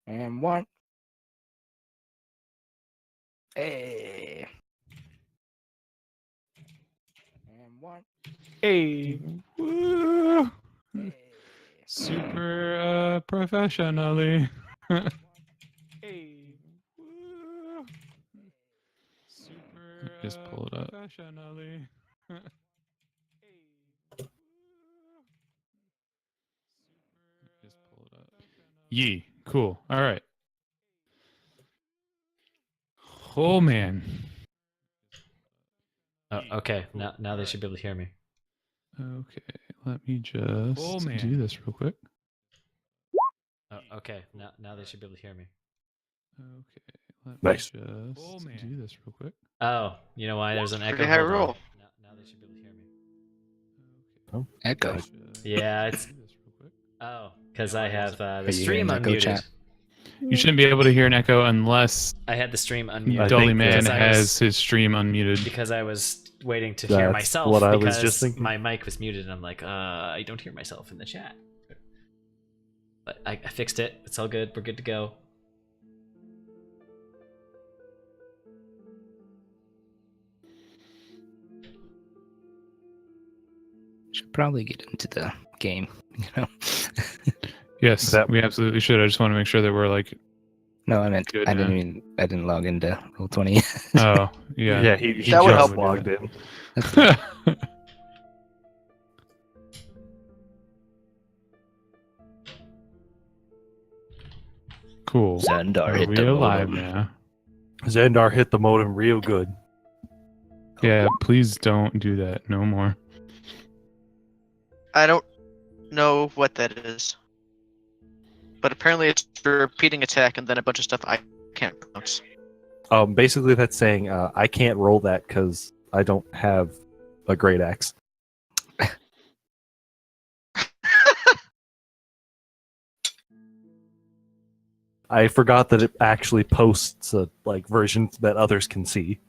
And one. Hey. And one. Hey. Woo! Hey. Super professionally. Hey. Woo! Super just pull it up. Professionally. Just pull it up. Yee. Cool. All right. Oh man. Oh, okay. Now they should be able to hear me. Okay. Let me just do this real quick. Oh, okay. Now they should be able to hear me. Okay. Let Nice. me just do this real quick. Oh, you know why there's an echo? Pretty high Hold on. roll. Now they should be able to hear me. Oh, Echo. Yeah, it's because I have the you stream in echo unmuted. chat? You shouldn't be able to hear an echo unless I had the stream unmuted. Dolly think Man because I has was- his stream unmuted. because I was waiting to hear That's myself what I was because just thinking. my mic was muted and I'm like, I don't hear myself in the chat. But I fixed it. It's all good. We're good to go. Should probably get into the game, you know? Yes, That- we absolutely should. I just want to make sure that we're like, No, I meant Good, I man. didn't log into Roll20. oh, yeah. Yeah, he That would just help. logged in. Cool. Xandar Are hit we the alive modem. now? Xandar hit the modem real good. Yeah, please don't do that. No more. I don't know what that is. But apparently it's a repeating attack and then a bunch of stuff I can't pronounce. Basically, that's saying I can't roll that because I don't have a great axe. I forgot that it actually posts a version that others can see.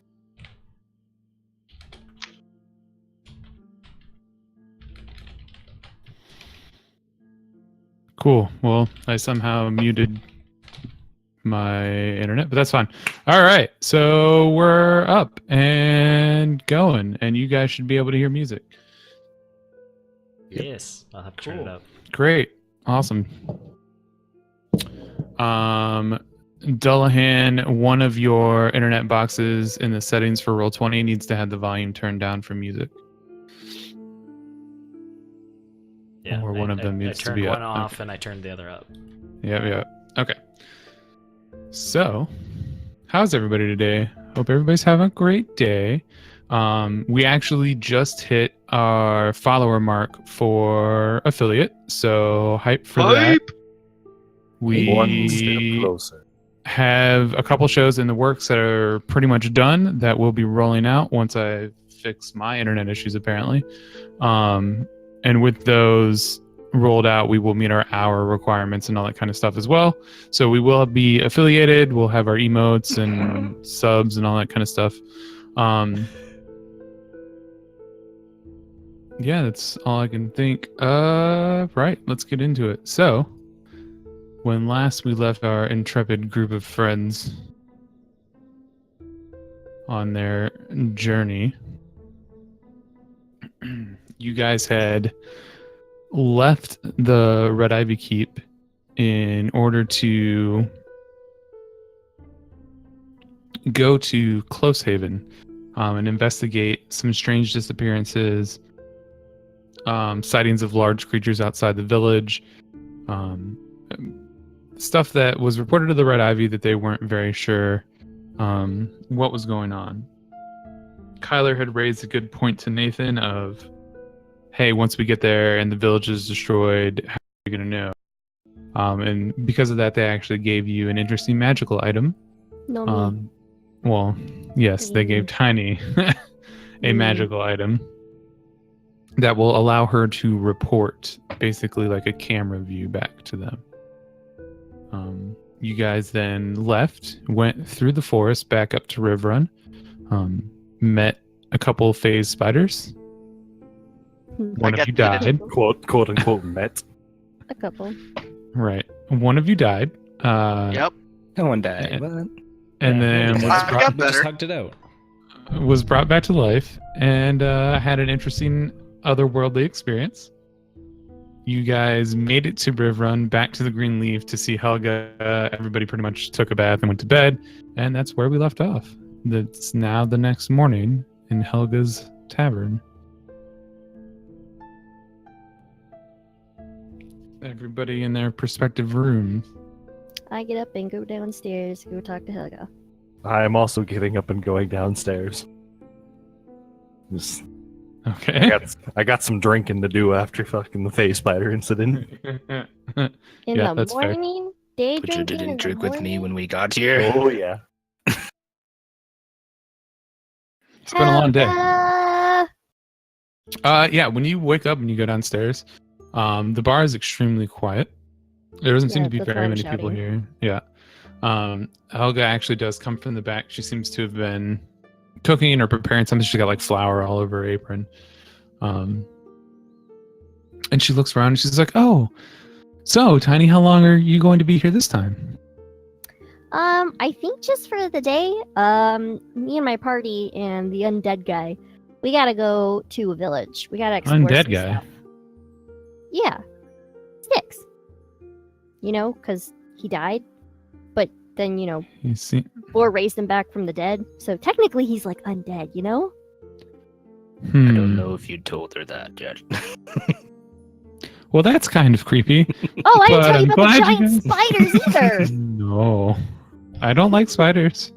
Cool. Well, I somehow muted my internet, but that's fine. All right. So we're up and going, and you guys should be able to hear music. Yes, I'll have to turn it up. Great. Awesome. Dullahan, one of your internet boxes in the settings for Roll20 needs to have the volume turned down for music. Yeah, Or one of them needs I to turned be one up. off Okay. and I turned the other up. Yeah. Okay. So, how's everybody today? Hope everybody's having a great day. We actually just hit our follower mark for affiliate, so hype for that. One step We closer. have a couple shows in the works that are pretty much done that will be rolling out once I fix my internet issues, apparently. And with those rolled out, we will meet our hour requirements and all that kind of stuff as well. So we will be affiliated. We'll have our emotes and subs and all that kind of stuff. Yeah, that's all I can think. Right, let's get into it. So, when last we left our intrepid group of friends on their journey, you guys had left the Red Ivy Keep in order to go to Close Haven and investigate some strange disappearances, sightings of large creatures outside the village, stuff that was reported to the Red Ivy that they weren't very sure what was going on. Kyler had raised a good point to Nathan of, hey, once we get there and the village is destroyed, how are we going to know? And because of that, they actually gave you an interesting magical item. No, me. Well, yes, they gave Tiny a magical item that will allow her to report basically like a camera view back to them. You guys then left, went through the forest back up to Rivrun, met a couple of phase spiders. One of you died. Quote unquote met. A couple. Right. One of you died. Yep. No one died. And- What? And then we was I just, got we just better. hugged it out. brought back to life and had an interesting otherworldly experience. You guys made it to Riv Run, back to the Green Leaf to see Helga. Everybody pretty much took a bath and went to bed, and that's where we left off. That's now the next morning in Helga's tavern. Everybody in their respective rooms. I get up and go downstairs, go talk to Helga. I am also getting up and going downstairs. Just, Okay. I got some drinking to do after fucking the face spider incident. In Yeah, the that's fair. morning, day But you drinking in didn't the drink with me morning? when we got here. Oh yeah. It's been a long day. Helga! Yeah, when you wake up and you go downstairs, the bar is extremely quiet. There doesn't seem Yeah, to be that's why very I'm many people shouting. here. Yeah. Helga actually does come from the back. She seems to have been cooking or preparing something. She's got like flour all over her apron. And she looks around and she's like, "Oh, so Tiny, how long are you going to be here this time?" I think just for the day, me and my party and the undead guy, we gotta go to a village. We gotta explore Undead some guy? stuff. Yeah. Sticks. You know, because he died, but then, you know, You see, Lore raised him back from the dead. So technically he's like undead, you know? I don't know if you told her that, Judge. Well, that's kind of creepy. Oh, I didn't But tell you I'm about the glad you giant guys- spiders either. No, I don't like spiders.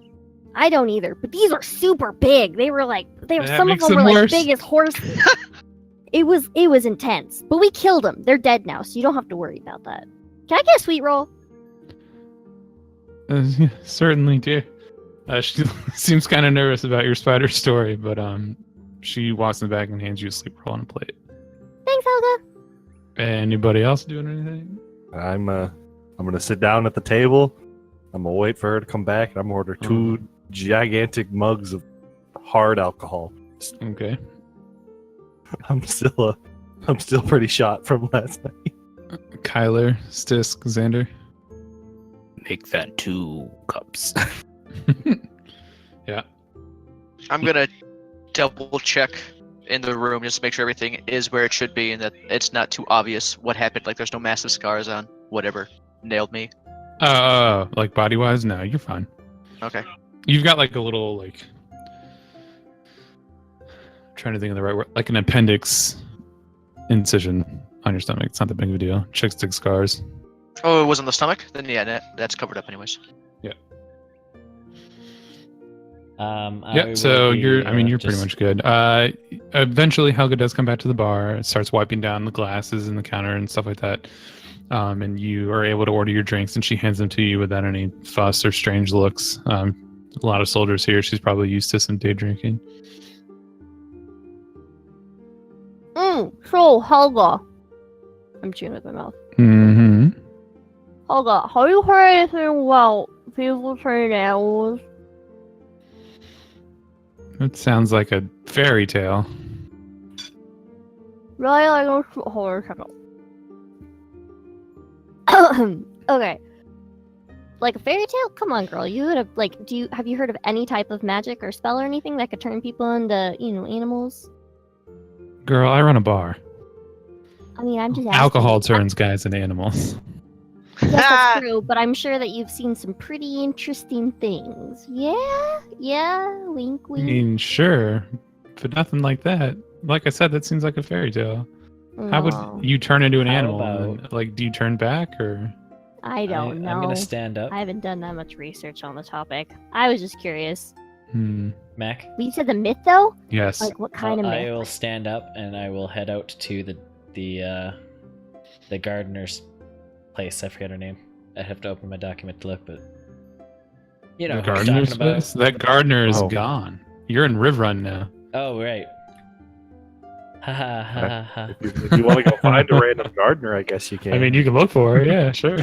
I don't either, but these are super big. They were That some of makes them were them like worse. big as horses. It was intense. But we killed them. They're dead now, so you don't have to worry about that. Can I get a sweet roll? Yeah, certainly do. She seems kind of nervous about your spider story, but she walks in the back and hands you a sleep roll on a plate. Thanks, Helga. Anybody else doing anything? I'm gonna sit down at the table. I'm gonna wait for her to come back, and I'm gonna order two gigantic mugs of hard alcohol. Okay. I'm still pretty shot from last night. Kyler, Stisk, Xander. Make that 2 cups. Yeah. I'm gonna double check in the room just to make sure everything is where it should be and that it's not too obvious what happened. Like there's no massive scars on whatever nailed me. Like body wise, no, you're fine. Okay. You've got like a little like trying to think of the right word, like an appendix incision on your stomach. It's not that big of a deal. Chicks dig scars. Oh, it was on the stomach? Then yeah, that's covered up anyways. Yeah, so you're pretty much good. Eventually Helga does come back to the bar, starts wiping down the glasses and the counter and stuff like that. And you are able to order your drinks and she hands them to you without any fuss or strange looks. A lot of soldiers here. She's probably used to some day drinking. So, Helga. I'm chewing with my mouth. Mm-hmm. Helga, have you heard anything about people turning animals? That sounds like a fairy tale. Really? I don't hold on a second. Okay. Like a fairy tale? Come on, girl. You would have have you heard of any type of magic or spell or anything that could turn people into, animals? Girl, I run a bar. I mean, I'm just asking. Alcohol turns guys into animals. Yes, that's true, but I'm sure that you've seen some pretty interesting things. Yeah? Yeah? Wink, I wink. mean, sure, but nothing like that. Like I said, that seems like a fairy tale. How Oh, would you turn into an How animal? about- And, like, do you turn back or? I don't know. I'm gonna stand up. I haven't done that much research on the topic. I was just curious. Mac. Well, you said the myth, though? Yes. Like, what kind of I myth? will stand up and I will head out to the gardener's place. I forget her name. I have to open my document to look, but you know The who I'm gardener's talking about. place? That gardener is Oh. gone. You're in Riv Run now. Oh right. Ha ha ha ha. If you want to go find a random gardener, I guess you can. I mean, you can look for her. Yeah, sure.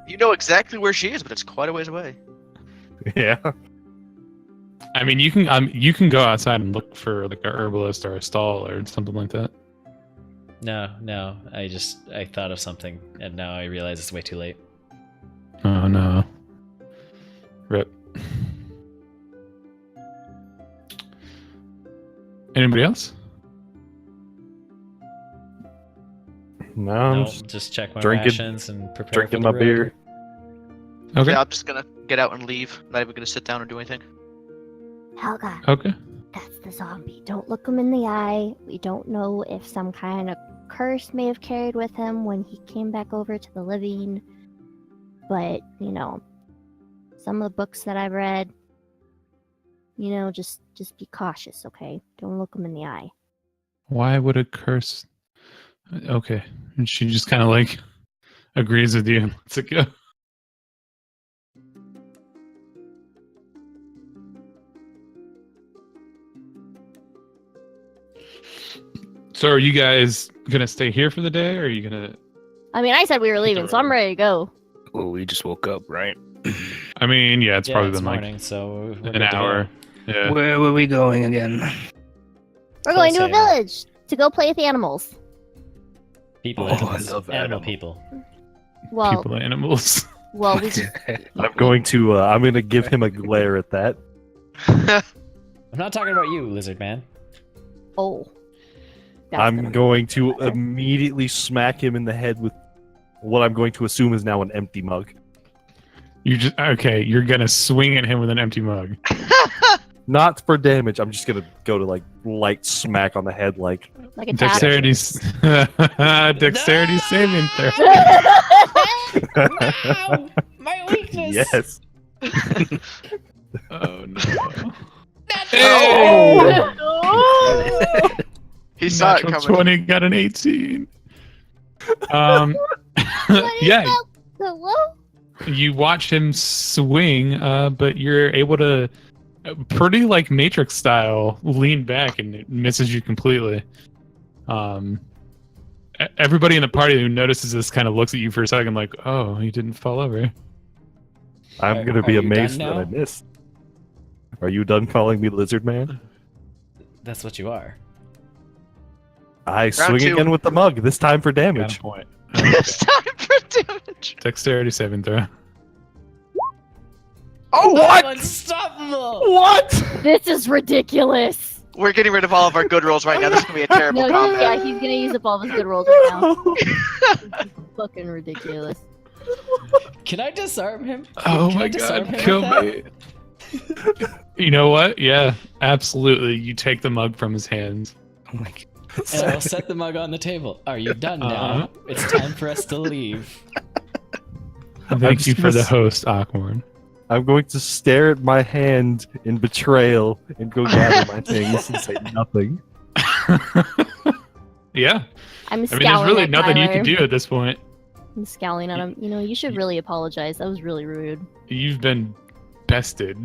You know exactly where she is, but it's quite a ways away. yeah. I mean, you can go outside and look for like a herbalist or a stall or something like that. No. I thought of something and now I realize it's way too late. Oh no. Rip. Anybody else? No, I'm No, just just check my drinking- rations and prepare drinking for my the road. beer. Okay. Yeah, I'm just gonna get out and leave. Not even gonna sit down or do anything. Helga, Okay. that's the zombie. Don't look him in the eye. We don't know if some kind of curse may have carried with him when he came back over to the living. But, some of the books that I've read, just be cautious, okay? Don't look him in the eye. Why would a curse? Okay. And she just kind of like agrees with you. It's like, So are you guys gonna stay here for the day, or are you gonna? I mean, I said we were leaving, so I'm ready to go. Well, we just woke up, right? I mean, yeah, it's Yeah, probably it's been morning, so we're good an to go. hour. Yeah. Where were we going again? We're going to a Wholesale. village to go play with the animals. People, Oh, I animals, love animal animal. people. Well, People, animals. we just, I'm going to give him a glare at that. I'm not talking about you, lizard man. oh. That's I'm gonna- going to immediately smack him in the head with what I'm going to assume is now an empty mug. You're gonna swing at him with an empty mug. Not for damage. I'm just gonna go to like light smack on the head, like like a tap. Dexterity No! saving throw. Wow! My weakness! yes. Oh no. Oh! He saw it Natural coming. 20 got an 18. Yeah, Hello? you watch him swing, but you're able to, pretty like Matrix style, lean back and it misses you completely. Everybody in the party who notices this kind of looks at you for a second like, oh, he didn't fall over. I'm Are- gonna be are you amazed done that I now? missed. Are you done calling me lizard man? That's what you are. I swing two. again with the mug, this time for Got a damage. point. It's time for damage. Dexterity saving throw. Oh, I'm what? unstoppable! What? This is ridiculous. We're getting rid of all of our good rolls right now. This is gonna be a terrible No, combat. yeah, he's gonna use up all of his good rolls right now. Fucking ridiculous. Can I disarm him? Oh Can I my disarm god, him kill with me. You know what? Yeah, absolutely. You take the mug from his hands. Oh my god. And I'll set the mug on the table. Are you done now? Uh-huh. It's time for us to leave. Thank you just for the miss- host, Awkward. I'm going to stare at my hand in betrayal and go gather my things and say nothing. Yeah. I'm I scowling mean, there's really at nothing you Tyler. can do at this point. I'm scowling at him. You should really apologize. That was really rude. You've been bested.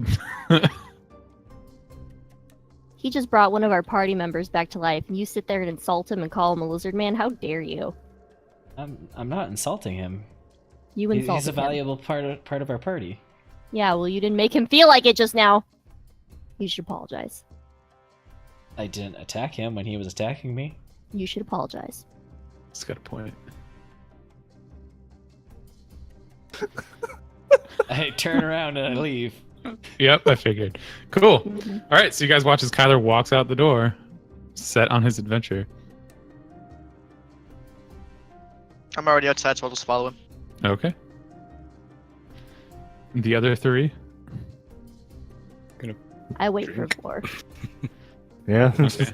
He just brought one of our party members back to life, and you sit there and insult him and call him a lizard man? How dare you? I'm not insulting him. You He's insulted a him. valuable part of our party. Yeah, well, you didn't make him feel like it just now. You should apologize. I didn't attack him when he was attacking me. You should apologize. It's got a point. I turn around and I leave. Yep, I figured. Cool. Mhm. All right, so you guys watch as Kyler walks out the door, set on his adventure. I'm already outside, so I'll just follow him. Okay. The other three? I wait for Floor. Yeah. Okay.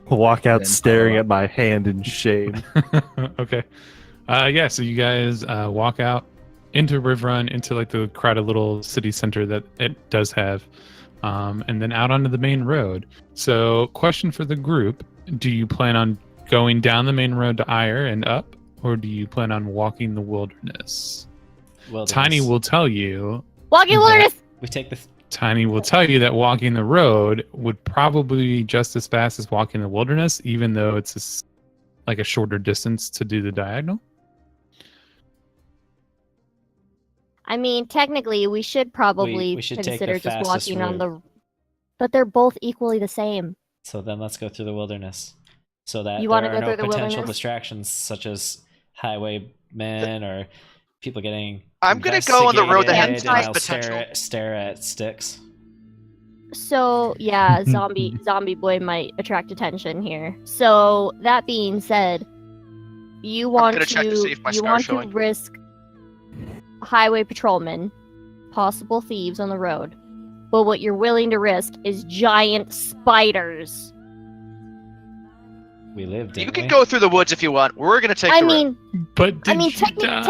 Walk out Then staring follow at my hand in shame. Okay. Yeah, so you guys walk out into River Run, into like the crowded little city center that it does have, and then out onto the main road. So, question for the group: do you plan on going down the main road to Ire and up, or do you plan on walking the wilderness? Wilderness. Tiny will tell you. Walking wilderness! We take the. Tiny will tell you that walking the road would probably be just as fast as walking the wilderness, even though it's like a shorter distance to do the diagonal. I mean, technically, we should probably We should take the consider just fastest walking on route. the. But they're both equally the same. So then let's go through the wilderness, so that You there wanna are go no through the potential wilderness? distractions such as highwaymen or People getting. I'm gonna go on the road that has investigated, and nice I'll potential. stare at sticks. So yeah, zombie boy might attract attention here. So that being said, you want gonna check to see if my scar's to showing. risk highway patrolmen, possible thieves on the road, but what you're willing to risk is giant spiders. We lived. You Didn't can we? go through the woods if you want. We're gonna take I the road. mean, But did you die?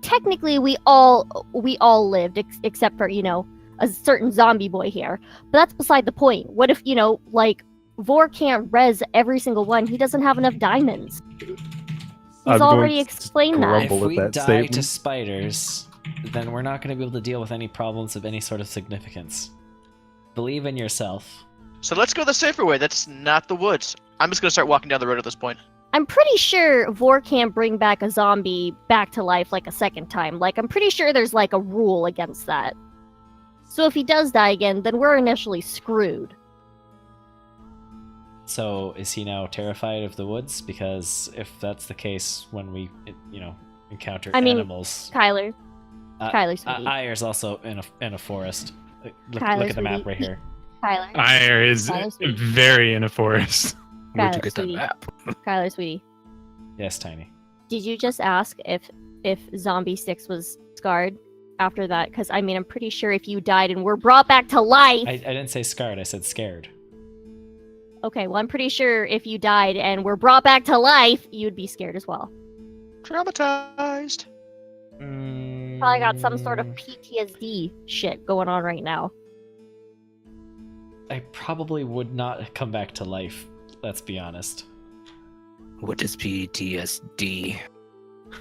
technically we all lived except for, you know, a certain zombie boy here. But that's beside the point. What if, you know, like Vor can't res every single one. He doesn't have enough diamonds. I'm He's going already to explained that. grumble. If with we that die statement. to spiders, then we're not going to be able to deal with any problems of any sort of significance. Believe in yourself. So let's go the safer way. That's not the woods. I'm just gonna start walking down the road at this point. I'm pretty sure Vor can't bring back a zombie back to life like a second time. Like, I'm pretty sure there's like a rule against that. So if he does die again, then we're initially screwed. So is he now terrified of the woods? Because if that's the case, when we, encounter animals, Kyler, uh, sweetie. Ayer's also in a forest. Look Kyler, at the map sweetie. right here. Kyler, Ire is Kyler, sweetie. very in a forest. Where'd you Kyler, get that sweetie. map? Kyler, sweetie. Yes, Tiny. Did you just ask if Zombie 6 was scarred after that? Because, I mean, I'm pretty sure if you died and were brought back to life... I didn't say scarred. I said scared. Okay, well, I'm pretty sure if you died and were brought back to life, you'd be scared as well. Traumatized. Probably got some sort of PTSD shit going on right now. I probably would not come back to life. Let's be honest. What is PTSD?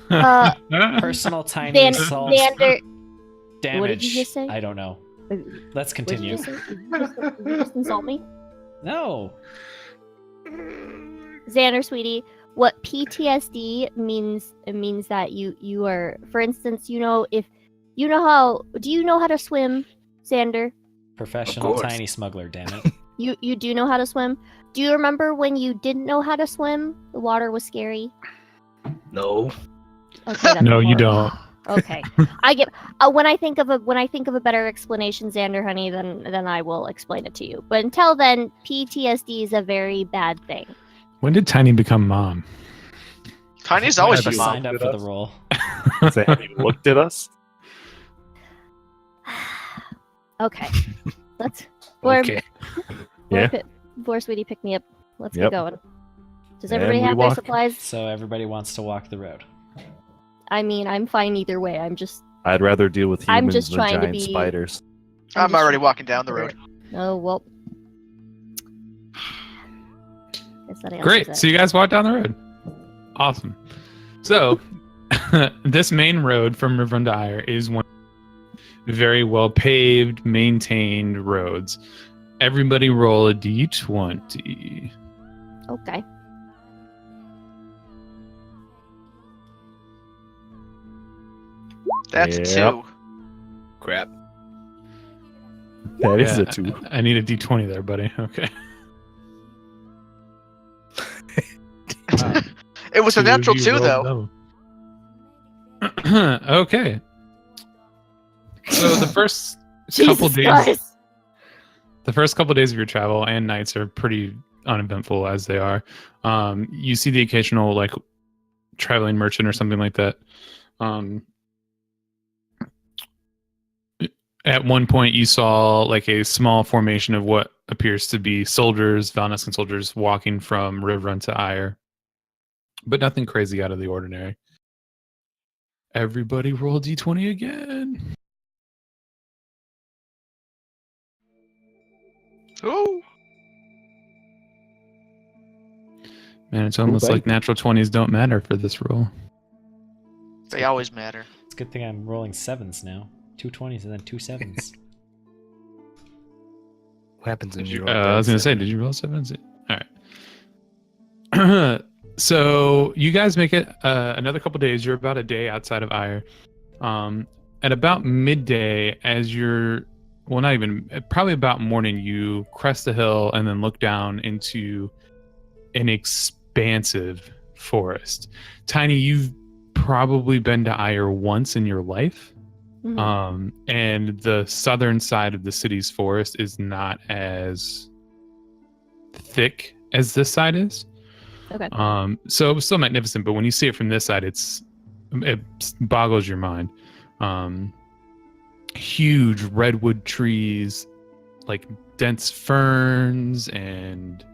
Personal tiny assault Xander, damage. what did you just say? I don't know. Let's what did you continue. just say? Did you just insult me? No. Xander, sweetie, what PTSD means, it means that you are, for instance, do you know how to swim, Xander? Professional course. tiny smuggler, damn it. You do know how to swim? Do you remember when you didn't know how to swim? The water was scary. No. Okay, that's No, you horrible. don't. Okay, I get. When I think of a better explanation, Xander, honey, then I will explain it to you. But until then, PTSD is a very bad thing. When did Tiny become mom? Tiny's always She been Mom. mom. signed up for the role. Say, have you looked at us? Okay, let's. Vor, Okay. Yeah. Vor, sweetie, pick me up. Let's Yep. get going. Does And everybody we have their walk. supplies? So everybody wants to walk the road. I mean, I'm fine either way. I'm just. I'd rather deal with I'm humans just than trying to giant be- spiders. I'm just- already walking down the road. Oh well. Guess that answers Great. it. So you guys walk down the road. Awesome. So this main road from Riverrun to Ire is one very well paved, maintained roads. Everybody roll a d20. Okay. That's Yep. 2. Crap. That is Yeah, a 2. I need a d20 there, buddy. Okay. It was a Two of natural you 2, rolled though. double. Okay. So the first couple Jesus days, Christ. the first couple days of your travel and nights are pretty uneventful as they are. You see the occasional like traveling merchant or something like that. At one point, you saw like a small formation of what appears to be soldiers, Valnescan soldiers, walking from Riverrun to Ire, but nothing crazy out of the ordinary. Everybody roll d20 again. Ooh. Man, it's almost baby. like natural 20s don't matter for this roll. They always matter. It's a good thing I'm rolling 7s now. 2 20s and then 2 7s. What happens when you roll I was bad gonna say, seven? did you roll 7s? All right. So you guys make it another couple days. You're about a day outside of Ire. At about midday, as you're, well, not even, probably about morning, you crest the hill and then look down into an expansive forest. Tiny, you've probably been to Ire once in your life. Mhm. And the southern side of the city's forest is not as thick as this side is. Okay. So it was still magnificent, but when you see it from this side, it boggles your mind. Huge redwood trees, like dense ferns, and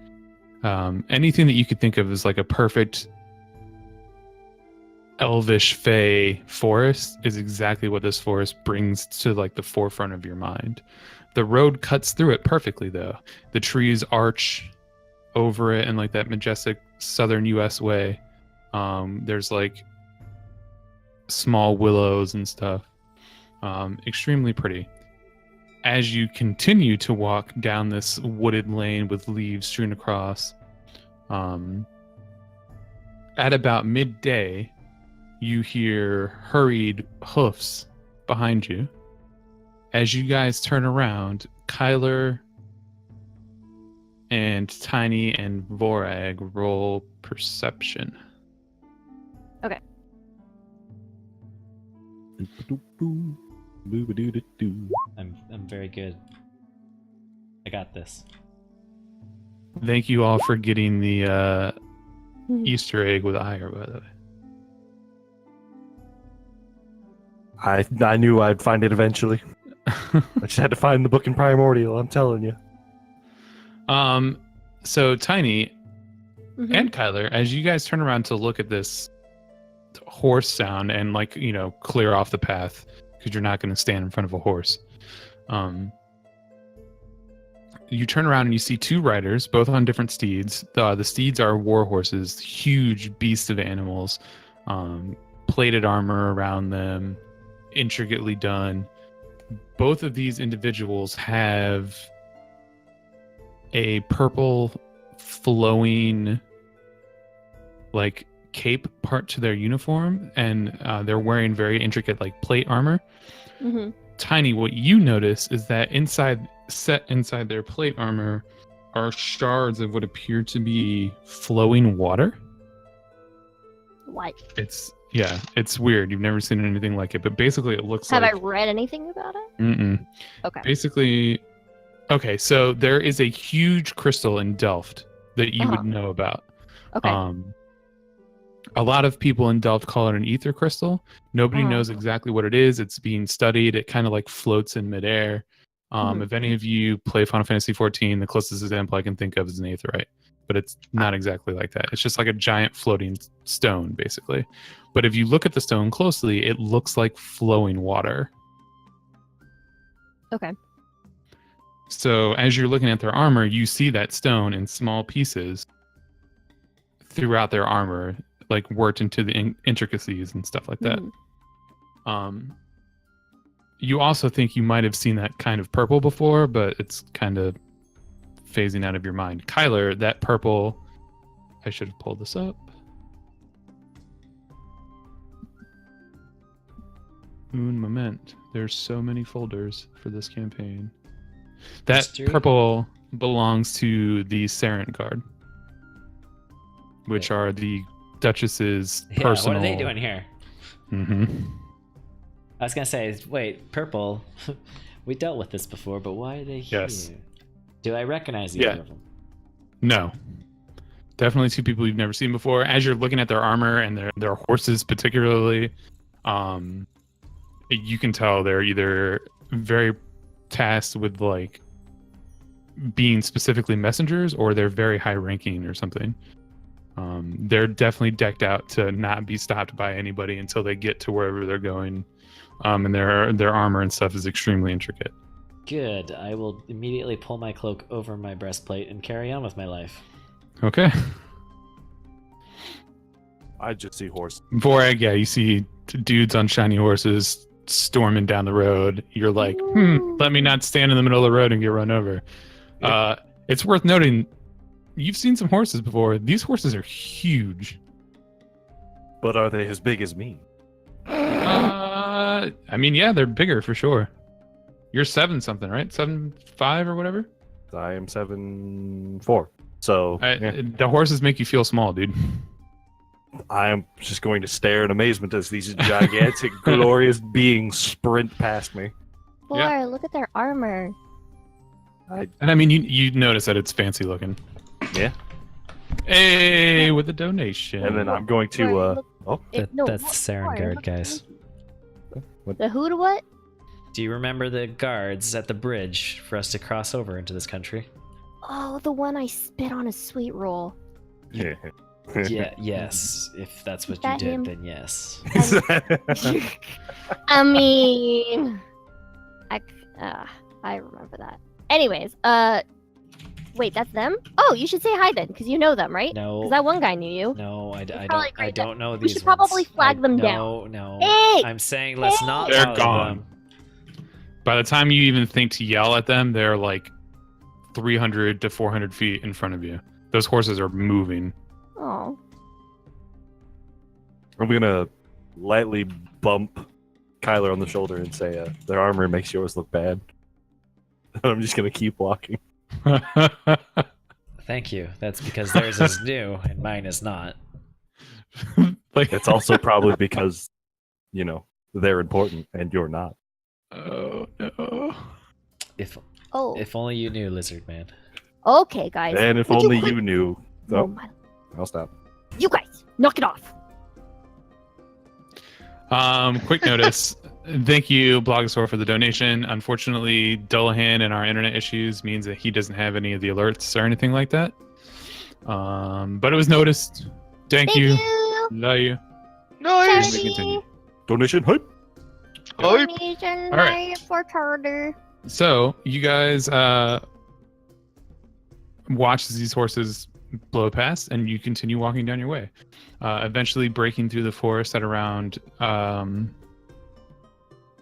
anything that you could think of as like a perfect elvish fey forest is exactly what this forest brings to like the forefront of your mind. The road cuts through it perfectly, though. The trees arch over it in like that majestic southern US way. There's like small willows and stuff. Extremely pretty. As you continue to walk down this wooded lane with leaves strewn across, at about midday, you hear hurried hoofs behind you. As you guys turn around, Kyler and Tiny and Vorag roll perception. Okay. I'm very good. I got this. Thank you all for getting the Mhm. Easter egg with Ire, by the way. I knew I'd find it eventually. I just had to find the book in Primordial, I'm telling you. So Tiny Mhm. and Kyler, as you guys turn around to look at this horse sound and like, clear off the path because you're not going to stand in front of a horse. You turn around and you see two riders, both on different steeds. The steeds are war horses, huge beasts of animals, plated armor around them, intricately done. Both of these individuals have a purple flowing like cape part to their uniform, and they're wearing very intricate like plate armor. Mhm. Tiny, what you notice is that set inside their plate armor are shards of what appear to be flowing water. What? It's weird. You've never seen anything like it, but basically it looks Have like I read anything about it? Mm-mm. Okay. Basically, okay, so there is a huge crystal in Delft that you would know about. Okay. A lot of people in Delft call it an ether crystal. Nobody Uh-huh. knows exactly what it is. It's being studied. It kind of like floats in midair. If any of you play Final Fantasy XIV, the closest example I can think of is an aetheryte, but it's not exactly like that. It's just like a giant floating stone, basically. But if you look at the stone closely, it looks like flowing water. Okay. So as you're looking at their armor, you see that stone in small pieces throughout their armor, like worked into the intricacies and stuff like that. You also think you might have seen that kind of purple before, but it's kind of phasing out of your mind. Kyler, that purple, I should have pulled this up. Un moment. There's so many folders for this campaign. That History? purple belongs to the Sarent Guard, which are the Duchess's Yeah, personal... what are they doing here? I was gonna say, wait, purple. We dealt with this before, but why are they here? Yes. Do I recognize either of them? No. Definitely two people you've never seen before. As you're looking at their armor and their horses particularly, you can tell they're either very tasked with like being specifically messengers, or they're very high ranking or something. They're definitely decked out to not be stopped by anybody until they get to wherever they're going. And their armor and stuff is extremely intricate. Good. I will immediately pull my cloak over my breastplate and carry on with my life. Okay. I just see horse. Vorag, yeah, you see dudes on shiny horses storming down the road. You're like, let me not stand in the middle of the road and get run over. It's worth noting, you've seen some horses before. These horses are huge. But are they as big as me? I mean, yeah, they're bigger for sure. You're 7 something, right? 7'5" or whatever? I am 7'4". So yeah. The horses make you feel small, dude. I'm just going to stare in amazement as these gigantic, glorious beings sprint past me. Boy, Yeah. look at their armor. And I mean, you notice that it's fancy looking. Yeah. Hey, with a donation. And then I'm going to. Boy, look- Oh, That's the Saren boy, guard, look- guys. The who to what? Do you remember the guards at the bridge for us to cross over into this country? Oh, the one I spit on a sweet roll. yeah. Yeah, yes. If that's what you That did, him? then yes. I mean, I remember that. Anyways, wait, that's them? Oh, you should say hi then, because you know them, right? No. Because that one guy knew you. No, I probably don't. I great don't know we these. should probably ones. flag them No, down. no. Hey! I'm saying let's not. They're bother gone. them. By the time you even think to yell at them, they're like 300 to 400 feet in front of you. Those horses are moving. Oh, I'm gonna lightly bump Kyler on the shoulder and say, "Their armor makes yours look bad." I'm just gonna keep walking. Thank you. That's because theirs is new and mine is not. Like It's also probably because, they're important and you're not. oh no. If oh. if only you knew, Lizard Man. Okay, guys. And if Would only quit- you knew. Oh, Oh, my... I'll stop. You guys, knock it off. Quick notice. Thank you, Blogosaur, for the donation. Unfortunately, Dullahan and our internet issues means that he doesn't have any of the alerts or anything like that. But it was noticed. Thank Thank you. you. Love you. Nice. Charity. Continue. Donation hype. Hype. Donation All right. night for Charter. So you guys watch as these horses blow past, and you continue walking down your way. Eventually breaking through the forest at around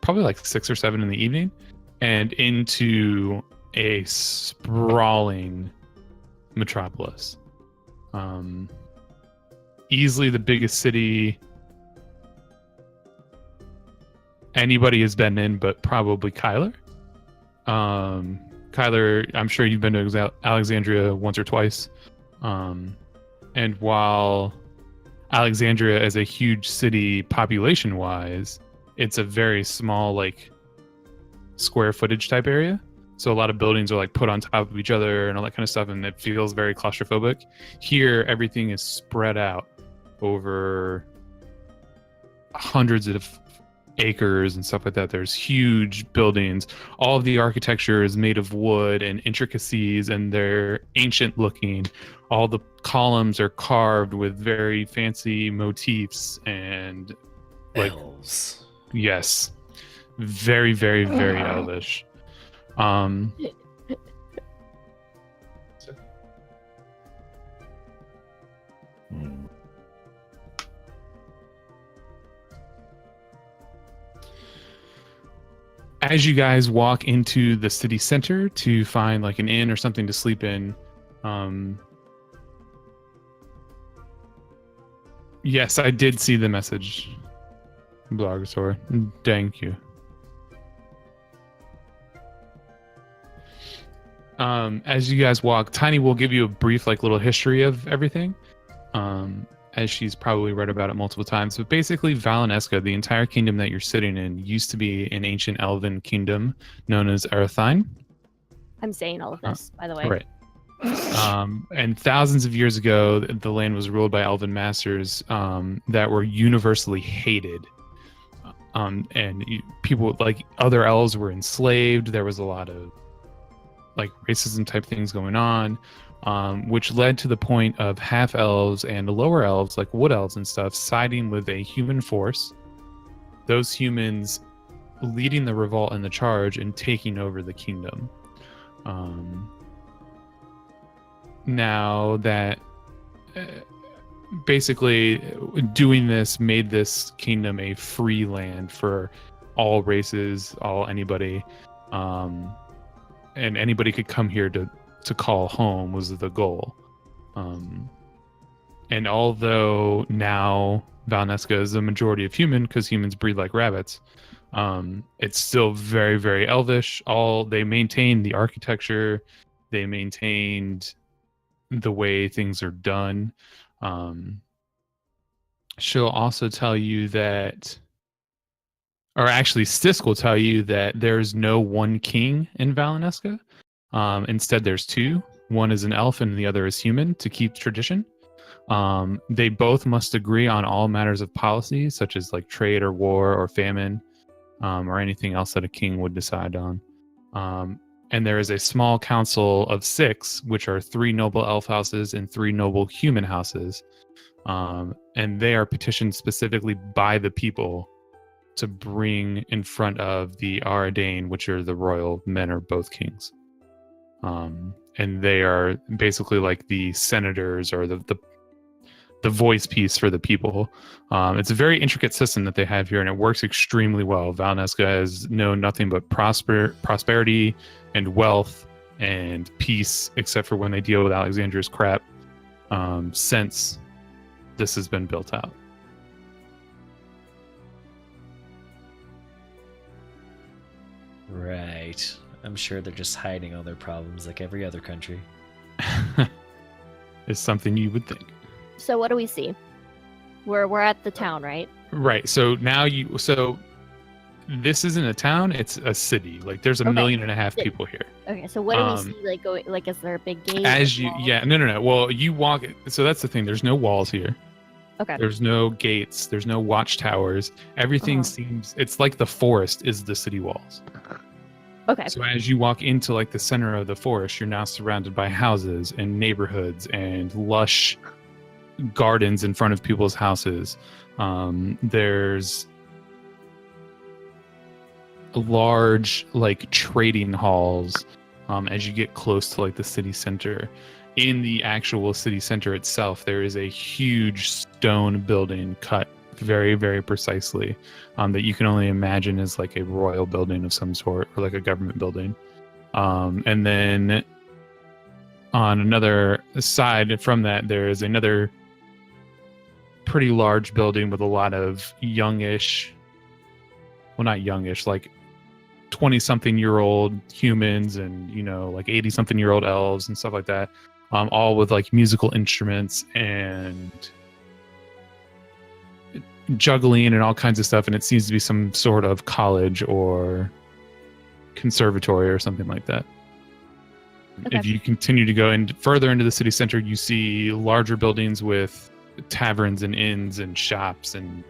probably like 6 or 7 in the evening, and into a sprawling metropolis. Easily the biggest city anybody has been in, but probably Kyler. Kyler, I'm sure you've been to Alexandria once or twice. And while Alexandria is a huge city population-wise, it's a very small, like, square footage type area. So a lot of buildings are like put on top of each other and all that kind of stuff, and it feels very claustrophobic. Here, everything is spread out over hundreds of acres and stuff like that. There's huge buildings. All of the architecture is made of wood and intricacies, and they're ancient looking. All the columns are carved with very fancy motifs and like Elves. yes, very, very, very elvish. As you guys walk into the city center to find like an inn or something to sleep in, yes, I did see the message, Blogosaur. Thank you. As you guys walk, Tiny will give you a brief like little history of everything, as she's probably read about it multiple times. But basically, Valanesca, the entire kingdom that you're sitting in, used to be an ancient elven kingdom known as Arathine. I'm saying all of this, by the way. Right. And thousands of years ago, the land was ruled by elven masters that were universally hated. People like other elves were enslaved. There was a lot of like racism type things going on, which led to the point of half elves and lower elves, like wood elves and stuff, siding with a human force. Those humans leading the revolt and the charge and taking over the kingdom. Now that basically doing this made this kingdom a free land for all races, anybody, and anybody could come here to call home was the goal. And although now Valnesca is the majority of human, because humans breed like rabbits, it's still very, very elvish. They maintained the architecture, they maintained the way things are done. she'll also tell you that, or actually, Stisk will tell you that there's no one king in Valenesca. Instead, there's two. One is an elf and the other is human to keep tradition. They both must agree on all matters of policy, such as like trade or war or famine, or anything else that a king would decide on. And there is a small council of 6, which are 3 noble elf houses and 3 noble human houses. And they are petitioned specifically by the people to bring in front of the Aradane, which are the royal men or both kings. And they are basically like the senators or the voice piece for the people. It's a very intricate system that they have here, and it works extremely well. Valenesca has known nothing but prosperity and wealth and peace, except for when they deal with Alexandria's crap, since this has been built out. Right. I'm sure they're just hiding all their problems like every other country. Is something you would think. So what do we see? We're at the town, right? Right. So now this isn't a town, it's a city. Like there's a Okay. 1.5 million people here. Okay, so what do we see? Like going? Like, is there a big gate? As you, wall? yeah, no. Well, you walk. So that's the thing. There's no walls here. Okay. There's no gates. There's no watchtowers. Everything seems. It's like the forest is the city walls. Okay. So as you walk into like the center of the forest, you're now surrounded by houses and neighborhoods and lush gardens in front of people's houses. There's large like trading halls as you get close to like the city center. In the actual city center itself, there is a huge stone building cut very, very precisely that you can only imagine as like a royal building of some sort or like a government building. And then on another side from that, there is another pretty large building with a lot of youngish, well, not youngish, like 20-something-year-old humans and, you know, like 80-something-year-old elves and stuff like that, all with like musical instruments and juggling and all kinds of stuff. And it seems to be some sort of college or conservatory or something like that. Okay. If you continue to go in further into the city center, you see larger buildings with taverns and inns and shops and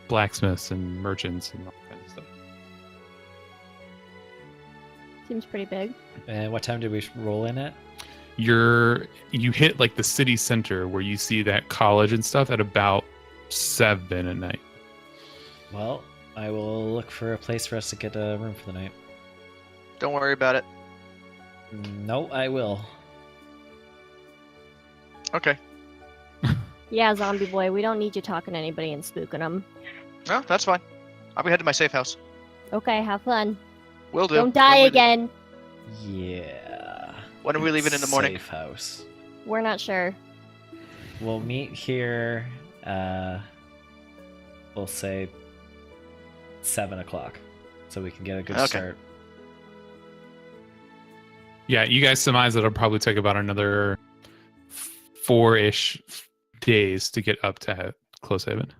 blacksmiths and merchants and all kinds of stuff. Seems pretty big. And what time did we roll in at? You hit like the city center where you see that college and stuff at about 7 at night. Well, I will look for a place for us to get a room for the night. Don't worry about it. No, I will. Okay. Yeah, zombie boy, we don't need you talking to anybody and spooking them. No, that's fine. I'll be headed to my safe house. Okay, have fun. Will do. Don't die again. Yeah. When are we leaving in the morning? Safe house. We're not sure. We'll meet here. We'll say 7 o'clock, so we can get a good Okay. start. Yeah, you guys surmise that it'll probably take about another 4-ish days to get up to Close Haven.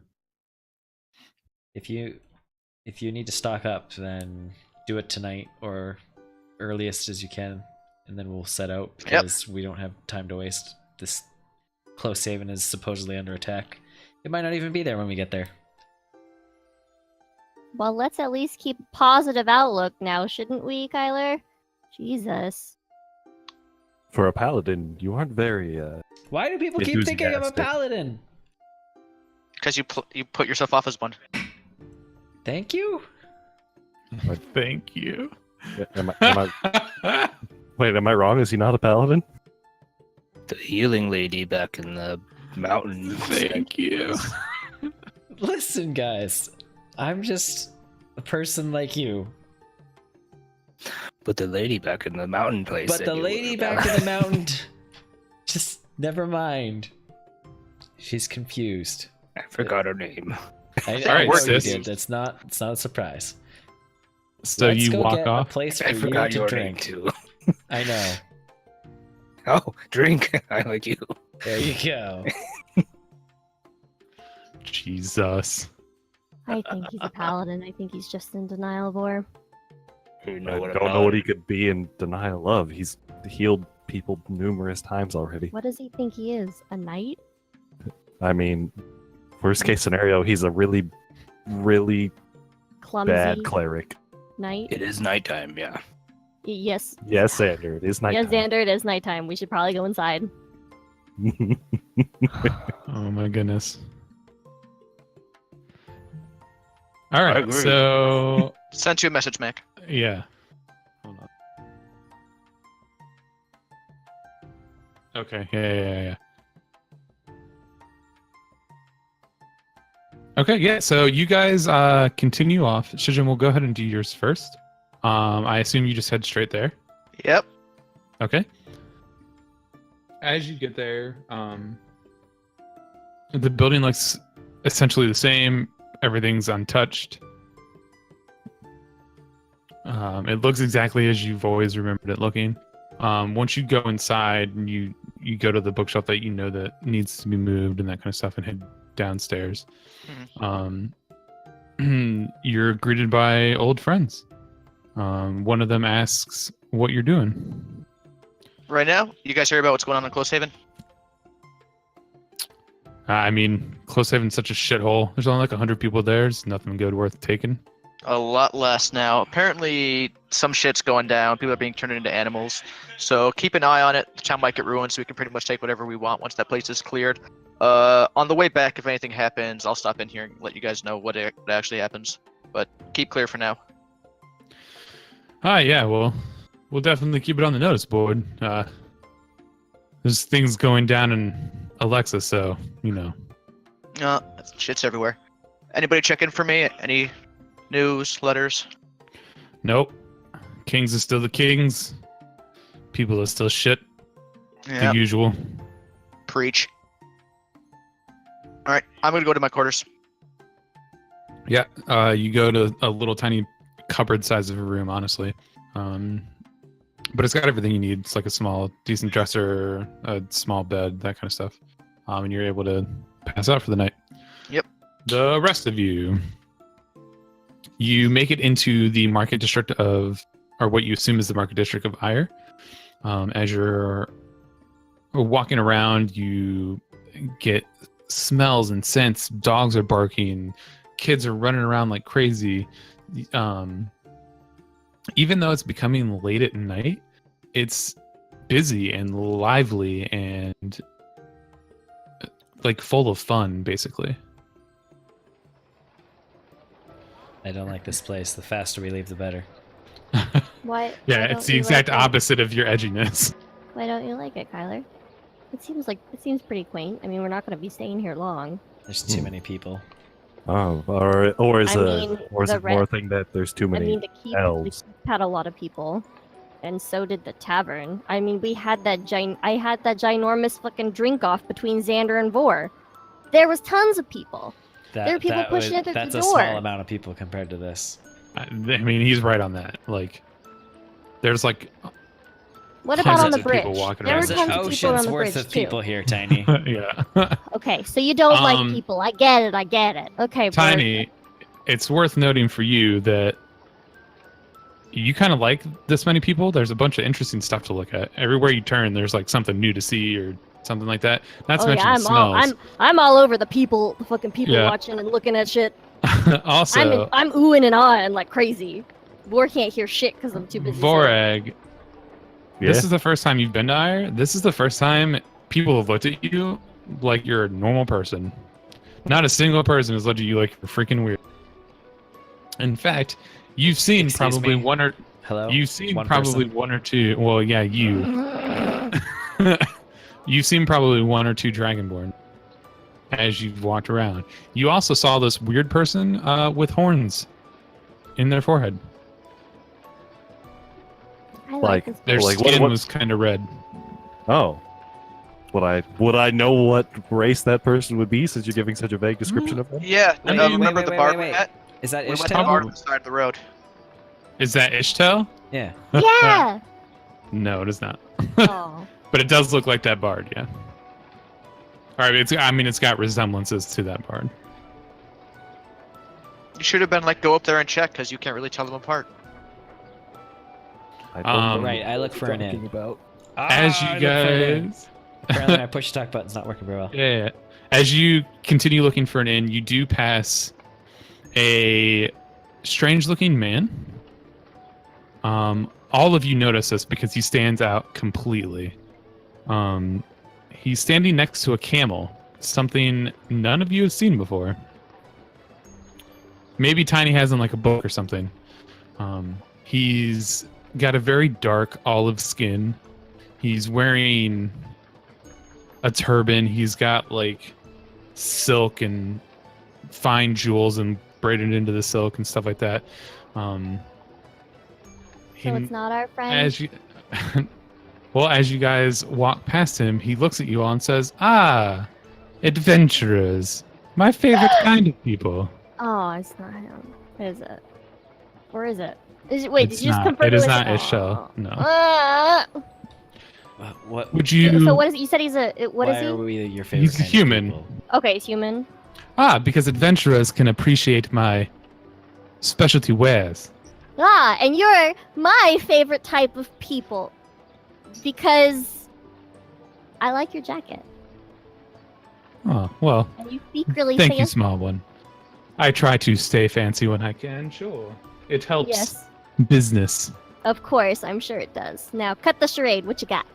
If you need to stock up, then do it tonight or earliest as you can, and then we'll set out because we don't have time to waste. This Close Haven is supposedly under attack. It might not even be there when we get there. Well, let's at least keep a positive outlook now, shouldn't we, Kyler? Jesus. For a paladin, you aren't very. Why do people keep thinking I'm a Enthusiastic. paladin? Because you put yourself off as one. Thank you. Thank you. Wait, am I wrong? Is he not a paladin? The healing lady back in the mountain. Thank you. Listen, guys, I'm just a person like you. But the lady back in the mountain place. But said the you lady were back about- in the mountain, just never mind. She's confused. I forgot her name. I All right, know you sis. did. It's not a surprise. So Let's you go walk get off. a place for I you forgot to your drink. name too. I know. Oh, drink. I like you. There you go. Jesus. I think he's a paladin. I think he's just in denial of war. I don't know what he could be in denial of. He's healed people numerous times already. What does he think he is? A knight? I mean, worst case scenario, he's a really, really Clumsy bad cleric. knight? It is nighttime, yeah. Yes. Yes, Xander, it is nighttime. Yes, Xander, it is nighttime. We should probably go inside. Oh my goodness. All right, agree. so Sent you a message, Mac. yeah. Hold on. Okay. Yeah. Okay. Yeah. So you guys continue off. Shijin, we'll go ahead and do yours first. I assume you just head straight there. Yep. Okay. As you get there, the building looks essentially the same. Everything's untouched. It looks exactly as you've always remembered it looking. Once you go inside, and you go to the bookshelf that you know that needs to be moved and that kind of stuff, and head downstairs. You're greeted by old friends. One of them asks what you're doing. Right now, you guys hear about what's going on in Close Haven? I mean, Close Haven's such a shithole. There's only like 100 people there. There's nothing good worth taking. A lot less now. Apparently, some shit's going down. People are being turned into animals. So keep an eye on it. The town might get ruined, so we can pretty much take whatever we want once that place is cleared. On the way back, if anything happens, I'll stop in here and let you guys know what actually happens. But keep clear for now. Yeah, well, we'll definitely keep it on the notice board. There's things going down in Alexa, so, you know. Shit's everywhere. Anybody check in for me? Any news, letters? Nope. Kings are still the kings. People are still shit. Yeah. The usual. Preach. Alright, I'm gonna go to my quarters. Yeah, you go to a little tiny cupboard size of a room, honestly. But it's got everything you need. It's like a small, decent dresser, a small bed, that kind of stuff. And you're able to pass out for the night. Yep. The rest of you make it into the market district of, or what you assume is the market district of Ire. As you're walking around, you get smells and scents. Dogs are barking. Kids are running around like crazy. Even though it's becoming late at night, it's busy and lively and like full of fun, basically. I don't like this place. The faster we leave, the better. Why? Yeah, why it's don't the you exact like it? opposite of your edginess. Why don't you like it, Kyler? It seems pretty quaint. I mean, we're not going to be staying here long. There's too many people. Oh, or is I it mean, more the thing that there's too I many mean, the keep elves? had a lot of people, and so did the tavern. I mean, we had that I had that ginormous fucking drink off between Xander and Vor. There was tons of people. There were people pushing it through the That's a door. small amount of people compared to this. I mean, he's right on that. Like, there's like What about on tons the of bridge? people walking There were around. There's tons an of people on ocean's the worth bridge of too. people here, Tiny. Yeah. Okay, so you don't like Um, people. I get it. Okay, Bert. Tiny, it's worth noting for you that you kind of like this many people. There's a bunch of interesting stuff to look at. Everywhere you turn, there's like something new to see or something like that. Not to Oh mention yeah, the smells. I'm all over the fucking people Yeah. watching and looking at shit. Also, I'm oohing and ahhing like crazy. Vor can't hear shit because I'm too busy. saying- Vorag, Yeah. this is the first time you've been to Ire. This is the first time people have looked at you like you're a normal person. Not a single person has looked at you like you're freaking weird. In fact, you've seen Excuse probably me? one or Hello? you've seen One probably person? one or two. Well, yeah, you. You've seen probably one or two Dragonborn as you've walked around. You also saw this weird person with horns in their forehead. I Like, this Their Like, skin what- was kind of red. Oh. Would I know what race that person would be since you're giving such a vague description of them? Yeah, Wait, remember wait, the wait, bar wait, we wait. met? Is that We went to the Ishtel? bar on the side of the road. Is that Ishtel? Yeah. Yeah. No, it is not. Oh. But it does look like that bard, yeah. All right, it's got resemblances to that bard. You should have been like, go up there and check, because you can't really tell them apart. I don't know Right, I look what for you're an talking inn. about. As you I look for an inn. guys, Apparently my push talk button's not working very well. yeah, as you continue looking for an inn, you do pass a strange-looking man. All of you notice this because he stands out completely. He's standing next to a camel, something none of you have seen before. Maybe Tiny has in like a book or something. He's got a very dark olive skin. He's wearing a turban. He's got like silk and fine jewels and braided into the silk and stuff like that. So it's not our friend. As you, well, as you guys walk past him, he looks at you all and says, "Ah, adventurers, my favorite kind of people." Oh, it's not him. Is it? Or is it? Wait, It's did you just not. confirm It is was not Oh. Ishel. No. What? Would you? So what is it? You said he's a. What Why is he? are we your favorite? He's kind of human. people? Okay, he's human. Ah, because adventurers can appreciate my specialty wares. Ah, and you're my favorite type of people because I like your jacket Oh, well, and you speak really thank you, fancy. small one. I try to stay fancy when I can, sure. It helps Yes, business. of course. I'm sure it does. Now, cut the charade. What you got?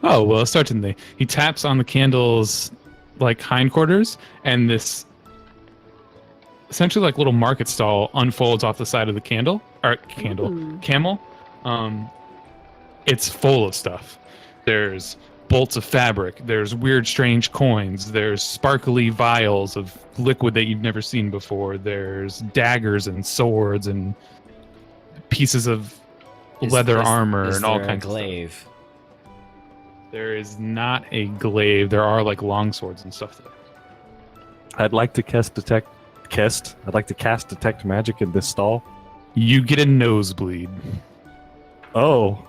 Oh, well, certainly. He taps on the candle's, like, hindquarters, and this essentially like little market stall unfolds off the side of the camel. It's full of stuff. There's bolts of fabric, there's weird strange coins, there's sparkly vials of liquid that you've never seen before, there's daggers and swords and pieces of leather armor is and all there a kinds of stuff. glaive? There is not a glaive. There are like long swords and stuff there. I'd like to cast detect magic in this stall. You get a nosebleed. Oh,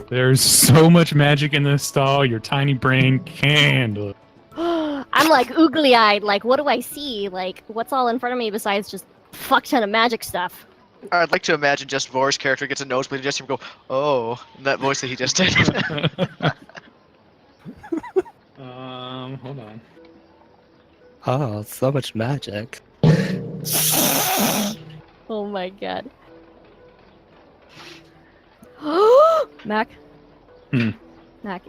There's so much magic in this stall, your tiny brain can't handle it. I'm like oogly eyed. Like, what do I see? Like, what's all in front of me besides just fuck ton of magic stuff? I'd like to imagine just Vor's character gets a nosebleed and just him go, oh, in that voice that he just did. Hold on. Oh, so much magic. Oh my god. Mac. Hmm. Mac.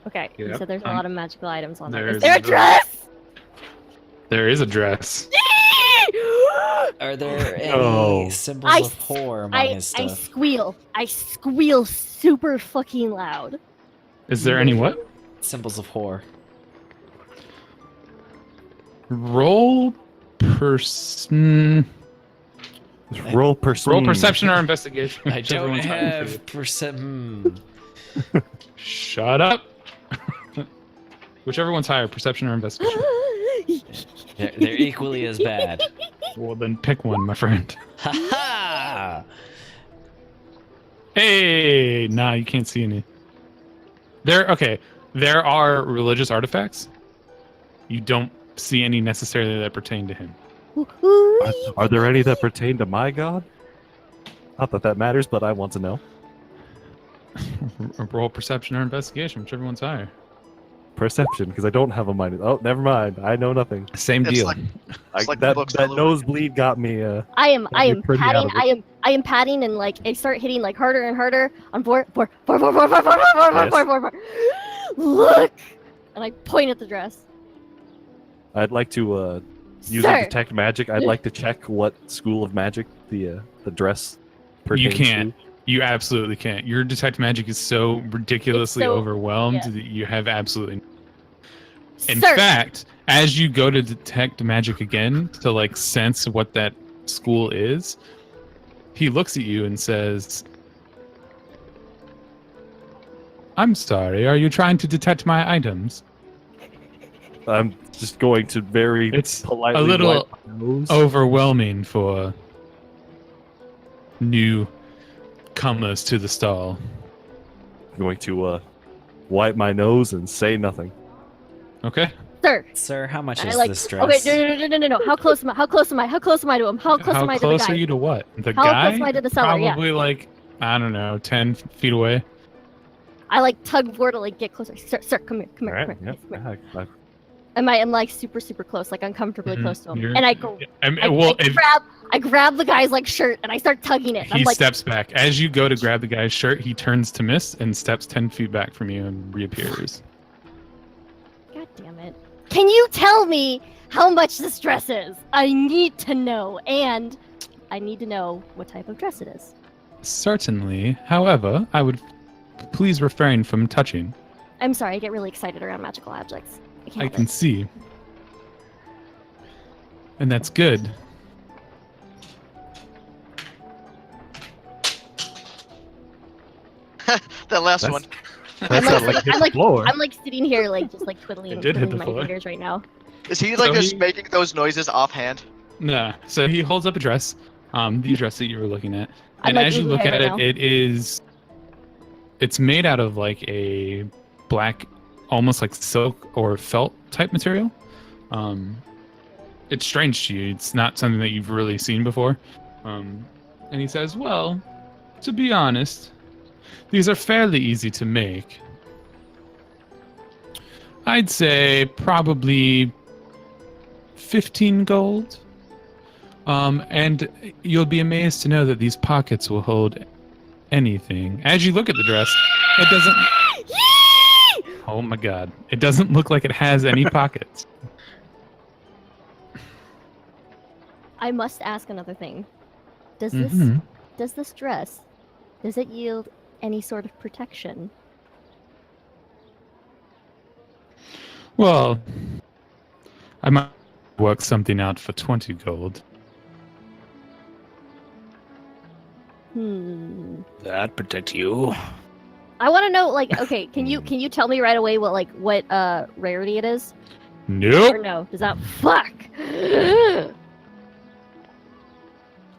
Okay, you Yep, said there's a lot of magical items on there. there's Is there a the- dress? There is a dress. Are there any No. symbols I of whore among his I stuff? squeal. I squeal super fucking loud. Is there any what? Symbols of whore. Roll person. roll perception. Roll perception or investigation. I whichever don't one's higher for you. have perception. Shut up. Whichever one's higher, perception or investigation. They're equally as bad. Well, then pick one, my friend. Ha ha! Hey, nah, you can't see any. Okay. There are religious artifacts. You don't see any necessarily that pertain to him. Are there any that pertain to my god? Not that that matters, but I want to know. Roll perception or investigation, whichever one's higher. Perception, because I don't have a mind. Oh, never mind. I know nothing. Same It's deal. like- It's like the that books that all over. nosebleed got me. I am You're pretty out patting. of it. I am patting, and like I start hitting like harder and harder on four. Yes. Look, and I point at the dress. I'd like to using Sir, detect magic. I'd like to check what school of magic the dress pertains You can't. to. You absolutely can't. Your detect magic is so ridiculously so- overwhelmed yeah. that you have absolutely. In sir, fact, as you go to detect magic again to like sense what that school is, he looks at you and says, "I'm sorry. Are you trying to detect my items?" I'm just going to very It's politely a little wipe my nose. overwhelming for new comers to the stall. I'm going to wipe my nose and say nothing. Okay. Sir, how much I is like. this dress? Okay, no. How close am I? How close am I? How close am I to him? How close am I to the close guy? are you to what? The How guy? close am I to the seller? Yeah. Probably like, I don't know, 10 feet away. I like tug for to like get closer. Sir, come here, come here, All right. come here. Yep. Come here. I- I'm like super close, like uncomfortably Mhm. close to him, You're- and I go. Well, if I grab the guy's like shirt and I start tugging it. he I'm like, steps back, as you go to grab the guy's shirt, he turns to miss and steps 10 feet back from you and reappears. God damn it! Can you tell me how much this dress is? I need to know, and I need to know what type of dress it is. Certainly. However, I would please refrain from touching. I'm sorry, I get really excited around magical objects. I can't. I help can it. see. And that's good. That last That's- one. That's not like hit the floor. I'm like sitting here, like just like twiddling, It did hit twiddling the my floor. fingers right now. Is he like So just he- making those noises offhand? No. So he holds up a dress, the dress that you were looking at. I'm, And like, as you losing look hair at right it, now. it's made out of like a black, almost like silk or felt type material. It's strange to you. It's not something that you've really seen before. And he says, well, to be honest, these are fairly easy to make. I'd say probably 15 gold. And you'll be amazed to know that these pockets will hold anything. As you look at the dress, it doesn't... Oh my god. It doesn't look like it has any pockets. I must ask another thing. Does Mhm. this dress, does it yield any sort of protection? Well, I might work something out for 20 gold. That protect you. I want to know, like, okay, can you tell me right away what rarity it is? Or Nope. no? Does that fuck?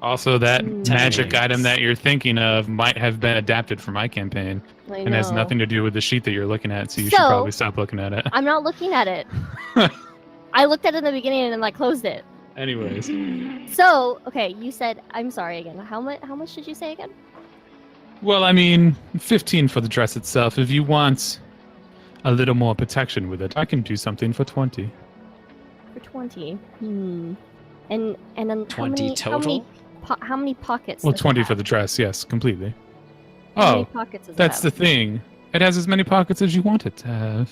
Also, that magic Tiny. item that you're thinking of might have been adapted for my campaign I and has know. nothing to do with the sheet that you're looking at, so you should So- probably stop looking at it. I'm not looking at it. I looked at it in the beginning and then I closed it. Anyways, So, okay, you said, I'm sorry again. How much did you say again? well, I mean, 15 for the dress itself. If you want a little more protection with it, I can do something for 20. For 20. And then 20 total? How many pockets? Well, does it 20 have? for the dress, yes, completely. How many Oh, pockets does it that's the have? thing. It has as many pockets as you want it to have.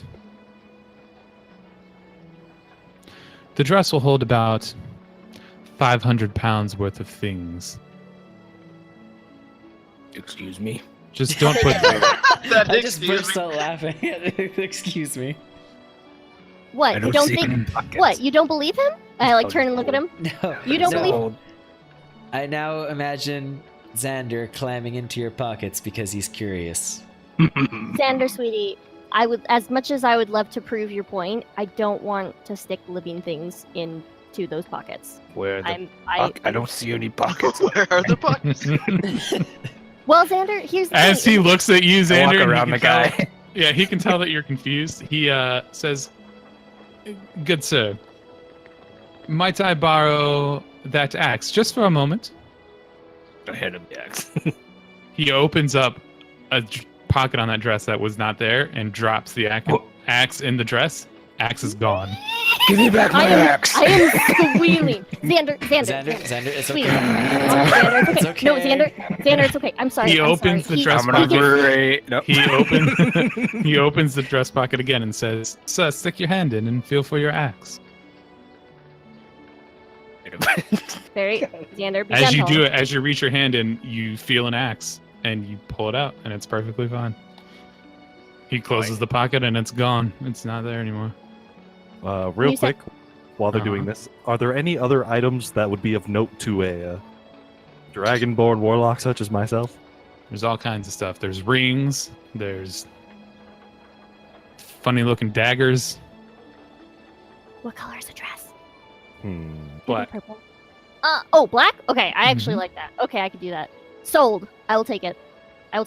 The dress will hold about 500 pounds worth of things. Excuse me. Just don't put... That I just excuse burst me. out laughing. Excuse me. What? You don't see think? any pockets. What? You don't believe him? I like Oh, turn and look at him. No. You don't no. believe- I now imagine Xander climbing into your pockets because he's curious. Xander, sweetie, I would, as much as I would love to prove your point, I don't want to stick living things into those pockets. Where the I I don't see any pockets. Where are the pockets? Well, Xander, here's the As he thing. looks at you, I Xander, walk and he around can the tell- guy. yeah, he can tell that you're confused. He says, "Good sir, might I borrow that axe just for a moment?" I hand him the axe. He opens up a pocket on that dress that was not there and drops the axe in the dress. Axe is gone. Give me back my axe. I am squealing. Xander, Xander, it's sweet. okay. Oh, Xander, it's It's okay. No, okay. Xander, it's okay. I'm sorry. He I'm opens sorry. the dress I'm gonna pocket. break. Nope. He opens the dress pocket again and says, "Sir, stick your hand in and feel for your axe." Very, Xander, be As you gentle. do it, as you reach your hand in, you feel an axe and you pull it out, and it's perfectly fine. He closes the pocket and it's gone. It's not there anymore. Real You said- quick, while they're doing this, are there any other items that would be of note to a dragonborn warlock such as myself? There's all kinds of stuff. There's rings. There's funny looking daggers. What color is the dress? Hmm. Black. Purple. Oh, black? Okay, I actually Mhm. like that. Okay, I could do that. Sold. I will take it. Do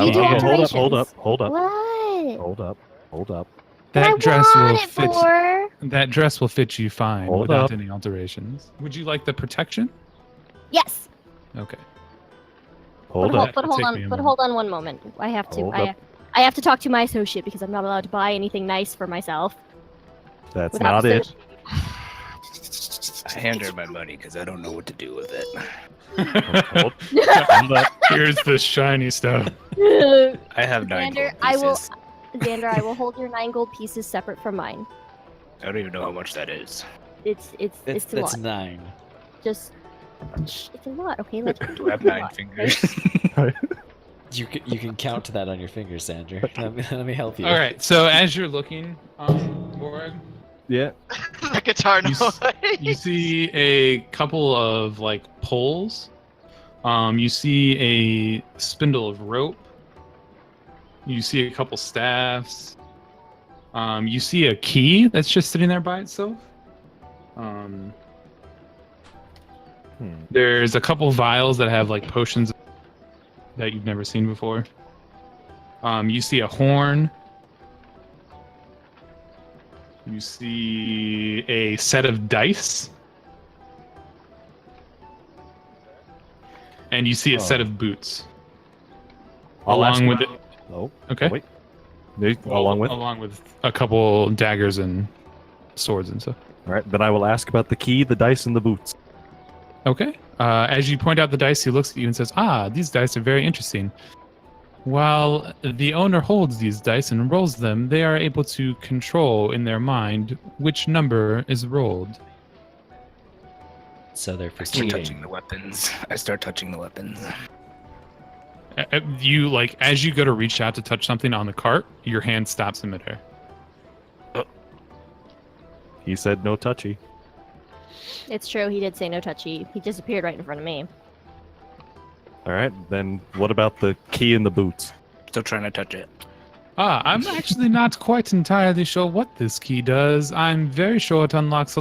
you do Hold up, alterations? hold up, hold up, What? hold up, hold up. That dress will want it fit. for. That dress will fit you fine Hold without up. any alterations. Would you like the protection? Yes. Okay. Hold Hold up. up. But hold Take on. me a But moment. hold on one moment. I have to. Hold I, up. I have to talk to my associate because I'm not allowed to buy anything nice for myself. That's without not it. I hand her my money because I don't know what to do with it. Hold hold up. Here's the shiny stuff. I have 9 Xander, gold I will. pieces. Xander, I will hold your 9 gold pieces separate from mine. I don't even know how much that is. It's a That's lot. 9. Just it's a lot. Okay, like Do I have it's a 9 lot, fingers? You can count to that on your fingers, Sander. Let me help you. All right. So as you're looking, Borg, Yeah. The guitar You noise. you see a couple of like poles. You see a spindle of rope. You see a couple staffs. You see a key that's just sitting there by itself. There's a couple vials that have like potions that you've never seen before. You see a horn. You see a set of dice. And you see a set Oh. of boots. I'll ask Along with you- it. Oh. Okay. Wait. Along with. Along with a couple daggers and swords and stuff. All right. Then I will ask about the key, the dice, and the boots. Okay. As you point out the dice, he looks at you and says, "Ah, these dice are very interesting. While the owner holds these dice and rolls them, they are able to control in their mind which number is rolled." So they're I start touching proceeding. the weapons. I start touching the weapons. You like as you go to reach out to touch something on the cart, your hand stops in midair. He said no touchy. It's true. He did say no touchy. He disappeared right in front of me. All right. Then what about the key and the boots? Still trying to touch it. I'm actually not quite entirely sure what this key does. I'm very sure it unlocks.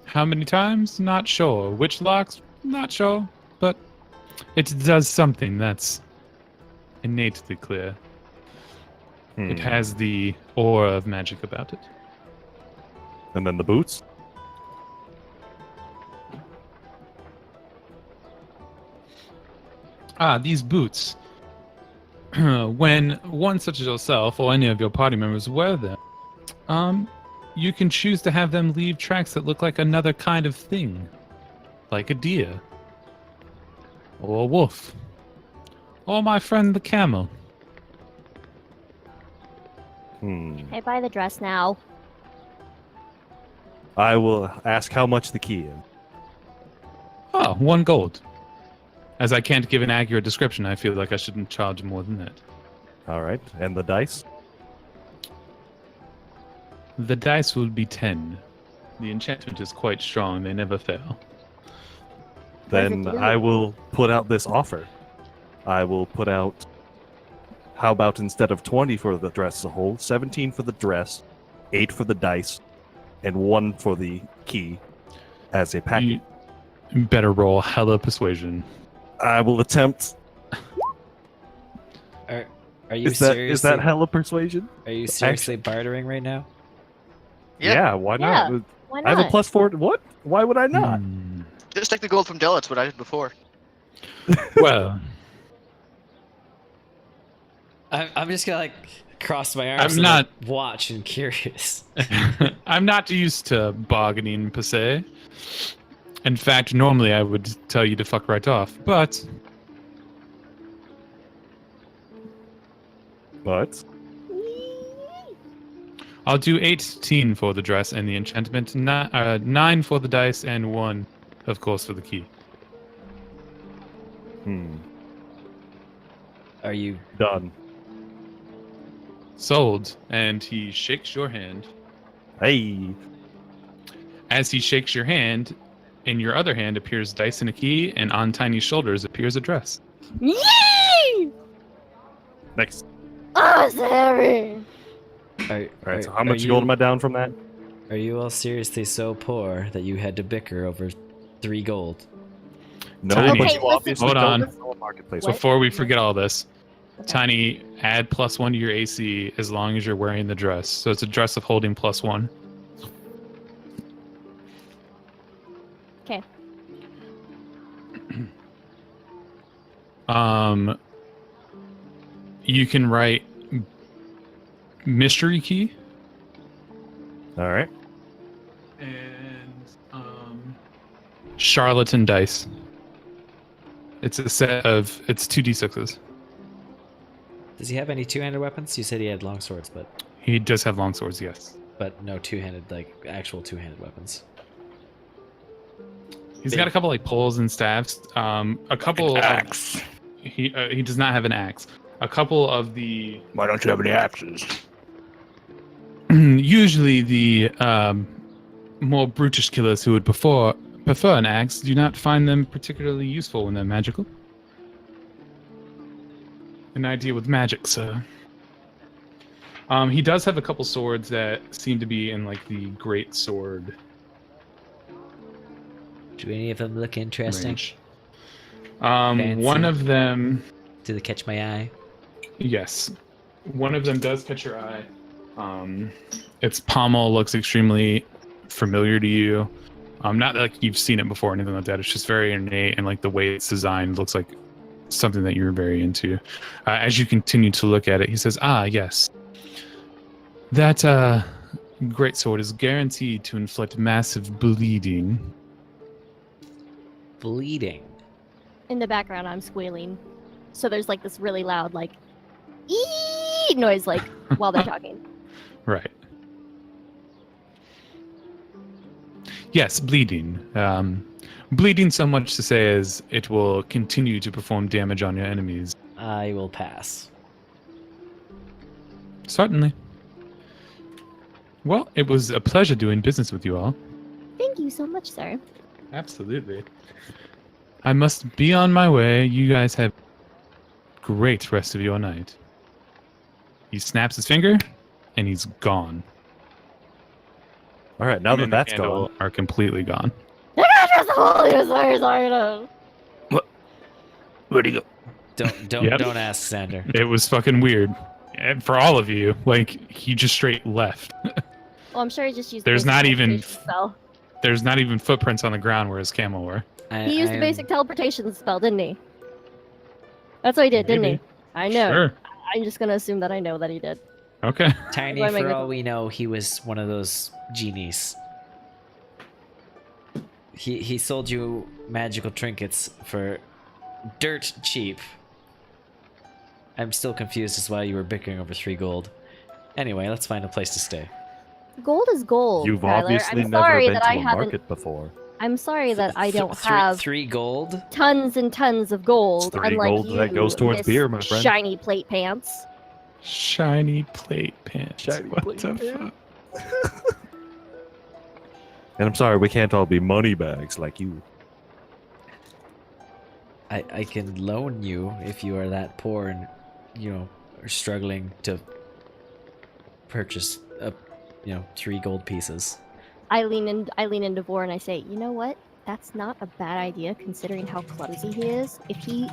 How many times? Not sure. Which locks? Not sure. But it does something that's innately clear. It has the aura of magic about it. And then the boots. These boots. When one such as yourself or any of your party members wear them, you can choose to have them leave tracks that look like another kind of thing. Like a deer. Or a wolf. Or my friend the camel. I buy the dress now. I will ask how much the key is. 1 gold. As I can't give an accurate description, I feel like I shouldn't charge more than that. All right. And the dice? The dice will be 10. The enchantment is quite strong, they never fail. does it Then do? I will put out this offer. I will put out, how about instead of 20 for the dress as a whole, 17 for the dress, 8 for the dice, and 1 for the key as a package. You better roll hella persuasion. I will attempt. Are you Is that seriously? hella persuasion? Are you seriously bartering right now? Yeah. Why Yeah. not? Why I have a not? +4. What? Why would I not? Just take the gold from Dell. That's what I did before. Well, I'm just gonna like cross my arms I'm and not- like, watch and curious. I'm not used to bargaining per se. In fact, normally I would tell you to fuck right off, but I'll do 18 for the dress and the enchantment, 9 for the dice, and 1, of course, for the key. Are you? Done. Sold. And he shakes your hand. Hey. As he shakes your hand, in your other hand appears dice and a key, and on Tiny's shoulders appears a dress. Yay! Next. Oh, it's heavy. Are, All right. So are- how are much you, gold am I down from that? Are you all seriously so poor that you had to bicker over 3 gold? No, Tiny. but Okay, you listen, obviously Hold don't on. know a marketplace. What? Before we forget all this, Tiny, add +1 to your AC as long as you're wearing the dress. So it's a dress of holding +1. Okay. You can write mystery key. All right. And charlatan dice. It's a set of, it's 2d6s. Does he have any two-handed weapons? You said he had long swords, but He does have long swords, yes. no two-handed, like actual two-handed weapons. He's got a couple like poles and staffs. A couple Axe. He does not have an axe. A couple of the Why don't you have any axes? usually the more brutish killers who would prefer an axe do not find them particularly useful when they're magical. An idea with magic, sir. He does have a couple swords that seem to be in like the great sword Do any of them look interesting? range. Fancy. One of them, Do they catch my eye? yes, one of them does catch your eye. Its pommel looks extremely familiar to you. Not like you've seen it before or anything like that. It's just very innate, and like the way it's designed looks like something that you're very into. As you continue to look at it, he says, "Ah, yes, that great sword is guaranteed to inflict massive bleeding." Bleeding. In the background, I'm squealing. So there's like this really loud, like, ee noise, like, while they're talking. Right. Yes, bleeding. Bleeding so much to say as it will continue to perform damage on your enemies. I will pass. Certainly. Well, it was a pleasure doing business with you all. Thank you so much, sir. Absolutely. I must be on my way. You guys have great rest of your night. He snaps his finger, and he's gone. All right. Now Him that and the that's candle gone, are completely gone. Sorry. Where'd he go? Don't Yep. don't ask, Sander. It was fucking weird. And for all of you, like, he just straight left. Well, I'm sure he just used. There's the basic not even- teleportation spell. There's not even footprints on the ground where his camel were. He used the basic teleportation spell, didn't he? That's what he did, didn't Maybe. he? I know. Sure. I'm just gonna assume that I know that he did. Okay. Tiny, Why am I for gonna- all we know, he was one of those genies. He sold you magical trinkets for dirt cheap. I'm still confused as why you were bickering over 3 gold. Anyway, let's find a place to stay. Gold is gold. you've Tyler. obviously I'm never sorry been that to I a haven't. market before. I'm sorry that I don't Three- have 3 gold. tons and tons of gold. It's 3 unlike gold you, that goes towards Miss beer, my friend. Shiny plate pants. Shiny plate pants. Shiny what plate the pants. fuck? And I'm sorry, we can't all be money bags like you. I can loan you if you are that poor and are struggling to purchase 3 gold pieces. I lean into Vor and I say, you know what? That's not a bad idea considering how clumsy he is. If he,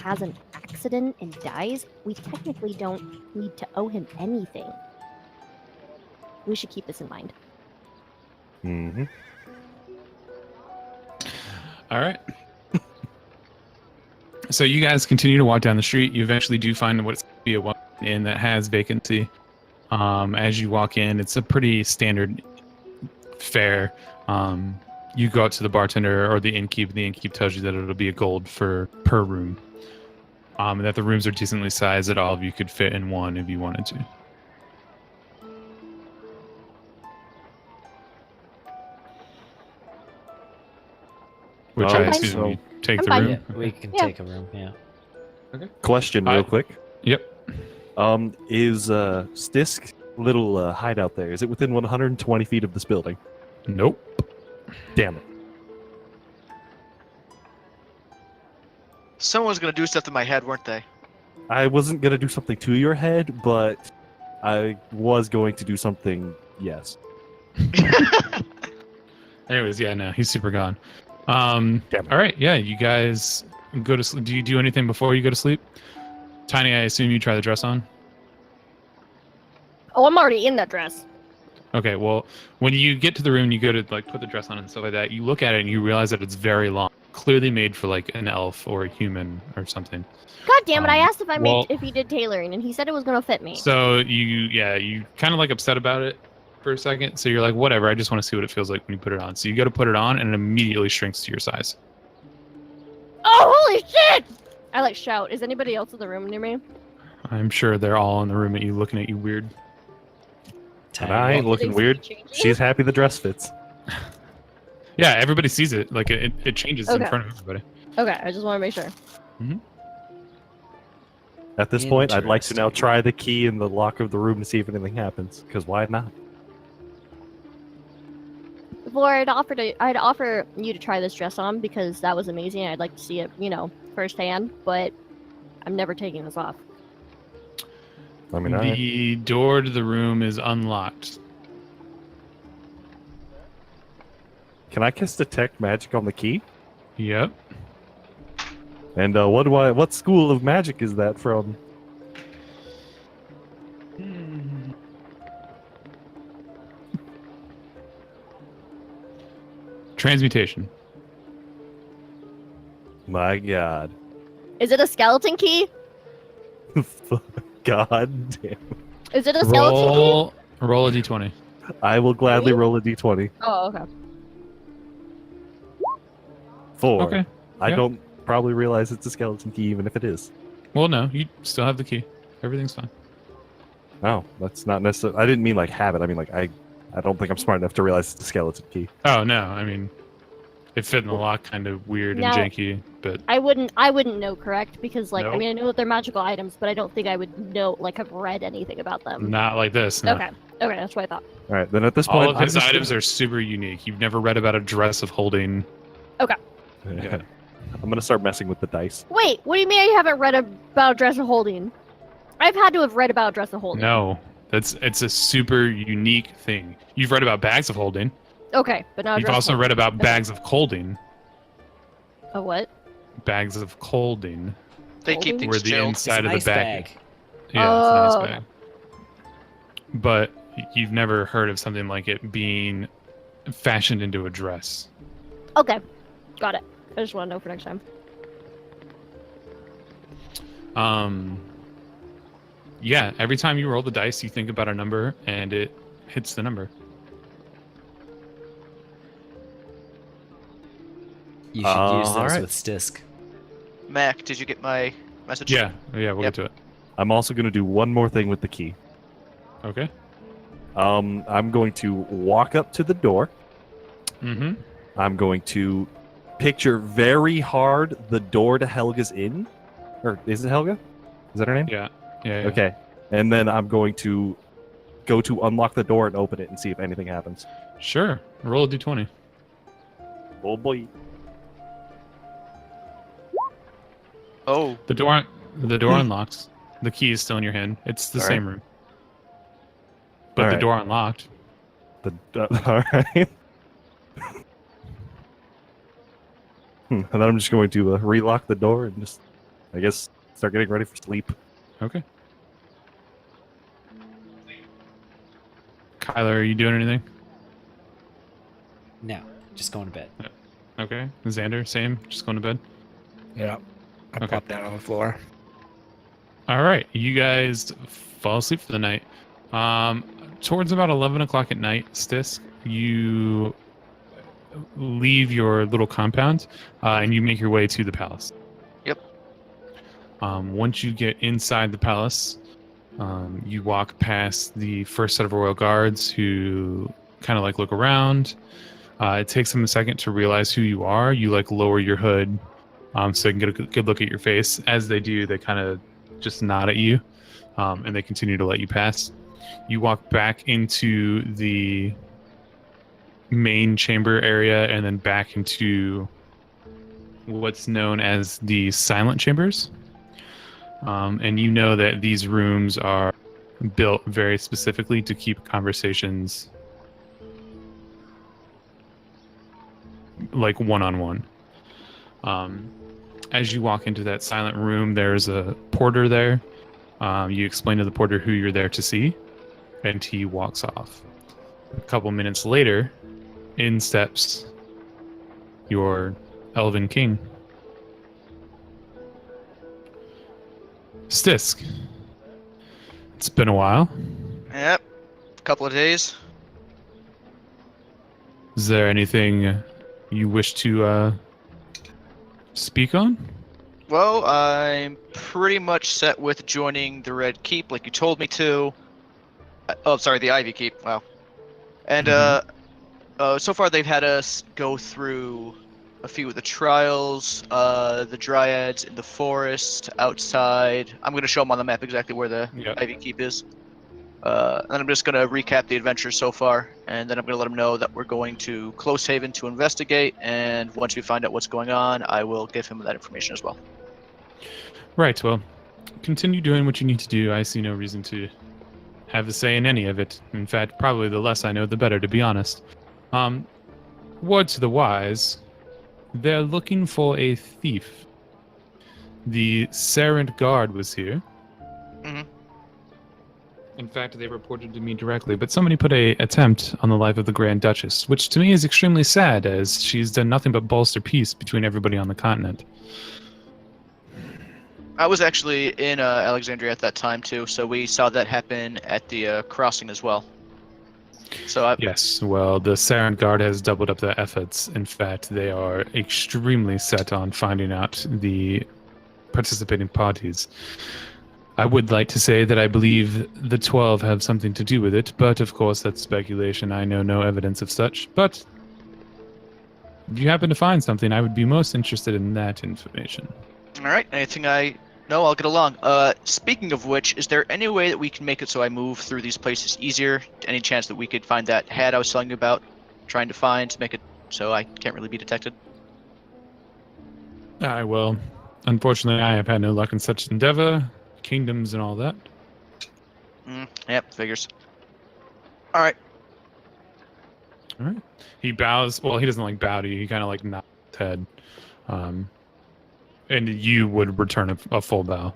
has an accident and dies, we technically don't need to owe him anything. We should keep this in mind. Mm-hmm. All right. So you guys continue to walk down the street. You eventually do find what's be a one inn that has vacancy. As you walk in, it's a pretty standard fare. You go out to the bartender or the innkeep. The innkeep tells you that it'll be a gold per room. And that the rooms are decently sized, that all of you could fit in one if you wanted to. Which Alright, I assume so- you take I'm the fine. room. Yeah, we can Yeah. take a room. Yeah. Question, real quick. Yep. Is Stisk little hideout there? Is it within 120 feet of this building? Nope. Damn it! Someone was gonna do stuff to my head, weren't they? I wasn't gonna do something to your head, but I was going to do something. Yes. Anyways, yeah, no, he's super gone. Damn it. All right, yeah, you guys go to sleep. Do you do anything before you go to sleep? Tiny, I assume you try the dress on? Oh, I'm already in that dress. Okay, well, when you get to the room, you go to like put the dress on and stuff like that. You look at it and you realize that it's very long, clearly made for like an elf or a human or something. God damn it! I asked if well- he did tailoring, and he said it was gonna fit me. So you kind of like upset about it for a second. So you're like, whatever. I just want to see what it feels like when you put it on. So you go to put it on, and it immediately shrinks to your size. Oh, holy shit! I like shout. Is anybody else in the room near me? I'm sure they're all in the room at you, looking at you weird. And I ain't looking weird. She's happy the dress fits. Yeah, everybody sees it. Like it changes in Okay. front of everybody. Okay, I just want to make sure. At this point, I'd like to now try the key in the lock of the room to see if anything happens. Because why not? Before I'd offer you to try this dress on because that was amazing. I'd like to see it, firsthand. But I'm never taking this off. I mean, The door to the room is unlocked. can I cast detect magic on the key? Yep. And what school of magic is that from? Transmutation. My God. Is it a skeleton key? God damn. Is it a skeleton key? Roll a d20. I will gladly roll a d20. Oh, okay. 4. Okay. I Yeah. don't probably realize it's a skeleton key, even if it is. Well, no, you still have the key. Everything's fine. Oh, that's not necessarily. I didn't mean like have it. I mean like I don't think I'm smart enough to realize it's a skeleton key. Oh no, I mean, it fit in the lock, kind of weird and Now- janky, but I wouldn't know, correct? Because Nope. I know that they're magical items, but I don't think I would know, have read anything about them. not like this. No. Okay, that's what I thought. All right, then at this point, All of his items are super unique. You've never read about a dress of holding. Yeah. I'm gonna start messing with the dice. Wait, what do you mean I haven't read about a dress of holding? I've had to have read about a dress of holding. No, it's a super unique thing. You've read about bags of holding. Okay, but not a You've dress also of read about Okay. bags of colding. A what? Bags of colding. They keep Where things Where the chilled. inside of It's the an ice bag. bag. Yeah, it's Oh, a nice bag. But you've never heard of something like it being fashioned into a dress. Okay, got it. I just want to know for next time. Yeah, every time you roll the dice, you think about a number, and it hits the number. You should use those alright. with Stisk. Mac, did you get my message? Yeah, we'll Yep. get to it. I'm also gonna do one more thing with the key. Okay. I'm going to walk up to the door. Mm-hmm. I'm going to picture very hard the door to Helga's inn. Or is it Helga? Is that her name? Yeah. Yeah. Okay. And then I'm going to go to unlock the door and open it and see if anything happens. Sure. Roll a d20. Oh boy. Oh, The door unlocks. The key is still in your hand. It's the All same room. But All the right. door unlocked. All right. And then I'm just going to relock the door and just, I guess, start getting ready for sleep. Okay. Kyler, are you doing anything? No, just going to bed. Okay. Xander, same. Just going to bed. Yeah. I Okay. popped down on the floor. All right, you guys fall asleep for the night. Towards about 11 o'clock at night, Stisk, you leave your little compound and you make your way to the palace. Yep. Once you get inside the palace, you walk past the first set of royal guards who kind of look around. It takes them a second to realize who you are. You lower your hood so they can get a good look at your face. As they do, they kind of just nod at you, and they continue to let you pass. You walk back into the main chamber area and then back into what's known as the silent chambers. And you know that these rooms are built very specifically to keep conversations one-on-one. as you walk into that silent room, there's a porter there. You explain to the porter who you're there to see, and he walks off. A couple minutes later, in steps your Elven King. Stisk. It's been a while. Yep. Couple of days. Is there anything you wish to speak on? Well, I'm pretty much set with joining the Red Keep, like you told me to. Oh, sorry, the Ivy Keep. Wow. And so far they've had us go through a few of the trials, the Dryads in the forest, outside. I'm going to show them on the map exactly where the Ivy Keep is. And I'm just going to recap the adventure so far, and then I'm going to let them know that we're going to Close Haven to investigate, and once we find out what's going on, I will give him that information as well. Right, well, continue doing what you need to do. I see no reason to have a say in any of it. In fact, probably the less I know, the better, to be honest. Word to the wise, they're looking for a thief. The Serent Guard was here. Mm-hmm. In fact, they reported to me directly, but somebody put a attempt on the life of the Grand Duchess, which to me is extremely sad, as she's done nothing but bolster peace between everybody on the continent. I was actually in Alexandria at that time too, so we saw that happen at the crossing as well. So Yes, well, the Serent Guard has doubled up their efforts. In fact, they are extremely set on finding out the participating parties. I would like to say that I believe the 12 have something to do with it, but of course that's speculation. I know no evidence of such. But if you happen to find something, I would be most interested in that information. all right, anything I know, I'll get along. Speaking of which, is there any way that we can make it so I move through these places easier? Any chance that we could find that hat I was telling you about, trying to find, to make it so I can't really be detected? I will. Unfortunately, I have had no luck in such endeavor. Kingdoms and all that. Yep, figures. All right. All right. He bows. Well, he doesn't like bow to you. He kind of like nods his head. And you would return a full bow.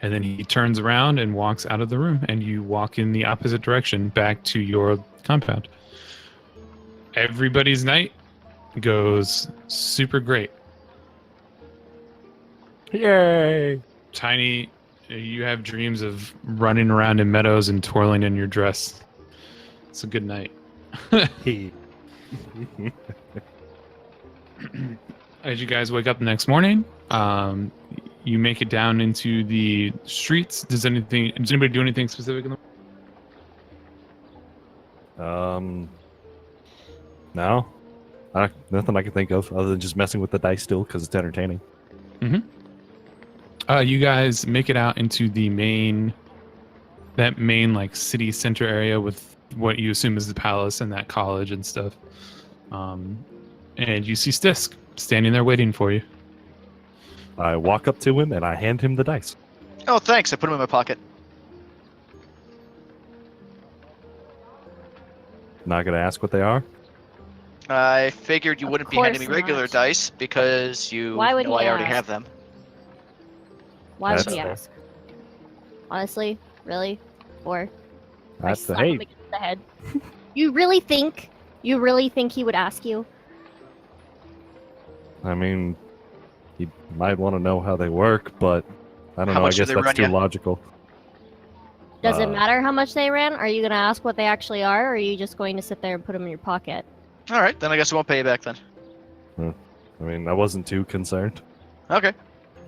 And then he turns around and walks out of the room, and you walk in the opposite direction back to your compound. Everybody's night goes super great. Yay! Tiny, you have dreams of running around in meadows and twirling in your dress. It's a good night. As you guys wake up the next morning, you make it down into the streets. Does anybody do anything specific in the No. Nothing I can think of other than just messing with the dice still because it's entertaining. Mm-hmm. You guys make it out into the main like city center area with what you assume is the palace and that college and stuff. And you see Stisk standing there waiting for you. I walk up to him and I hand him the dice. Oh, thanks. I put them in my pocket. Not gonna ask what they are. I figured you Of wouldn't be handing me course regular not. dice because you Why would know he I already ask? have them. Why would That's he fair. ask? Honestly, really? Or I That's the slap him hate. against the head. You really think he would ask you? I mean, you might want to know how they work, but I don't How know. I much do guess they that's run too ya? logical. Does it Uh, matter how much they ran? Are you gonna ask what they actually are, or are you just going to sit there and put them in your pocket? All right, then I guess I won't pay you back then. I mean, I wasn't too concerned. Okay.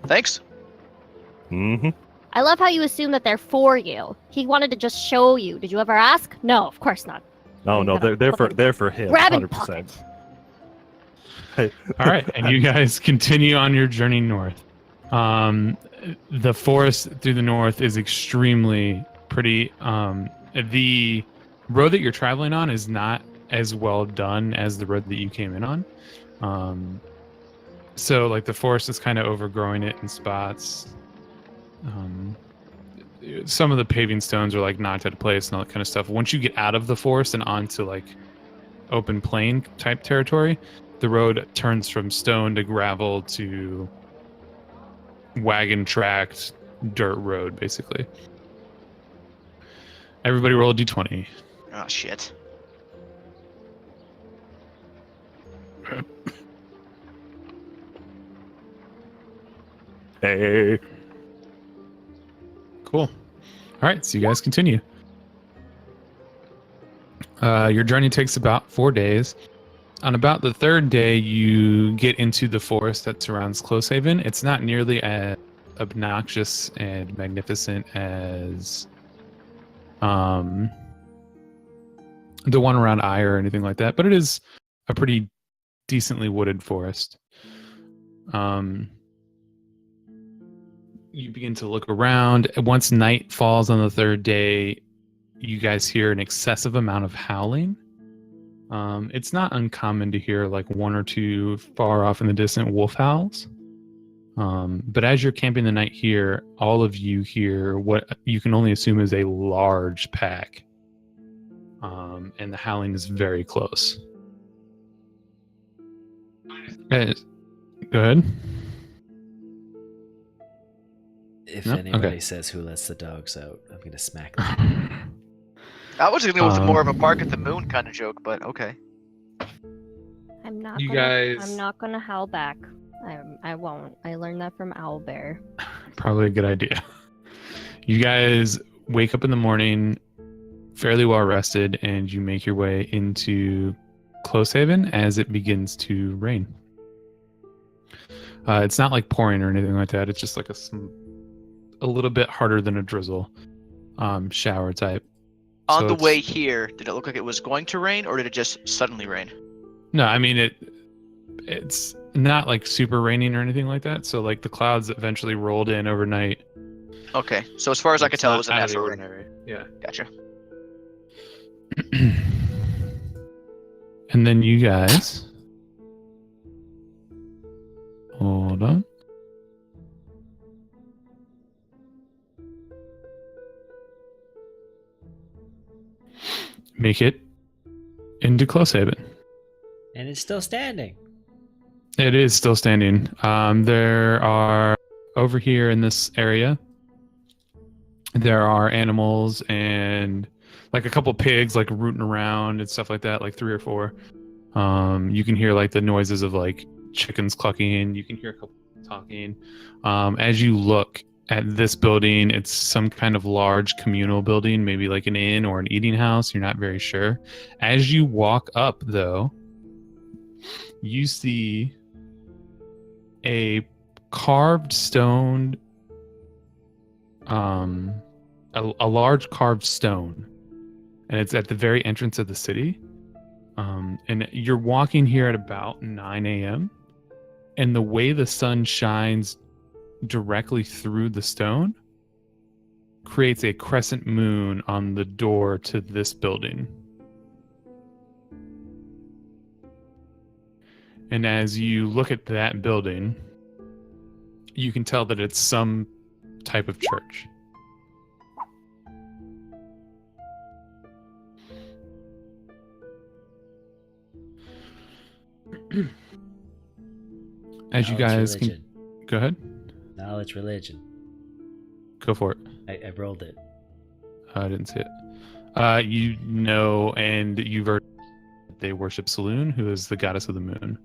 Thanks. Mm-hmm. I love how you assume that they're for you. He wanted to just show you. Did you ever ask? No, of course not. Oh You no, gotta they're for him. Grabbing 100%. pocket. All right, and you guys continue on your journey north. The forest through the north is extremely pretty. The road that you're traveling on is not as well done as the road that you came in on. So like the forest is kind of overgrowing it in spots. Some of the paving stones are like knocked out of place and all that kind of stuff. Once you get out of the forest and onto like open plain type territory, the road turns from stone to gravel to wagon tracked dirt road, basically. Everybody roll a d20. Oh shit. Hey. Cool. All right, so you guys continue. Your journey takes about 4 days. On about the third day, you get into the forest that surrounds Closehaven. It's not nearly as obnoxious and magnificent as the one around Eye or anything like that, but it is a pretty decently wooded forest. You begin to look around. Once night falls on the third day, you guys hear an excessive amount of howling. It's not uncommon to hear like one or two far off in the distant wolf howls. But as you're camping the night here, all of you hear what you can only assume is a large pack. And the howling is very close. Go ahead. If No? anybody Okay. says who lets the dogs out, I'm gonna smack them. I was gonna go with more of a bark at the moon kind of joke, but okay. I'm not. You gonna, guys- I'm not gonna howl back. I won't. I learned that from Owlbear. Probably a good idea. You guys wake up in the morning fairly well rested, and you make your way into Closehaven as it begins to rain. It's not like pouring or anything like that. It's just like a little bit harder than a drizzle shower type. On So the it's- way here, did it look like it was going to rain, or did it just suddenly rain? No, I mean it's not like super raining or anything like that. So like the clouds eventually rolled in overnight. Okay, so as far as I could It's tell, it not was a out of the natural rain. ordinary. Yeah. Gotcha. And then you guys, hold on. Make it into Closehaven. And it's still standing. It is still standing. There are, over here in this area, there are animals and like a couple pigs like rooting around and stuff like that, like 3 or 4. You can hear like the noises of like chickens clucking. You can hear a couple talking. As you look at this building, it's some kind of large communal building, maybe like an inn or an eating house. You're not very sure. As you walk up, though, you see a carved stone, a large carved stone, and it's at the very entrance of the city. And you're walking here at about 9 a.m. And the way the sun shines directly through the stone creates a crescent moon on the door to this building. And as you look at that building, you can tell that it's some type of church. As you guys can Religion. go ahead, Knowledge religion. go for it. I rolled it. I didn't see it. You know, and you've heard they worship Saloon, who is the goddess of the moon.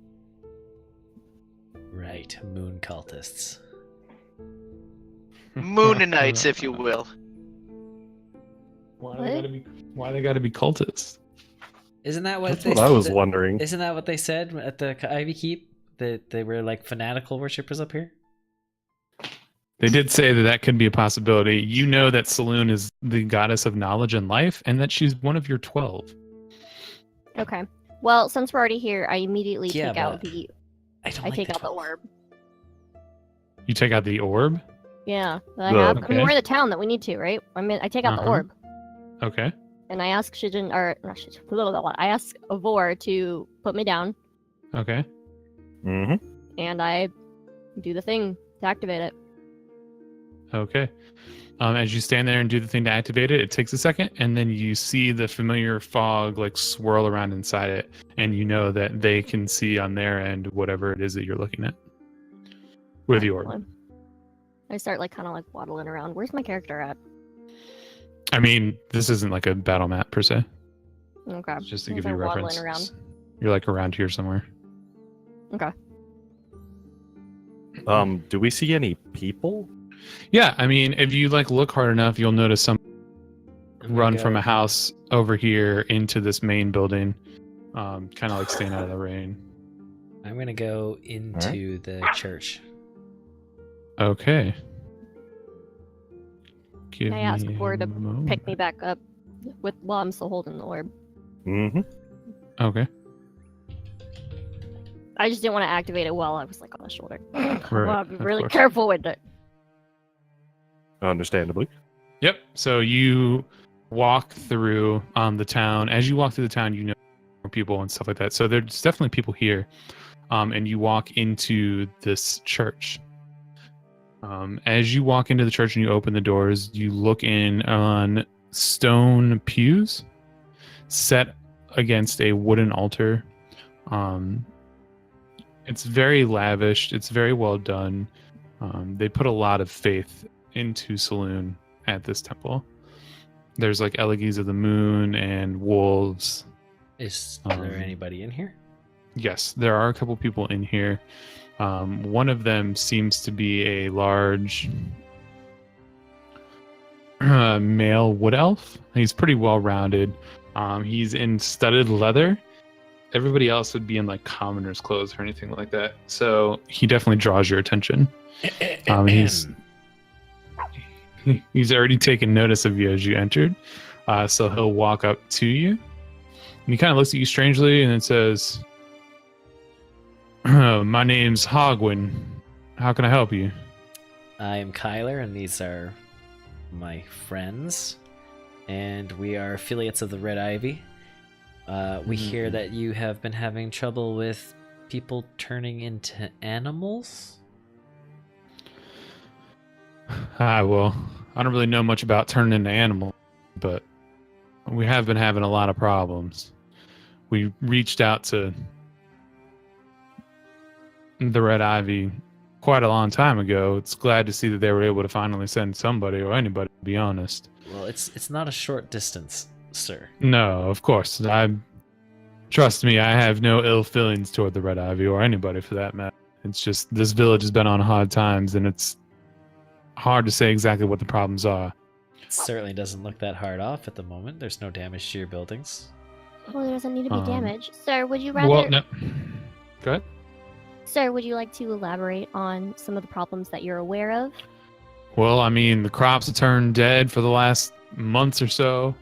Right, moon cultists. Moonanites, if you will. Why they gotta be cultists? Isn't that what That's they what I was said- wondering. Isn't that what they said at the Ivy Keep? That they were like fanatical worshippers up here? They did say that that could be a possibility. You know that Saloon is the goddess of knowledge and life, and that she's one of your 12. Okay. Well, since we're already here, I immediately Yeah, take out but the. I don't I like take the out the 12. orb. You take out the orb. Yeah, that I The- have. I Okay. mean, we're in the town that we need to, right? I mean, I take out the Uh-huh. orb, Okay. and I ask Shijin, or not Shijin, blah, blah, blah, blah. I ask Avor to put me down, Okay. Mm-hmm. and I do the thing to activate it. Okay. As you stand there and do the thing to activate it, it takes a second, and then you see the familiar fog like swirl around inside it, and you know that they can see on their end whatever it is that you're looking at with the orb. I start like kind of like waddling around. Where's my character at? I mean, this isn't like a battle map per se. Okay. It's just to As give you I'm a waddling reference. around. You're like around here somewhere. Okay. Do we see any people? Yeah, I mean, if you like look hard enough, you'll notice some I'm gonna run from go- a house over here into this main building, kind of like staying out of the rain. I'm gonna go into the church. Okay. Give I ask me for a to moment. pick me back up while I'm still holding the orb. Mm-hmm. Okay. I just didn't want to activate it while I was like on the shoulder. Right, Well, be of really course. careful with it. Understandably. Yep. So you walk through the town. As you walk through the town, you know people and stuff like that. So there's definitely people here. And you walk into this church. As you walk into the church and you open the doors, you look in on stone pews set against a wooden altar. It's very lavish. It's very well done. They put a lot of faith into Saloon at this temple. There's like elegies of the moon and wolves. Is there Um, anybody in here? Yes, there are a couple people in here. One of them seems to be a large male wood elf. He's pretty well rounded. He's in studded leather. Everybody else would be in like commoner's clothes or anything like that. So he definitely draws your attention. He's already taken notice of you as you entered. So he'll walk up to you. And he kind of looks at you strangely and then says, "My name's Hogwin. How can I help you?" I am Kyler, and these are my friends, and we are affiliates of the Red Ivy. We hear that you have been having trouble with people turning into animals. Well, I don't really know much about turning into animals, but we have been having a lot of problems. We reached out to the Red Ivy quite a long time ago. It's glad to see that they were able to finally send somebody or anybody, to be honest. Well, it's not a short distance, sir. No, of course. Trust me, I have no ill feelings toward the Red Ivy or anybody for that matter. It's just this village has been on hard times, and it's hard to say exactly what the problems are. It certainly doesn't look that hard off at the moment. There's no damage to your buildings. Well, there doesn't need to be Um, damage. Sir, would you rather? Well, no. Go ahead. Sir, would you like to elaborate on some of the problems that you're aware of? Well, I mean, the crops have turned dead for the last months or so,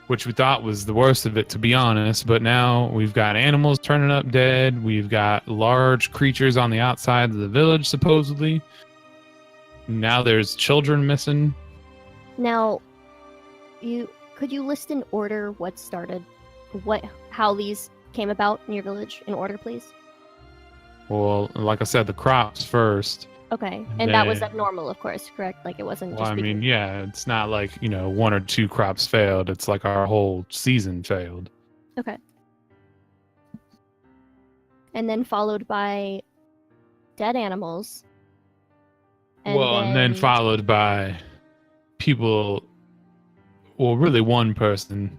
which we thought was the worst of it, to be honest. But now we've got animals turning up dead. We've got large creatures on the outside of the village, supposedly. Now there's children missing. Now, could you list in order what started, how these came about in your village in order, please? Well, like I said, the crops first. Okay, and that was Then- abnormal, of course, correct? Like it wasn't Well, just I because... mean, yeah, it's not like, one or two crops failed. It's like our whole season failed. Okay. And then followed by dead animals. And then followed by people, well, really one person.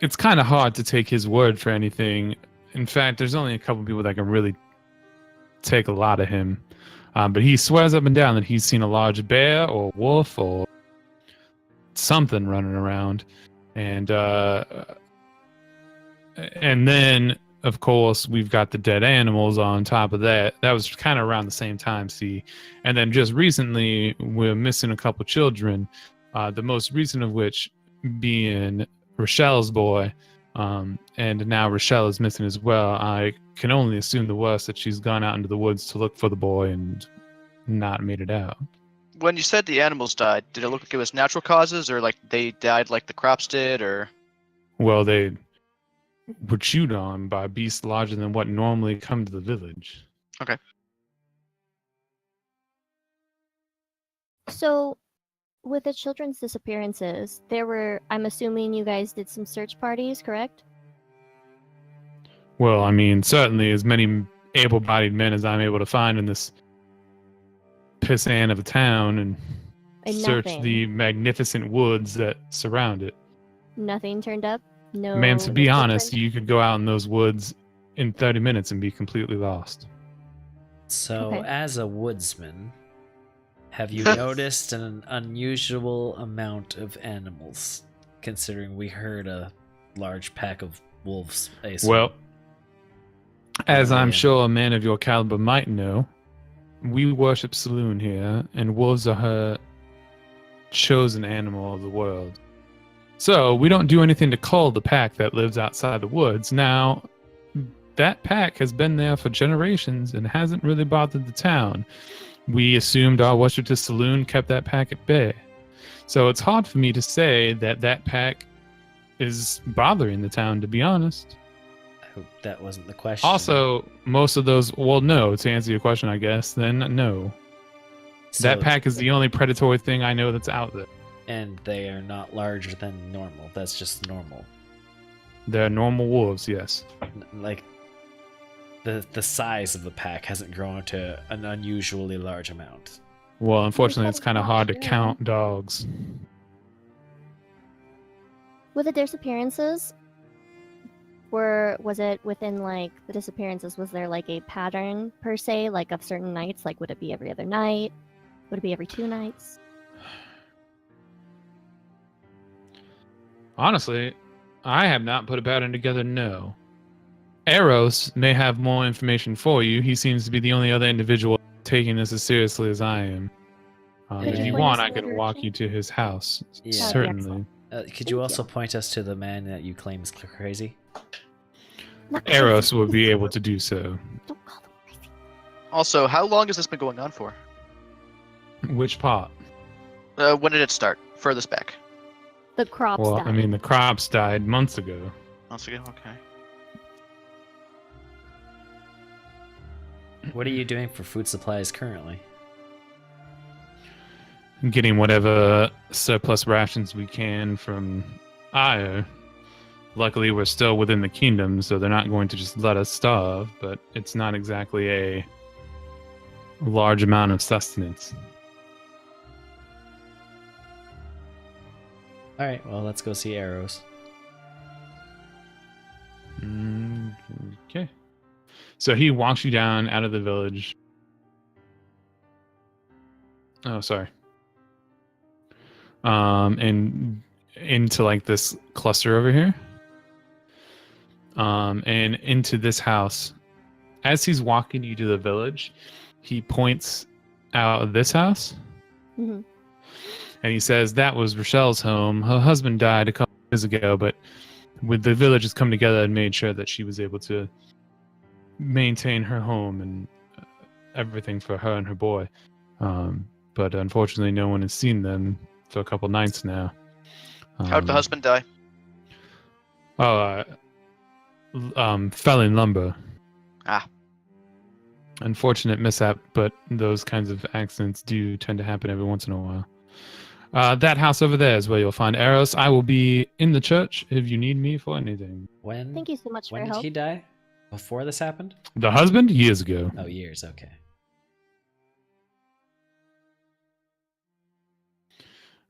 It's kind of hard to take his word for anything. In fact, there's only a couple people that can really take a lot of him. But he swears up and down that he's seen a large bear or wolf or something running around. And then, of course, we've got the dead animals on top of that. That was kind of around the same time, see. And then just recently, we're missing a couple children. The most recent of which being Rochelle's boy. And now Rochelle is missing as well. I can only assume the worst, that she's gone out into the woods to look for the boy and not made it out. When you said the animals died, did it look like it was natural causes, or like they died like the crops did, or? Well, they were chewed on by beasts larger than what normally come to the village. So, With the children's disappearances, I'm assuming you guys did some search parties, correct? Well, I mean, certainly as many able-bodied men as I'm able to find in this pissant of a town and search Nothing. the magnificent woods that surround it. Nothing turned up? No. Man, to be no honest, footprints? you could go out in those woods in 30 minutes and be completely lost. So, Okay. as a woodsman, have you noticed an unusual amount of animals, considering we heard a large pack of wolves? I assume? Well, as I'm Yeah. sure a man of your caliber might know, we worship Saloon here, and wolves are her chosen animal of the world. So we don't do anything to cull the pack that lives outside the woods. Now, that pack has been there for generations and hasn't really bothered the town. We assumed our worship to Saloon kept that pack at bay. So it's hard for me to say that that pack is bothering the town, to be honest. I hope that wasn't the question. Also, most of those, well, no, to answer your question, I guess, then no. So- That pack is the only predatory thing I know that's out there. and they are not larger than normal. That's just normal. They're normal wolves, yes. Like the size of the pack hasn't grown to an unusually large amount. Well, unfortunately, it's kind of hard to Yeah. count dogs. With the disappearances, was it within like the disappearances? Was there like a pattern per se, like of certain nights? Like, would it be every other night? Would it be every 2 nights? Honestly, I have not put a pattern together, no. Eros may have more information for you. He seems to be the only other individual taking this as seriously as I am. Could If you you point want, us I in can that walk direction? you to his house. Yeah. Certainly. Could you also point us to the man that you claim is crazy? Not crazy. Eros will be able to do so. Don't call them crazy. Also, how long has this been going on for? Which part? When did it start? Furthest back. The crops Well, died. I mean, the crops died months ago. Months ago. Okay. What are you doing for food supplies currently? Getting whatever surplus rations we can from Io. Luckily, we're still within the kingdom, so they're not going to just let us starve, but it's not exactly a large amount of sustenance. All right, well, let's go see Arrows. Okay. So he walks you down out of the village. Oh, sorry. And into like this cluster over here. And into this house. As he's walking you to the village, he points out of this house. Mhm. And he says that was Rochelle's home. Her husband died a couple years ago, but with the village has come together and made sure that she was able to maintain her home and everything for her and her boy. But unfortunately, no one has seen them for a couple nights now. How did the husband die? Fell in lumber. Ah. Unfortunate mishap, but those kinds of accidents do tend to happen every once in a while. That house over there is where you'll find Eros. I will be in the church if you need me for anything. When? Thank you so much for When your did help. he die? Before this happened? The husband? Years ago. Oh, years. Okay.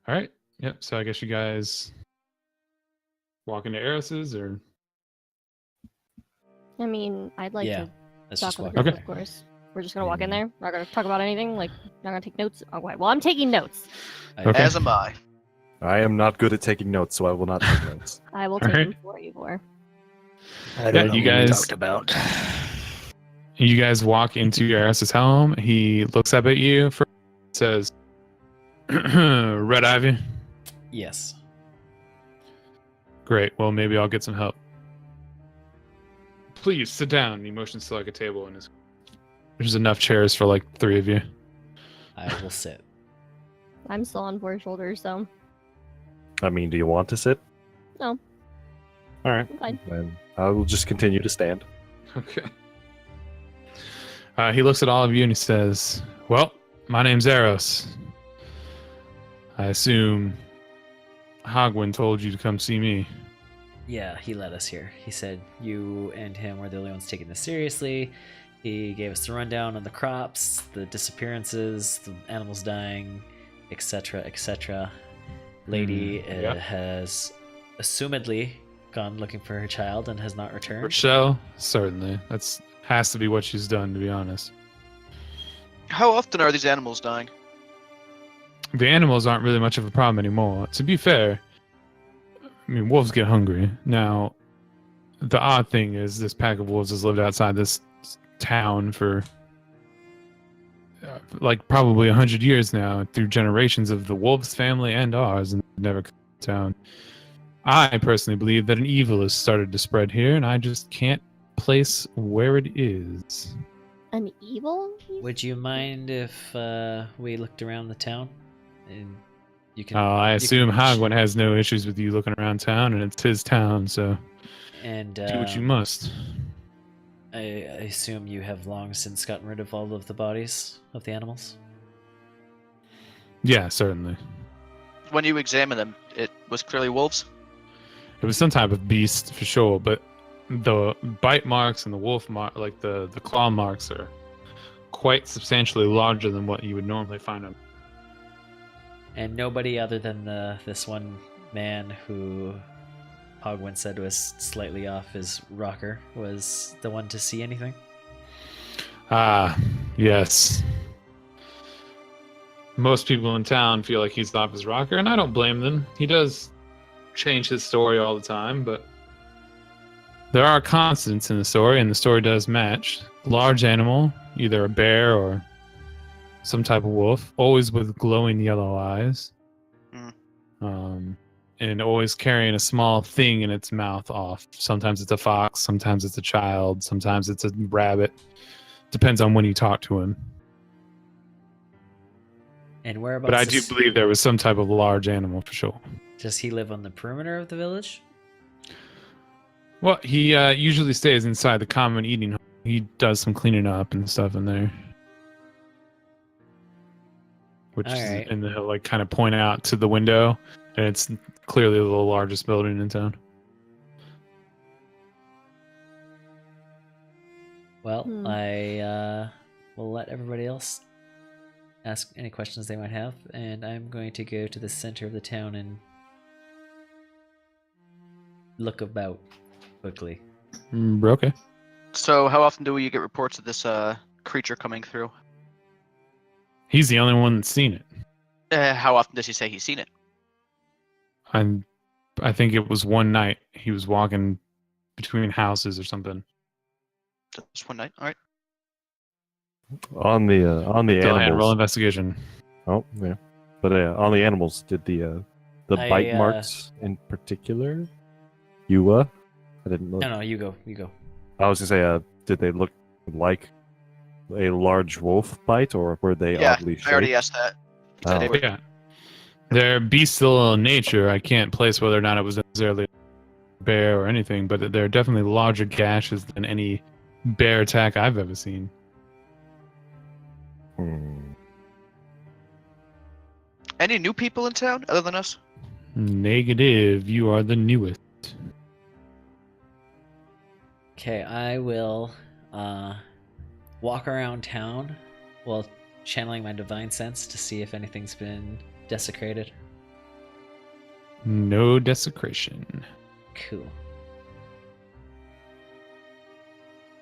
All right. Yep. So I guess you guys walk into Eros's, or I mean, I'd like Yeah, to let's talk just with walk the in group, Okay. of course. We're just gonna walk in there. Not gonna talk about anything. Like, not gonna take notes. Okay. Well, I'm taking notes. Okay. As am I. I am not good at taking notes, so I will not take notes. I will All take right. them for you, Vor. I Yeah, don't know you what we guys- talked about. You guys walk into Eros's home. He looks up at you, says, "Red Ivy." Yes. Great. Well, maybe I'll get some help. Please sit down. He motions to like a table, and there's enough chairs for like 3 of you. I will sit. I'm still on Vor's shoulders, so I mean, do you want to sit? No. All right. I'm fine. Then I will just continue to stand. Okay. He looks at all of you and he says, "Well, my name's Eros. I assume Hogwin told you to come see me. Yeah, he led us here. He said you and him were the only ones taking this seriously. He gave us the rundown on the crops, the disappearances, the animals dying, etc., etc. Lady yep. has assumedly gone looking for her child and has not returned. Rochelle? Certainly. That's has to be what she's done, to be honest. How often are these animals dying? The animals aren't really much of a problem anymore. To be fair, I mean, wolves get hungry. Now, the odd thing is this pack of wolves has lived outside this town for like probably 100 years now, through generations of the wolves family and ours, and never come to town. I personally believe that an evil has started to spread here, and I just can't place where it is. An evil? Would you mind if we looked around the town? And you can. I you can assume reach- Hogwin has no issues with you looking around town, and it's his town, so And do what you must. I assume you have long since gotten rid of all of the bodies of the animals? Yeah, certainly. When you examine them, it was clearly wolves. It was some type of beast for sure, but the bite marks and the wolf mark, like the claw marks, are quite substantially larger than what you would normally find on. And nobody other than this one man who Hogwin said was slightly off his rocker was the one to see anything? Ah, yes. Most people in town feel like he's off his rocker, and I don't blame them. He does change his story all the time, but there are constants in the story, and the story does match. Large animal, either a bear or some type of wolf, always with glowing yellow eyes. And always carrying a small thing in its mouth off. Sometimes it's a fox, sometimes it's a child, sometimes it's a rabbit. Depends on when you talk to him. And whereabouts? But I do believe there was some type of large animal for sure. Does he live on the perimeter of the village? Well, he usually stays inside the common eating hall. He does some cleaning up and stuff in there. Which is, Alright. and he'll like kind of point out to the window, and it's clearly the largest building in town. Well, I will let everybody else ask any questions they might have, and I'm going to go to the center of the town and look about quickly. Okay. So how often do you get reports of this creature coming through? He's the only one that's seen it. How often does he say he's seen it? I think it was one night. He was walking between houses or something. Just one night. All right. On the Go ahead, roll animals. investigation. Oh yeah, but on the animals, did the bite marks in particular? I didn't look. No, you go. You go. I was gonna say, did they look like a large wolf bite, or were they Yeah, oddly shaped? I already asked that. He said Oh. they were- Yeah. They're bestial in nature. I can't place whether or not it was necessarily a bear or anything, but they're definitely larger gashes than any bear attack I've ever seen. Any new people in town other than us? Negative. You are the newest. Okay, I will walk around town while channeling my divine sense to see if anything's been desecrated. No desecration. Cool.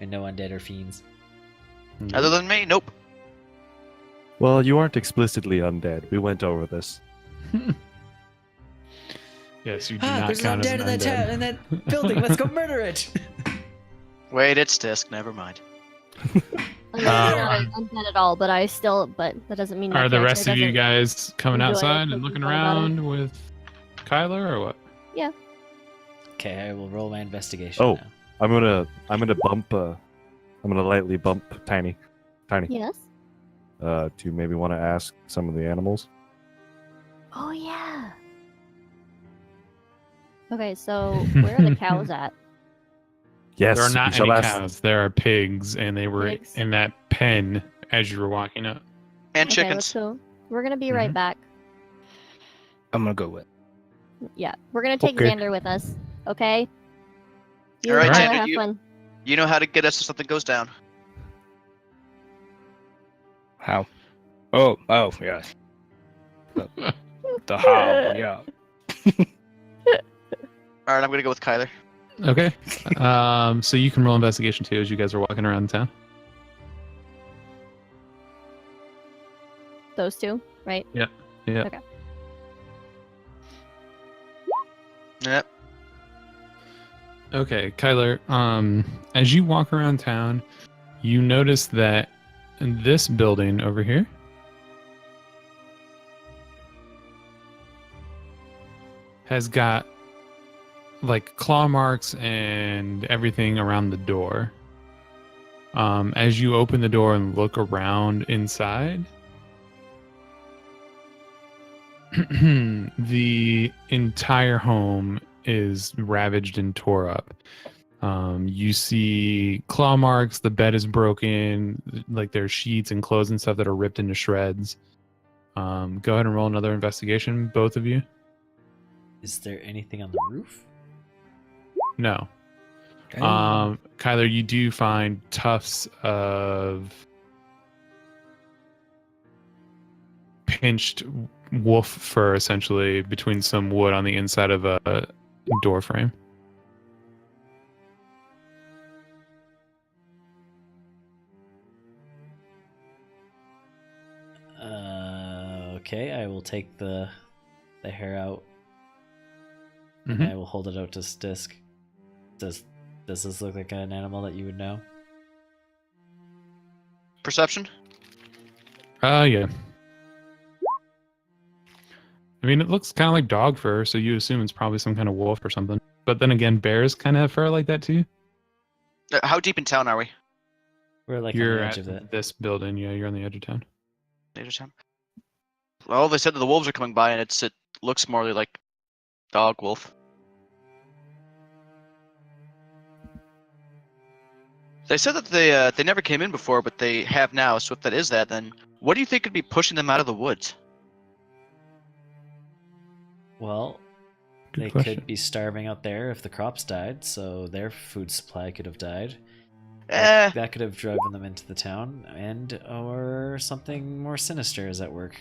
And no undead or fiends. Other than me, nope. Well, you aren't explicitly undead. We went over this. Yes, you do not count as an undead. in that building. Let's go murder it. Wait, it's Disc. Never mind. I'm not undead at all, but that doesn't mean my Are the character rest of you doesn't guys coming enjoy outside and thinking looking about around with Kyler or what? Okay, I will roll my investigation. Oh. now. I'm gonna bump. I'm gonna lightly bump Tiny, Yes. to maybe want to ask some of the animals. Oh yeah. Okay, so where are the cows at? Yes, There are we not shall any ask- cows. There are pigs, and they were Pigs. in that pen as you were walking up. And Okay, let's chickens. go. We're gonna be right Mhm. back. I'm gonna go with. Yeah, we're gonna take Okay. Xander with us. Okay. You All and right, Tyler Xander, have you- fun. You know how to get us if something goes down. How? Oh, yeah. The how, yeah. All right, I'm gonna go with Kyler. Okay. So you can roll investigation too as you guys are walking around town. Those two, right? Yeah. Okay. Yep. Okay, Kyler. As you walk around town, you notice that this building over here has got like claw marks and everything around the door. As you open the door and look around inside, the entire home is ravaged and tore up. You see claw marks, the bed is broken, like there's sheets and clothes and stuff that are ripped into shreds. Go ahead and roll another investigation, both of you. Is there anything on the roof? No. Kyler, you do find tufts of pinched wolf fur, essentially, between some wood on the inside of a door frame. Okay, I will take the hair out and I will hold it out to Stisk. Does this look like an animal that you would know? Perception? Yeah. I mean, it looks kind of like dog fur, so you assume it's probably some kind of wolf or something. But then again, bears kind of have fur like that too. How deep in town are we? We're like You're on the edge at of it. this building. Yeah, you're on the edge of town. Edge of town. Well, they said that the wolves are coming by, and it looks more like dog wolf. They said that they never came in before, but they have now. So if that is that, then what do you think could be pushing them out of the woods? Well, Good they question. could be starving out there if the crops died, so their food supply could have died. Eh, That could have driven them into the town, and or something more sinister is at work.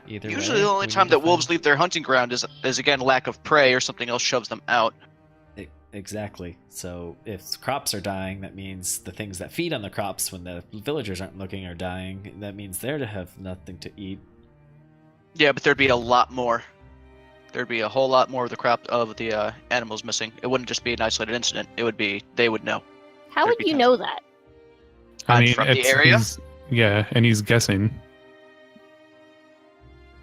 Either usually way, the only we time need to that wolves find- leave their hunting ground is again lack of prey or something else shoves them out. Exactly. So if crops are dying, that means the things that feed on the crops when the villagers aren't looking are dying. That means they're to have nothing to eat. Yeah, but there'd be a lot more. There'd be a whole lot more of the animals missing. It wouldn't just be an isolated incident. It would be they would know. How would you know that? I mean, from the area? Yeah, and he's guessing.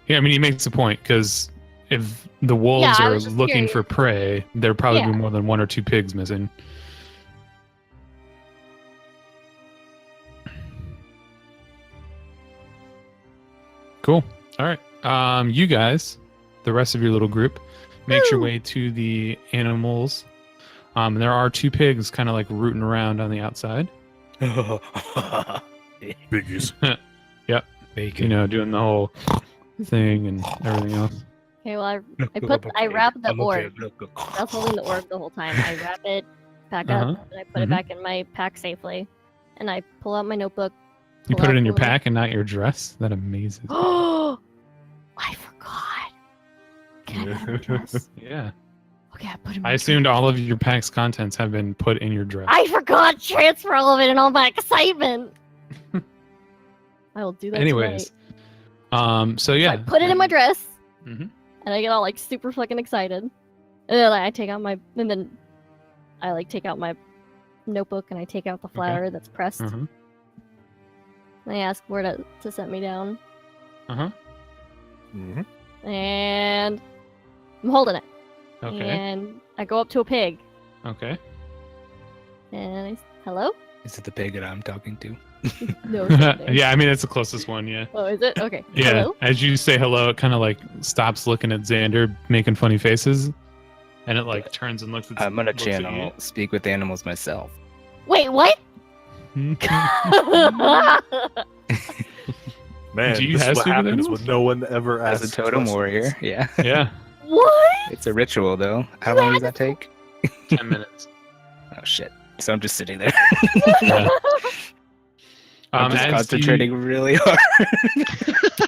Yeah, I mean, he makes a point because if the wolves I are was just looking curious. for prey, there'd probably Yeah. be more than 1 or 2 pigs missing. Cool. All right. You guys, the rest of your little group, makes your Woo! way to the animals. There are 2 pigs kind of like rooting around on the outside. Biggies. Bacon. You know, doing the whole thing and everything else. Okay, well, I wrap the orb. I was holding the orb the whole time. I wrap it back Uh-huh. up, and I put it back in my pack safely. And I pull out my notebook. You pull put out it in your the- pack and not your dress? That amazes. Oh, I forgot. Can I put it in my dress? Yeah. Okay, I put it in my I assumed all of your pack's contents have been put in your dress. I forgot to transfer all of it in all my excitement. I will do that Anyways, tonight. so yeah. So I put it in my dress, Mhm. and I get all like super fucking excited. And then I take out take out my notebook and I take out the flower that's pressed. Uh-huh. And I ask where to set me down, Uh-huh. Mhm. and I'm holding it. Okay. And I go up to a pig, Okay. and hello? Is it the pig that I'm talking to? No. it's not there. Yeah, I mean, it's the closest one, yeah. Oh, is it? Okay. Yeah, Hello? as you say hello, it kind of like stops looking at Xander, making funny faces, and it like turns and looks at I'm gonna looks at channel speak with animals myself. Wait, what? you. Man, Do you this is have what stupid happens animals? when no one ever As asks a totem questions. warrior, yeah. Yeah, What? It's a ritual, though. How long does that take? 10 minutes. Oh shit! So I'm just sitting there. Yeah. I'm just as concentrating really hard.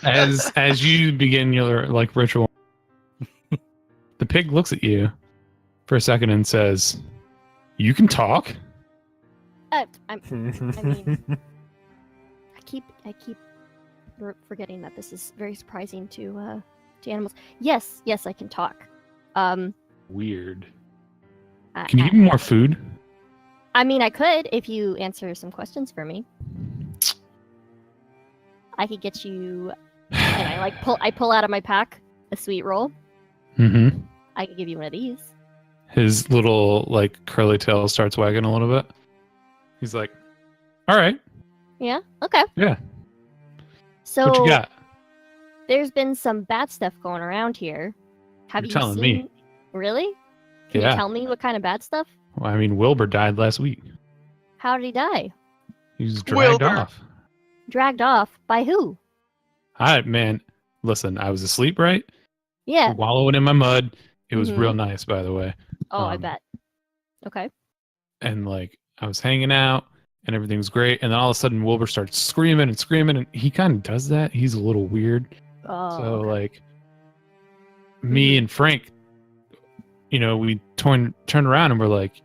as you begin your like ritual, the pig looks at you for a second and says, "You can talk." I mean, I keep forgetting that this is very surprising to animals. Yes, I can talk. Weird. I, Can you give me more food? I mean, I could if you answer some questions for me. I could get you, and I pull out of my pack a sweet roll. Mm-hmm. I could give you one of these. His little like curly tail starts wagging a little bit. He's like, "All right, Yeah. Okay. yeah. So What you got?" there's been some bad stuff going around here. Have You're you telling seen? me. Really? Can Yeah. you tell me what kind of bad stuff? Well, I mean, Wilbur died last week. How did he die? He was dragged Wilbur. off. Dragged off by who? Man, listen, I was asleep, right? Yeah. Wallowing in my mud. It was Mhm. real nice, by the way. Oh, I Um, bet. Okay. And like, I was hanging out and everything was great. And then all of a sudden, Wilbur starts screaming and screaming. And he kind of does that. He's a little weird. Oh. So, okay. like, me Mhm. and Frank, we turned around and we're like,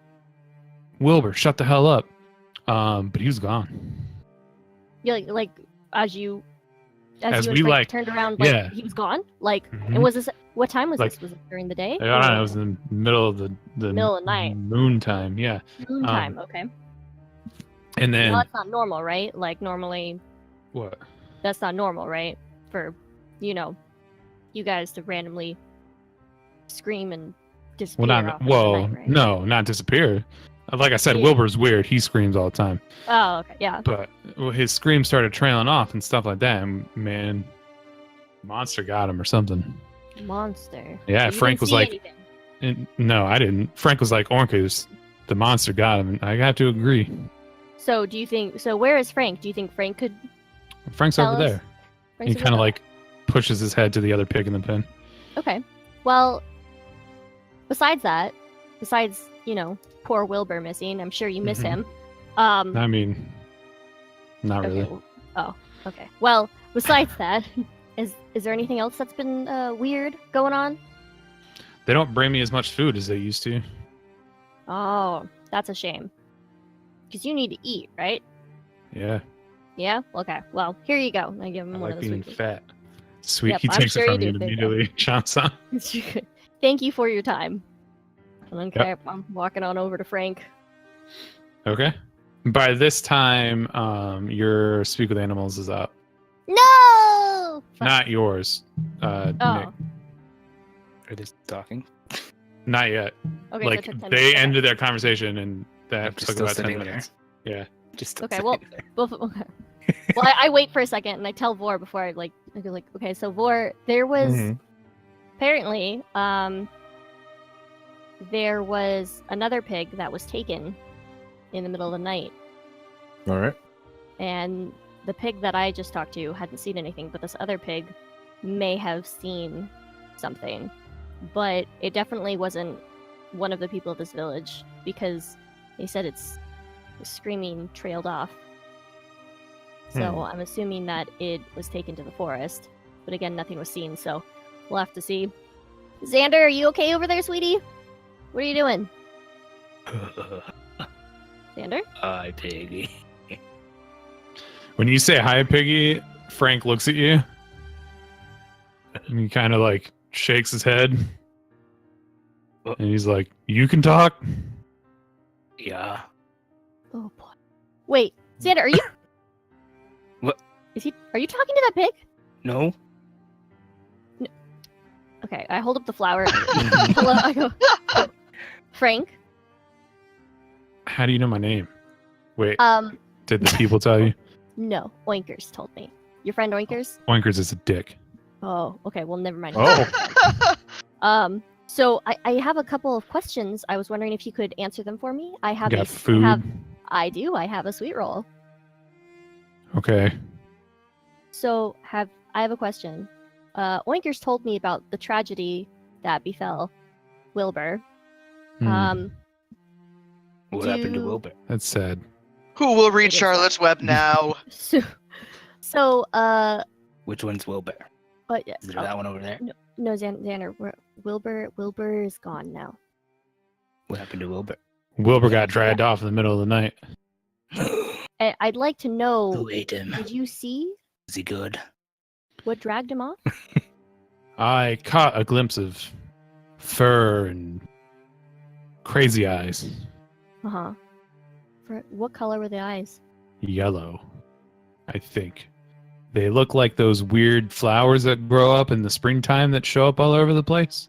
Wilbur, shut the hell up. But he was gone. Yeah, like as you As and we, Frank like- turned around, yeah. he was gone. Like, Mhm. and was this? What time was Like- this? Was it during the day? I don't know. or It was in the middle of the Middle of the night. moon time. Yeah. noon time. Okay. And then Well, that's not normal, right? Like normally, what? that's not normal, right? For you guys to randomly scream and disappear. Well, off not into the well. night, right? No, not disappear. Like I said, Yeah. Wilbur's weird. He screams all the time. Oh, okay. Yeah. But his screams started trailing off and stuff like that. And man, monster got him or something. Monster. Yeah, So you Frank didn't was see like, anything. no, I didn't. Frank was like, Orcus, the monster got him. And I have to agree. So do you think? So where is Frank? Do you think Frank could? Frank's Tell over us. there. Frank's He over kind of there? like pushes his head to the other pig in the pen. Okay. Well, besides poor Wilbur missing, I'm sure you miss Mhm. him. I mean, not okay, really. well- oh, okay. Well, besides that, is there anything else that's been weird going on? They don't bring me as much food as they used to. Oh, that's a shame. Because you need to eat, right? Yeah, Yeah. Okay. Well, here you go. I give him I one like of those. being sweet fat. Sweet. Yep, He I'm takes sure it you from me do and think that. immediately chomps on. Thank you for your time. Okay, I'm walking on over to Frank. Okay. By this time, your speak with animals is up. No. Not yours, Nick. Oh. Are they talking? Not yet. Okay. so it Like took 10 they minutes. Okay. ended their conversation, and I'm that just took still about 10 sitting there. minutes. Yeah. Just Okay, sitting well- there. Okay. Well, I wait for a second and I tell Vor before I go like, okay, so Vor, there was Mhm. apparently there was another pig that was taken in the middle of the night, All right. and the pig that I just talked to hadn't seen anything, but this other pig may have seen something, but it definitely wasn't one of the people of this village because they said the screaming trailed off. So I'm assuming that it was taken to the forest. But again, nothing was seen, so we'll have to see. Xander, are you okay over there, sweetie? What are you doing? Xander? Hi, piggy. When you say hi, Piggy, Frank looks at you. And he kind of like shakes his head. And he's like, "You can talk?" Yeah. Oh boy. Wait, Xander, are you What? Are you talking to that pig? No. Okay, I hold up the flower. Hello, I go, Frank? How do you know my name? Wait, Um, did the people tell you? no, Oinkers told me. Your friend Oinkers? Oinkers is a dick. Oh, okay, well, never mind. Oh. So I have a couple of questions. I was wondering if you could answer them for me. I have You a, got food? I do. I have a sweet roll. Okay. So I have a question. Oinkers told me about the tragedy that befell Wilbur. Hmm, What happened to do- Wilbur? that's sad. Who will read It is Charlotte's Web now? So Which one's Wilbur? yeah, Is it that one over there? no, Xander, Wilbur is gone now. What happened to Wilbur? Wilbur got dragged off in the middle of the night. I'd like to know, Who ate him? did you see Is he good? what dragged him off? I caught a glimpse of fur and crazy eyes. Uh-huh. What color were the eyes? Yellow, I think. They look like those weird flowers that grow up in the springtime that show up all over the place.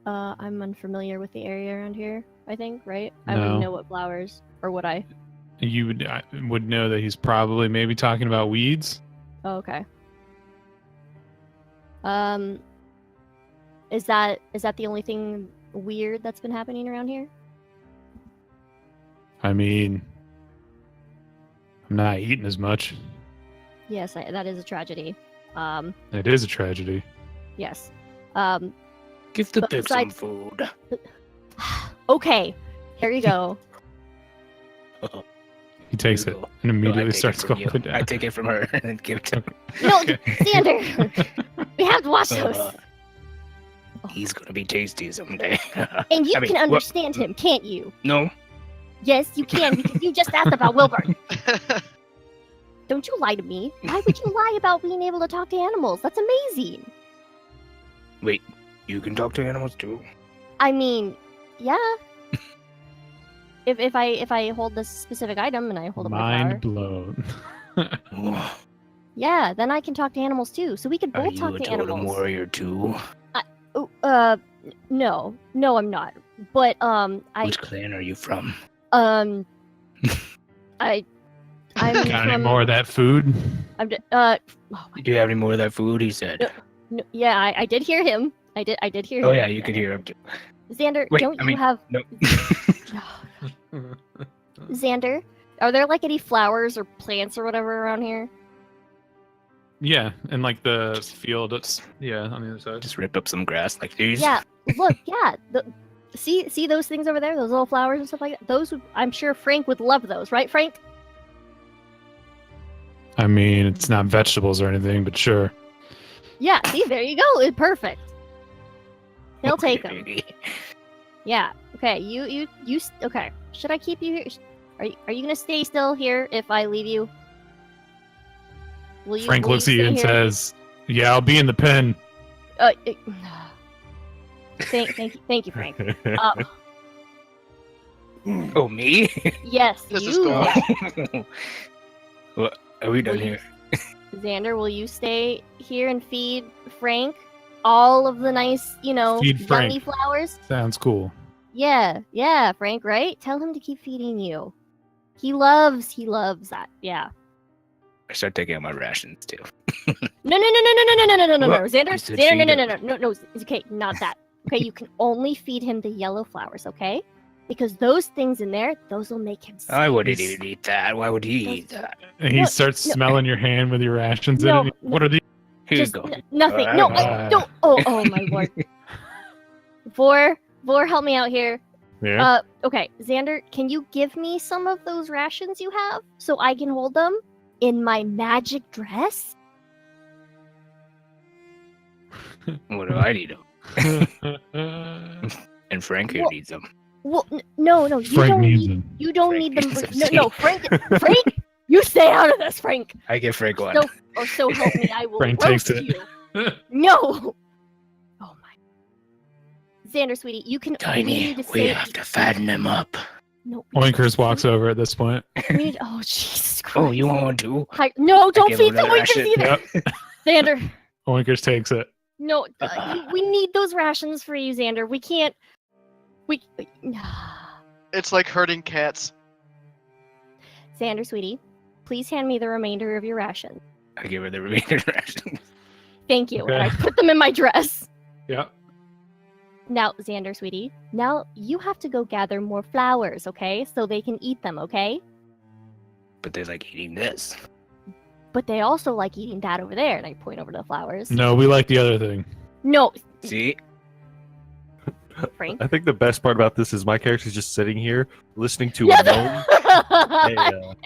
I'm unfamiliar with the area around here, I think, right? I No. wouldn't know what flowers, or would I? You would know that he's probably maybe talking about weeds. Oh, okay. Is that the only thing weird that's been happening around here? I mean, I'm not eating as much. Yes, that is a tragedy. It is a tragedy. Yes. Give the But pig some besides- food. Okay, here you go. He takes Here it you go. and No, I immediately take it starts from going you. down. I take it from her and give it to him. No, Okay. Xander, we have to watch those. He's gonna be tasty someday. And you I mean, can what- understand him, can't you? No, Yes, you can, because you just asked about Wilbur. Don't you lie to me. Why would you lie about being able to talk to animals? That's amazing. wait. You can talk to animals too. I mean, yeah. If I hold this specific item and I hold up my Mind flower, blown. yeah, then I can talk to animals too. So we could Are both you talk a to totem animals. warrior too? Oh, no, I'm not. But Which clan are you from? I'm Got any from, more of that food? oh, Do you have any more of that food? He said. no, yeah, I did hear him. I did hear him. Oh yeah, you could hear him too. Xander, Wait, don't I you mean, have No. Xander? Are there like any flowers or plants or whatever around here? Yeah, and like the field. It's on the other side. Just rip up some grass like these. Yeah, look, yeah. See those things over there, those little flowers and stuff like that. Those I'm sure Frank would love those, right, Frank? I mean, it's not vegetables or anything, but sure. Yeah. See, there you go. It's perfect. He'll Okay, take them. baby. Yeah. Okay. You. Okay. Should I keep you here? Are you gonna stay still here if I leave you? Will you? Frank will looks at you stay and here? says, "Yeah, I'll be in the pen." Thank you, Frank. Oh me? Yes, This is you. going- What? Are we done Will you- here? Xander, will you stay here and feed Frank all of the nice, Feed yummy Frank. flowers? Sounds cool. Yeah, Frank, right? Tell him to keep feeding you. He loves that. Yeah. I start taking out my rations too. No. What? Xander, You said Xander, feed no. Okay, not that. Okay, you can only feed him the yellow flowers, okay? Because those things in there, those will make him sick. I wouldn't even eat that. Why would he eat that? And he No, starts no. smelling your hand with your rations No, in it. no. What are these? Here Just you go. nothing. No, Ah. don't. Oh my lord. Vor, help me out here. Yeah. Okay, Xander, can you give me some of those rations you have so I can hold them in my magic dress? What do I need them? And Frank here Well, needs them. Well, no, you Frank don't needs need. them. You don't Frank need them. needs them, No, Frank, you stay out of this, Frank. I give Frank one. So, or so help me, I will Frank roast takes it. you. No. Oh my. Xander, sweetie, you can. we Tiny, need to we say. have to fatten him up. No. Oinkers walks over at this point. Oh Jesus Christ. Oh, you want one too? No, don't give feed him the another oinkers ration. either. Yep. Xander, Oinkers takes it. no, we need those rations for you, Xander. We can't. We. It's like herding cats. Xander, sweetie, please hand me the remainder of your ration. I give her the remaining rations. Thank you. And I Okay. put them in my dress. Yep. Now, Xander, sweetie, now you have to go gather more flowers, okay? So they can eat them, okay? But they like eating this. but they also like eating that over there. And I point over to the flowers. No, we like the other thing. No, See? Frank. I think the best part about this is my character's just sitting here listening to Yeah, a gnome,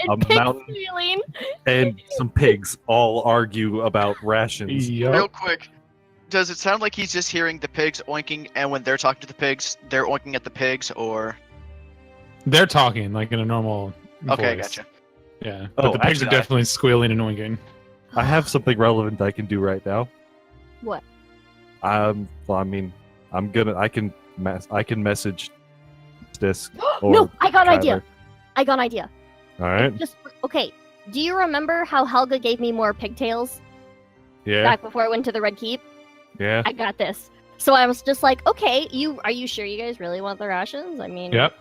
a and pigs mountain, squealing. and some pigs all argue about rations. Real Yup. quick, does it sound like he's just hearing the pigs oinking, and when they're talking to the pigs, they're oinking at the pigs, or? They're talking like in a normal Okay, voice. gotcha. Yeah, Oh, but the pigs actually, are definitely squealing and oinking. I have something relevant I can do right now. What? Well, I mean, I can message Disc. No, I got an Kyler. idea. I got an idea. All right. Just okay. Do you remember how Helga gave me more pigtails Yeah. back before I went to the Red Keep? Yeah. I got this. So I was just like, okay, are you sure you guys really want the rations? I mean, Yep.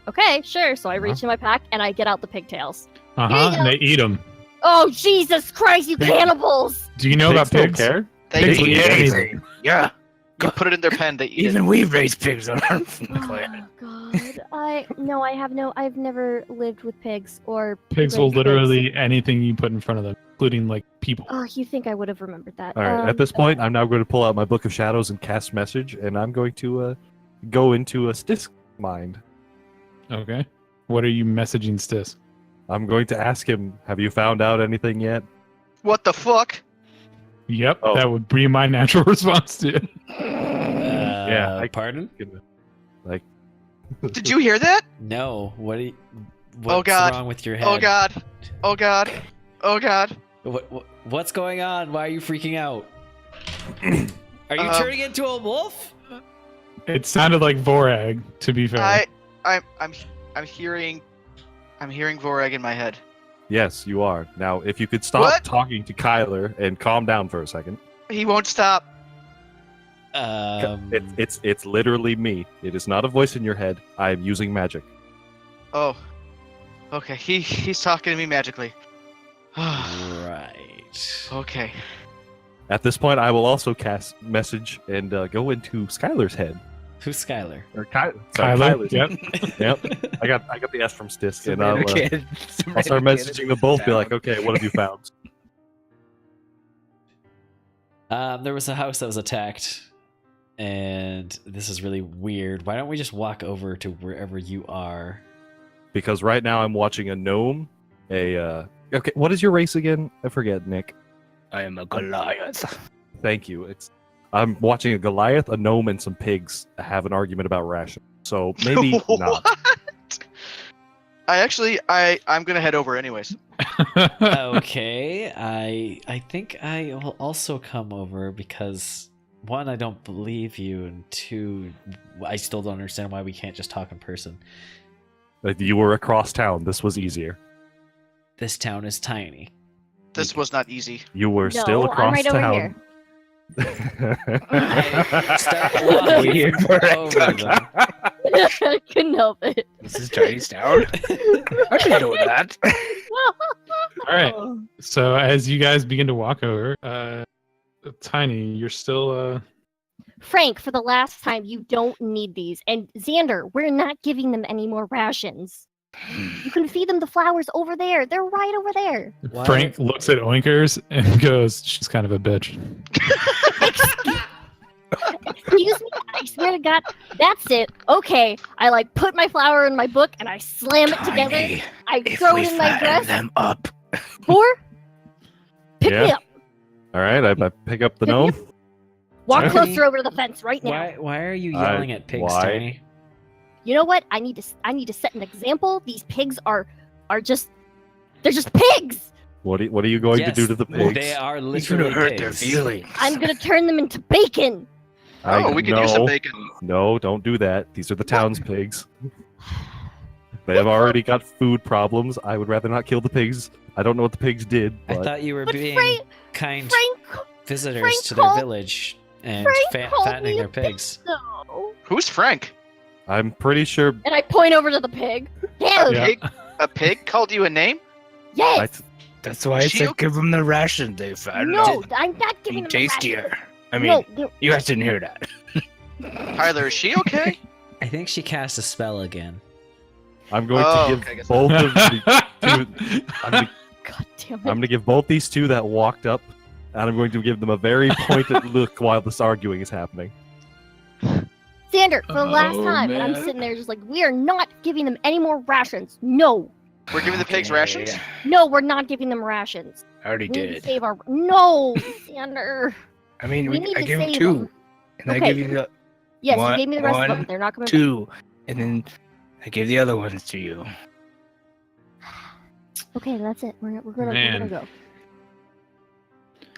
okay, sure. So I Uh-huh. reach in my pack and I get out the pigtails. Uh Here you huh. go. And they eat them. Oh Jesus Christ, you cannibals! Do you know about don't pigs? care. They Pigs eat will eat it. anything. Yeah. You put it in their pen, they eat Even it. we've raised pigs on our clan. Oh God, I've never lived with pigs or Pigs will raised literally eat anything you put in front of them, including like people. Oh, you think I would have remembered that? All right. At this point, I'm now going to pull out my Book of Shadows and cast message, and I'm going to go into a Disc mind. Okay. What are you messaging Stis? I'm going to ask him, "Have you found out anything yet?" What the fuck? Yep, Oh. that would be my natural response to it. Yeah, Pardon? Like, Did you hear that? No. What's God. wrong with your head? Oh god. Oh god. Oh god. What's going on? Why are you freaking out? Are you turning into a wolf? It sounded like Vorag, to be fair. I'm hearing Vorag in my head. yes, you are. Now, if you could stop What? talking to Kyler and calm down for a second. He won't stop. It's literally me. It is not a voice in your head. I am using magic. Oh. Okay, he's talking to me magically. Right. Okay. At this point, I will also cast message and go into Skylar's head. Who's Skylar? Or Kyler's. Kyler, yep. Yep. I got the S from Stisk, Some and I'll random kid- some start random kid messaging them both. Be like, down. okay, what have you found? There was a house that was attacked, and this is really weird. Why don't we just walk over to wherever you are? Because right now I'm watching a gnome. Okay, what is your race again? I forget, Nick. I am a Goliath. Thank you. I'm watching a Goliath, a gnome, and some pigs have an argument about ration. So maybe not. What? I'm gonna head over anyways. Okay, I think I will also come over because one, I don't believe you, and two, I still don't understand why we can't just talk in person. Like, you were across town. This was easier. This town is tiny. This was not easy. You were No, still I'm across right over town. here. Start walking Weird for over them. I couldn't help it. This is Chinese town. I should know that. All right. So as you guys begin to walk over, Tiny, you're still Frank, for the last time, you don't need these. And Xander, we're not giving them any more rations. You can feed them the flowers over there. They're right over there. Why- Frank looks at Oinkers and goes, "She's kind of a bitch." Excuse me? I swear to God, that's it. Okay, I like put my flower in my book and I slam it together. Tiny, I if throw we it in my fatten dress. them up. Four, pick me Yeah. up. All right, I pick up the Pick me gnome. up. Walk Tiny, closer over to the fence right now. Why are you yelling at pigs, why? Tiny? You know what? I need to set an example. These pigs are just they're just pigs. What are you going to do Yes, to the pigs? They are He's gonna literally hurt their pigs. feelings. I'm gonna turn them into bacon. Oh, we could use some no, bacon. No, don't do that. These are the town's pigs. They have already got food problems. I would rather not kill the pigs. I don't know what the pigs did, I but thought you were But being Frank- kind Frank, visitors Frank to their called- village and Frank called fattening me their a pig. pigs. no. Who's Frank? I'm pretty sure. And I point over to the pig. Yeah. Yeah. A pig called you a name? Yes. That's why I said give them the ration they fed. No, I'm not Be giving them the tastier. I ration. mean, No, you guys didn't hear that. Tyler, is she okay? I think she cast a spell again. I'm going Oh, to give okay, I guess both of the two. I'm God damn I'm it. going to give both these two that walked up, and I'm going to give them a very pointed look while this arguing is happening. Xander, for the last Oh, time, and I'm man. sitting there just like, we are not giving them any more rations. No, We're giving the pigs Okay. rations? no, we're not giving them rations. I already We need to did. save our. No, Xander. I mean, We need I to gave him save 2. them. And I Okay. give you the Yes, One- you gave me the rest of them. one, They're not coming back. 2. And then I gave the other ones to you. Okay, that's it. We're gonna Man. go.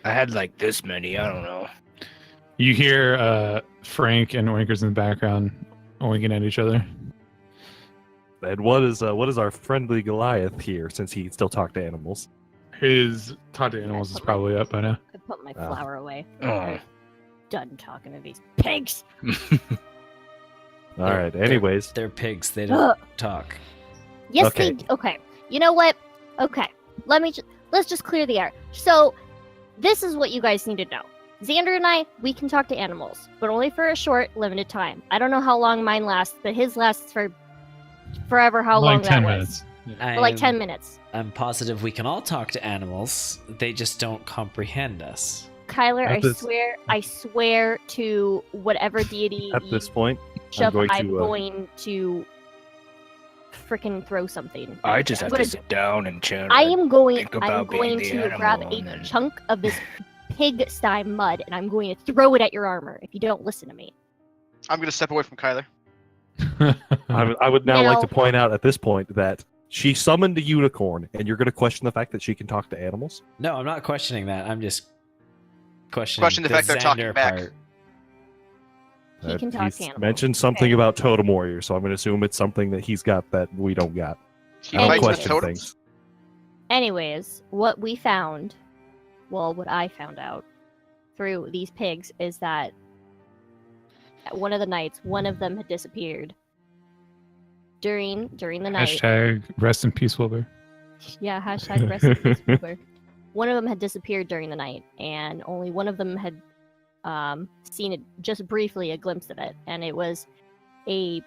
I had like this many. I don't know. You hear Frank and Oinkers in the background oinking at each other. And what is our friendly Goliath here, since he can still talk to animals? His talk to animals is probably up by now. I put my Oh. flower away. Oh. Done talking to these pigs. All right. Anyways, They're pigs. They don't Ugh. talk. Yes, Okay. okay. You know what? Okay. Let's just clear the air. So, this is what you guys need to know. Xander and I, we can talk to animals, but only for a short, limited time. I don't know how long mine lasts, but his lasts for forever. How long Like that 10 was? minutes. For like 10 minutes. I'm positive we can all talk to animals. They just don't comprehend us. Kyler, At this- I swear to whatever deity at you this point, shove, going I'm to, going to freaking throw something. I just have I'm to gonna- sit down and chill. I am going. think I'm about being going the to grab animal a and then- chunk of this pigsty mud, and I'm going to throw it at your armor if you don't listen to me. I'm gonna step away from Kyler. I would now like Now- to point out at this point that she summoned a unicorn, and you're going to question the fact that she can talk to animals? No, I'm not questioning that. I'm just questioning Question the fact they're talking Xander back. part. He can talk he's to animals. mentioned something Okay. about totem warrior, so I'm going to assume it's something that he's got that we don't got. He I don't fights with question totems. things. Anyways, what we found, well, what I found out through these pigs is that at one of the nights, one of them had disappeared. During the night. Hashtag rest in peace, Wilbur. Yeah, hashtag rest in peace, Wilbur. One of them had disappeared during the night, and only one of them had seen it just briefly, a glimpse of it, and it was a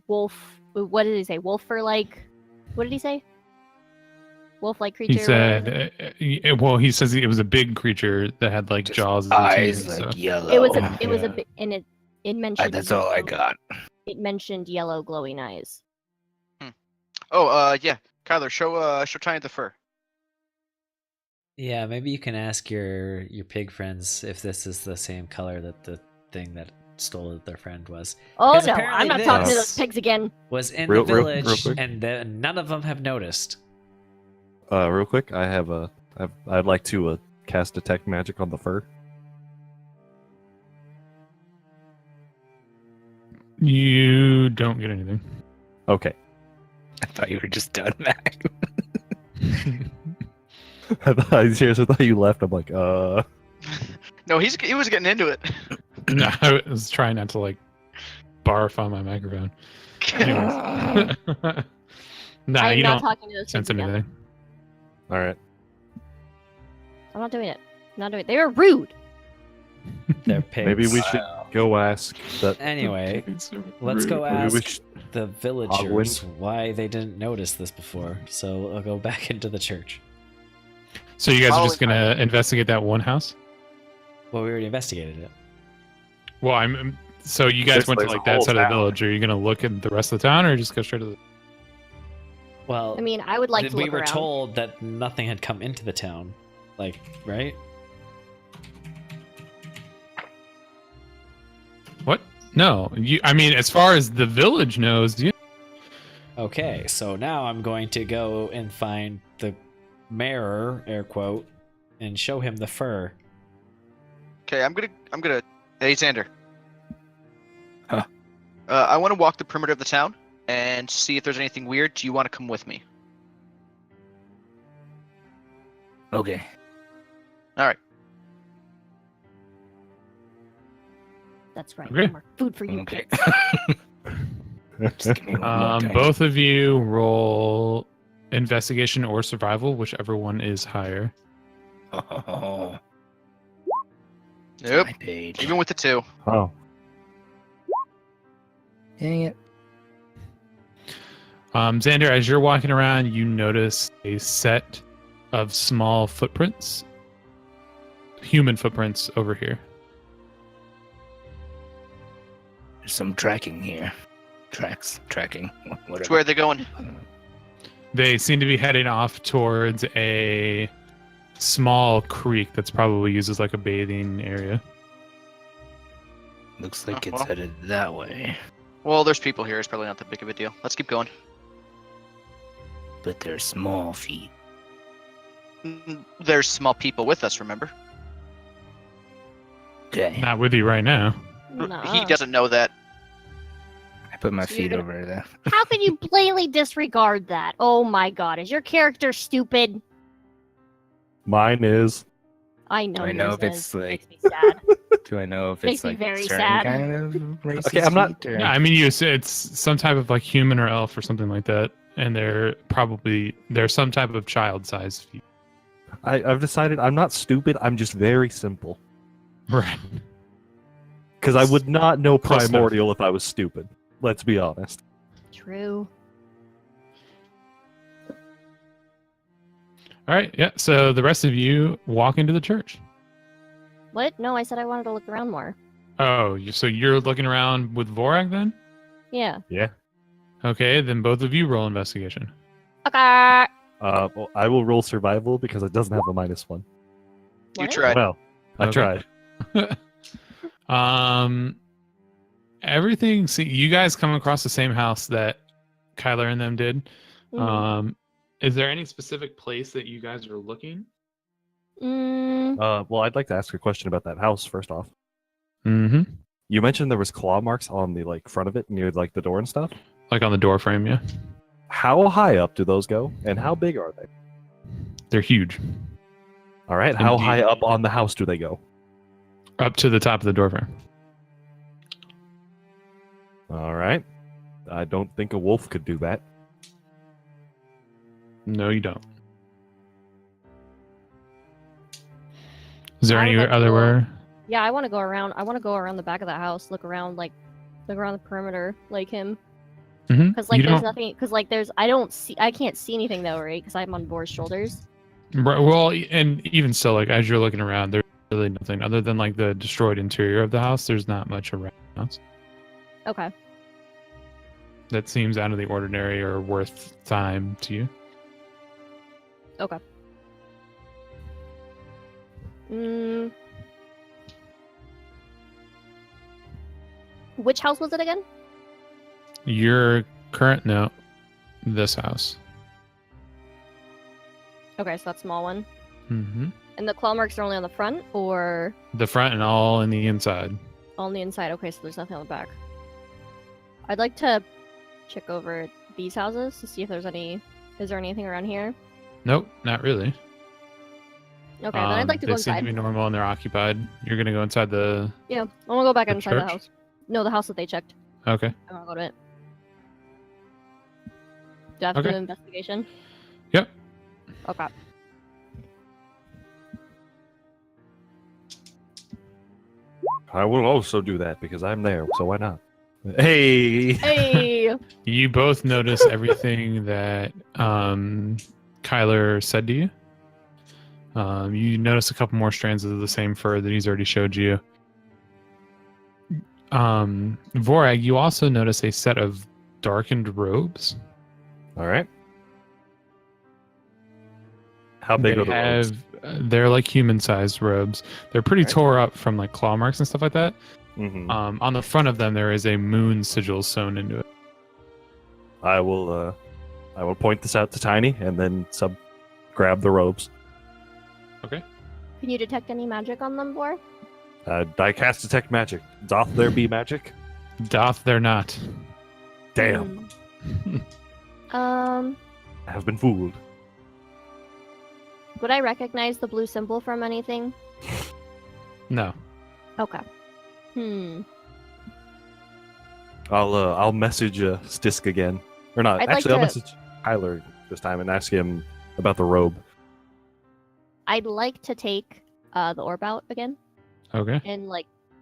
wolf. What did he say? Wolf fur like? What did he say? Wolf-like creature. He or whatever? said, well, he says it was a big creature that had like Just jaws and eyes teeth and like stuff. yellow. It was a Yeah. bit, and it mentioned. That's all I yellow- got. It mentioned yellow glowing eyes. Oh, yeah. Kyler, show Tiny the fur. Yeah, maybe you can ask your pig friends if this is the same color that the thing that stole their friend was. Oh 'Cause no, apparently I'm not talking to this- those pigs again. Was in Real- the real- village, real quick. and none of them have noticed. Real quick, I'd like to cast detect magic on the fur. You don't get anything. Okay. I thought you were just done, Mac. I seriously thought you left. I'm like, No, he was getting into it. No, I was trying not to like barf on my microphone. Anyways. Nah, I'm you not don't talking to those pigs sense again. anything. all right. I'm not doing it. I'm not doing it. They were rude. They're pigs. Maybe we should go ask that. Anyway, let's go Maybe ask we should, the villagers why they didn't notice this before. So I'll go back into the church. So you guys are just Following gonna investigate that one house? Well, we already investigated it. Well, so you guys went to There's a like that whole side of the town. village. Are you gonna look at the rest of the town, or just go straight to the? Well, I mean, I would like to we look were around. told that nothing had come into the town, like, right? What? No, I mean, as far as the village knows, you. Okay, so now I'm going to go and find the mayor, air quote, and show him the fur. Okay, I'm gonna. Hey, Xander. Huh? I want to walk the perimeter of the town and see if there's anything weird. Do you want to come with me? Okay. That's right. Okay. More food for you. Okay. kids. Just give me one more time. Both of you roll investigation or survival, whichever one is higher. Oh, Nope. my page. Even with the 2. oh, Dang it. Xander, as you're walking around, you notice a set of small footprints, human footprints over here. There's some tracking here. Tracking. Which Whatever. way are they going? They seem to be heading off towards a small creek that's probably used as like a bathing area. Looks like Oh, it's well. headed that way. Well, there's people here. It's probably not that big of a deal. Let's keep going. But they're small feet. There's small people with us, remember? Okay. Not with you right now. He doesn't know that. I put my So you're feet gonna- over there. How can you blatantly disregard that? Oh my god, is your character stupid? Mine is. I know. Do I know yours if it's, is. like- Makes me sad. Do I know if Makes it's me like very certain sad. kind of racist Okay, I'm not- feet, or- Yeah, I mean, it's some type of like human or elf or something like that, and they're some type of child-sized feet. I've decided I'm not stupid. I'm just very simple. Right. Because I would not know Close enough. primordial if I was stupid. Let's be honest. True. All right. Yeah. So the rest of you walk into the church. What? No, I said I wanted to look around more. Oh, so you're looking around with Vorak then? Yeah. Okay, then both of you roll investigation. Okay. Well, I will roll survival because it doesn't have a -1. You What? tried. Well, I Okay. tried. Everything. See, you guys come across the same house that Kyler and them did. Mhm. Is there any specific place that you guys are looking? Well, I'd like to ask a question about that house first off. Mm-hmm. You mentioned there was claw marks on the front of it near the door and stuff. Like on the door frame, yeah. How high up do those go, and how big are they? They're huge. All right, how Indeed. high up on the house do they go? Up to the top of the door frame. All right, I don't think a wolf could do that. No, you don't. Is there I would any like to other go- where? Yeah, I want to go around. I want to go around the back of that house, look around the perimeter, like him. Mm-hmm. Because there's nothing. Because I can't see anything though, right? Because I'm on Boar's shoulders. Right, well, and even still, like as you're looking around, there's really nothing other than like the destroyed interior of the house. There's not much around the house Okay. that seems out of the ordinary or worth time to you. Okay. Which house was it again? Your current note, this house. Okay, so that small one. Mm-hmm. And the claw marks are only on the front or The front and all in the inside. on the inside? Okay, so there's nothing on the back. I'd like to check over these houses to see if there's any. Is there anything around here? Nope, not really. Okay, then I'd like to they go seem to inside. be normal and they're occupied. You're gonna go inside the. Yeah, I want to go back The inside the church? house. No, the house that they checked. Okay. I want to go to it. Do I have to do Okay. an investigation? Yep. Okay. I will also do that because I'm there, so why not? Hey! Hey! You both notice everything that Kyler said to you. You notice a couple more strands of the same fur that he's already showed you. Vorag, you also notice a set of darkened robes. All right. How big They are the robes? they're like human-sized robes. They're pretty Okay. tore up from like claw marks and stuff like that. Mhm. On the front of them, there is a moon sigil sewn into it. I will point this out to Tiny and then grab the robes. Can you detect any magic on them, Vor? I cast detect magic. Doth there be magic? Doth they're not. Damn, Hmm. I have been fooled. Would I recognize the blue symbol from anything? No. Okay. I'll message Stisk again, or not? I'd like Actually, I'll to- message Tyler this time and ask him about the robe. I'd like to take the orb out again, Okay. and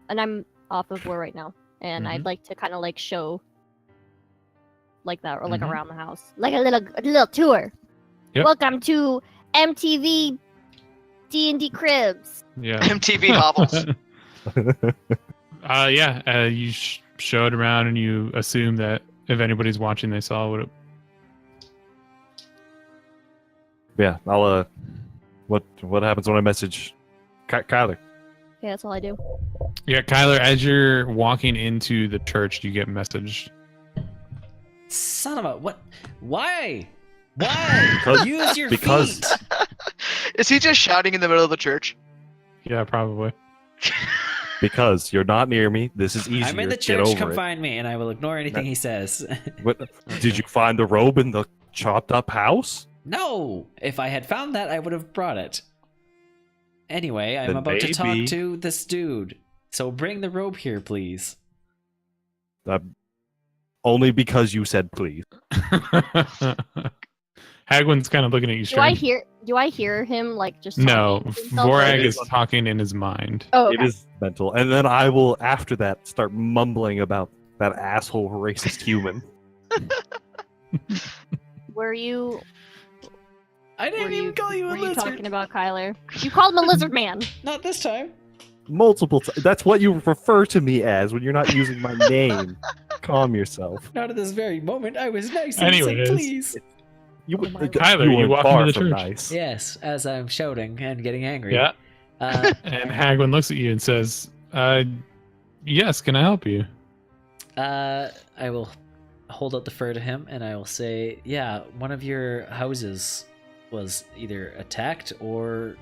and I'm off of War right now, and I'd like to kind of show like that, or like Mhm. around the house, like a little tour. Yep. Welcome to MTV D&D Cribs. Yeah. MTV hovels. You showed around, and you assume that if anybody's watching, they saw what it. Yeah, I'll what happens when I message Kyler? Okay, that's all I do. Yeah, Kyler, as you're walking into the church, you get messaged. Son of a what? Why? Why? Because- Use your because- feet. Is he just shouting in the middle of the church? Yeah, probably. Because you're not near me. This is easier. I'm in the Get church. over Come it. find me, and I will ignore anything he says. What, did you find the robe in the chopped up house? No! If I had found that, I would have brought it. Anyway, I'm Then about to talk maybe- to this dude. So bring the robe here, please. Only because you said please. Hagwin's kind of looking at you strange. Do I hear him like just No, talking to himself, or Vorag is- is talking in his mind. Oh, okay. It is mental. And then I will, after that, start mumbling about that asshole racist human. Were you I didn't even call you a were you lizard. talking about Kyler? You called him a lizard man. Not this time. Multiple times. That's what you refer to me as when you're not using my name. Calm yourself. Not at this very moment. I was nice and Anyways. said please. You, Kyler, you weren't walk far into the from church. nice. Yes, as I'm shouting and getting angry. Yeah. Uh, And Hagwin looks at you and says, yes, can I help you? I will hold out the fur to him and I will say, yeah, one of your houses was either attacked or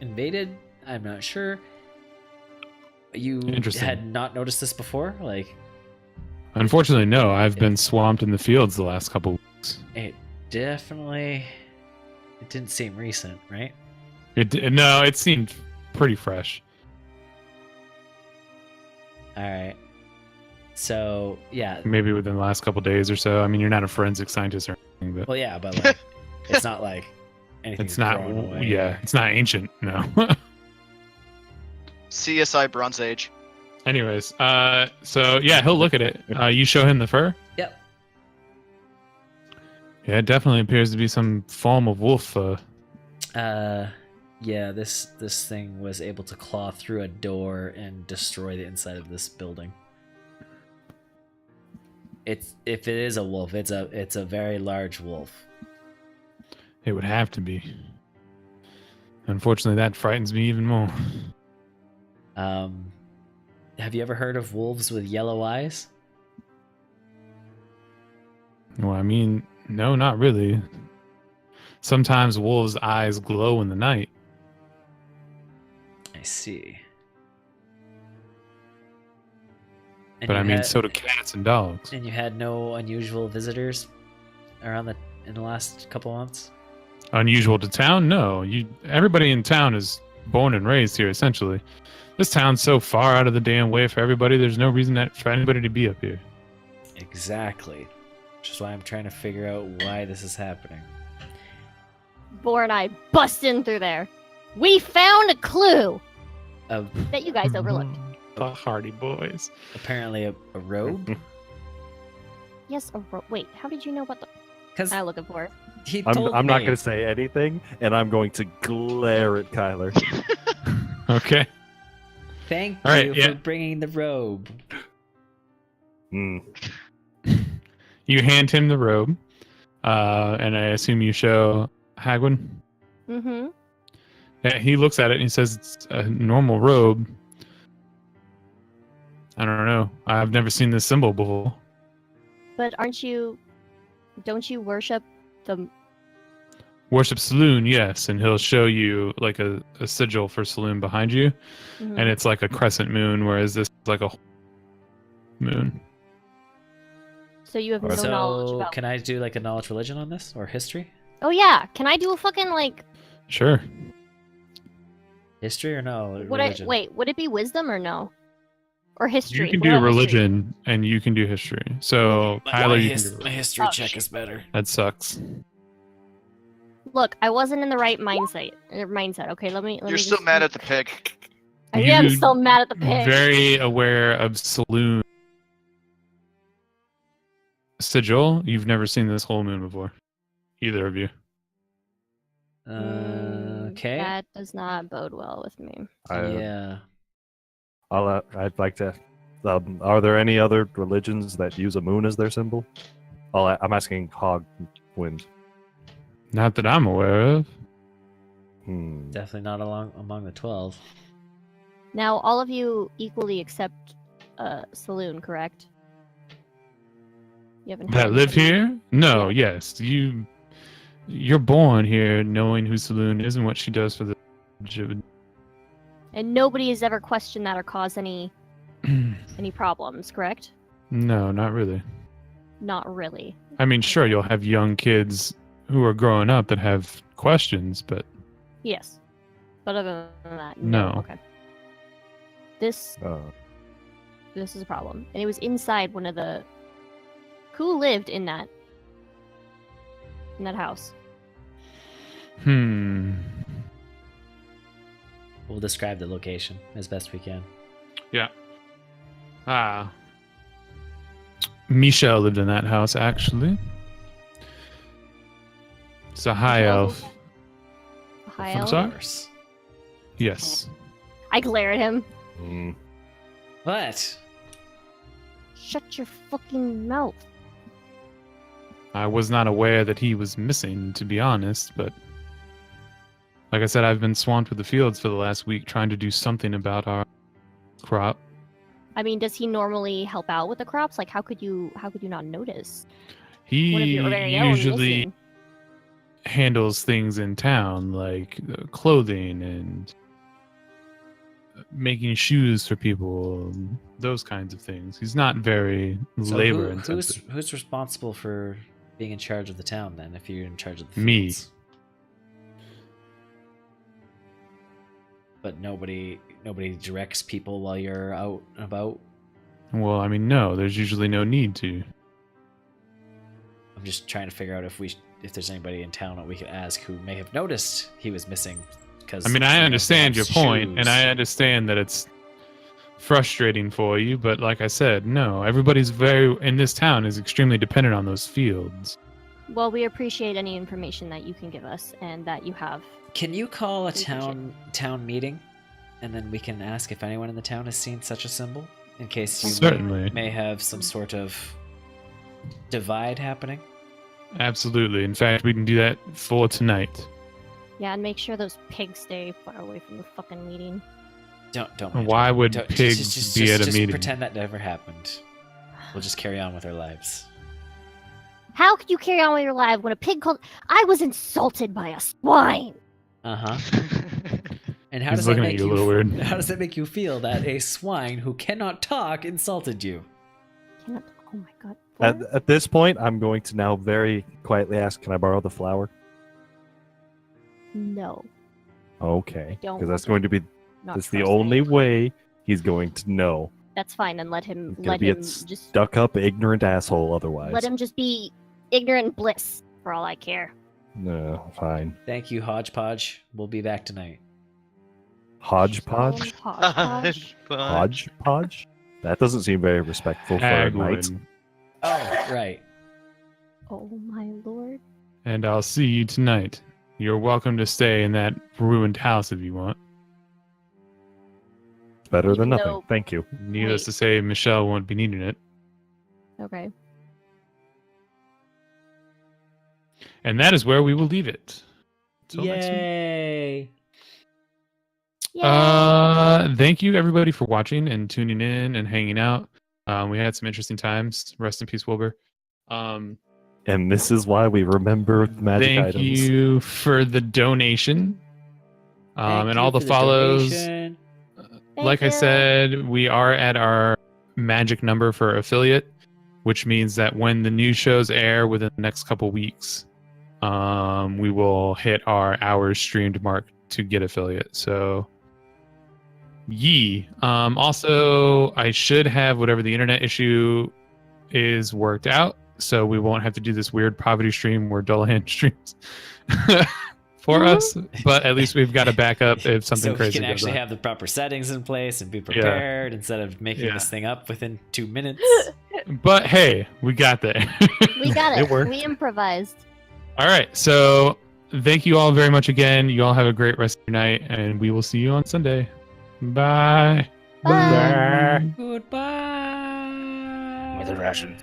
invaded. I'm not sure. You Interesting. had not noticed this before? Like, Unfortunately, no. I've been swamped in the fields the last couple weeks. it didn't seem recent, right? No, it seemed pretty fresh. Alright. So, yeah. Maybe within the last couple days or so. I mean, you're not a forensic scientist or anything, but Well, yeah, but like, it's not like anything. it's not. Yeah, it's not ancient. No. CSI Bronze Age. Anyways, so yeah, he'll look at it. You show him the fur. Yep. Yeah, it definitely appears to be some form of wolf. Yeah, this thing was able to claw through a door and destroy the inside of this building. If it is a wolf, it's a very large wolf. It would have to be. Unfortunately, that frightens me even more. Have you ever heard of wolves with yellow eyes? Well, I mean, no, not really. Sometimes wolves' eyes glow in the night. I see. And But you I mean, had- so do cats and dogs. And you had no unusual visitors around in the last couple months? Unusual to town? No. Everybody in town is born and raised here, essentially. This town's so far out of the damn way for everybody, there's no reason for anybody to be up here. Exactly. Which is why I'm trying to figure out why this is happening. Bor and I bust in through there. We found a clue Uh, that you guys overlooked. The Hardy Boys. apparently a robe? Yes, wait, how did you know what the Because I'm looking for? he told I'm not me. going to say anything, and I'm going to glare at Kyler. Okay. Thank All right, you yeah. for bringing the robe. Mm. You hand him the robe, and I assume you show Hagwin. Mm-hmm. Yeah, he looks at it and he says it's a normal robe. I don't know. I've never seen this symbol before. But don't you worship the Worship Saloon, yes, and he'll show you like a sigil for Saloon behind you, Mhm. and it's like a crescent moon, whereas this is like a moon. So you have no So, knowledge So about can I do like a knowledge religion on this or history? Oh yeah, can I do a fucking like Sure. History or no? would religion? would it be wisdom or no? Or history? You can What do about history? religion, and you can do history. So, Kyler, you can do religion. history Oh, shit. is better. That sucks. Look, I wasn't in the right mindset. Okay, let me. You're still mad at the pig. I am You- still mad at the pig. Very aware of Saloon sigil, you've never seen this whole moon before. Either of you. Okay. That does not bode well with me. Yeah. I'd like to. Are there any other religions that use a moon as their symbol? I'm asking Hogwind. Not that I'm aware of. Definitely not among the 12. Now, all of you equally accept Saloon, correct? You haven't That had live anybody- here? No, Yeah. yes. You're born here knowing who Saloon is and what she does for the And nobody has ever questioned that or caused any problems, correct? No, not really. Not really. I mean, sure, you'll have young kids who are growing up that have questions, but Yes. But other than that, No. Okay. This is a problem. And it was inside one of the... Who lived in that house? hmm. We'll describe the location as best we can. Michelle lived in that house, actually. It's a high elf. High I'm elf? sorry? Course. Yes. I glare at him. What? Shut your fucking mouth. I was not aware that he was missing, to be honest, but like I said, I've been swamped with the fields for the last week trying to do something about our crop. I mean, does he normally help out with the crops? Like, how could you not notice? He One of your very own usually missing. handles things in town, like clothing and making shoes for people, those kinds of things. He's not very So labor who's intensive. who's responsible for being in charge of the town then? If you're in charge of the Me. fields? But nobody directs people while you're out and about. Well, I mean, no, there's usually no need to. I'm just trying to figure out if there's anybody in town that we could ask who may have noticed he was missing. Because I mean, I understand your point, and I understand that it's frustrating for you, but like I said, no, everybody's in this town is extremely dependent on those fields. Well, we appreciate any information that you can give us and that you have. Can you call a We appreciate town meeting, and then we can ask if anyone in the town has seen such a symbol, in case you Certainly. may have some sort of divide happening. Absolutely. In fact, we can do that for tonight. Yeah, and make sure those pigs stay far away from the fucking meeting. Don't. Why would Don't- pigs be at a just meeting? pretend that never happened. We'll just carry on with our lives. How could you carry on with your life when a pig called... I was insulted by a swine! Uh-huh. And how He's does that looking at make you a little weird. How does that make you feel that a swine who cannot talk insulted you? Cannot... Oh my god. At this point, I'm going to now very quietly ask, "Can I borrow the flower?" No. Okay, don't because that's want going to be Not that's the trusting. only way he's going to know. That's fine, and let him... He's gonna Let be a him just... stuck-up, ignorant asshole. Otherwise, Let him just be ignorant bliss, for all I care. No, fine. Thank you, Hodgepodge. We'll be back tonight. Hodgepodge. Hodgepodge. Hodgepodge. That doesn't seem very respectful for a knight. Hagwin. Oh, right. Oh my lord. And I'll see you tonight. You're welcome to stay in that ruined house if you want. Better Even than nothing. though- Thank you. Needless Wait. to say, Michelle won't be needing it. Okay. And that is where we will leave it. Till next week. Yay! Thank you everybody for watching and tuning in and hanging out. We had some interesting times. Rest in peace, Wilbur. And this is why we remember magic Thank items. you for the donation. Thank And you all the for follows. donation. Like I you. said, we are at our magic number for affiliate, which means that when the new shows air within the next couple weeks, we will hit our hours streamed mark to get affiliate. So, also, I should have whatever the internet issue is worked out, so we won't have to do this weird poverty stream where Dullahan streams for us, but at least we've got a backup if something so crazy we can goes actually on. have the proper settings in place and be prepared instead of making Yeah. this thing up within 2 minutes. But hey, we got there. We got It it. worked. We improvised. All right, so thank you all very much again. You all have a great rest of your night, and we will see you on Sunday. Bye. Bye. Goodbye. With a ration.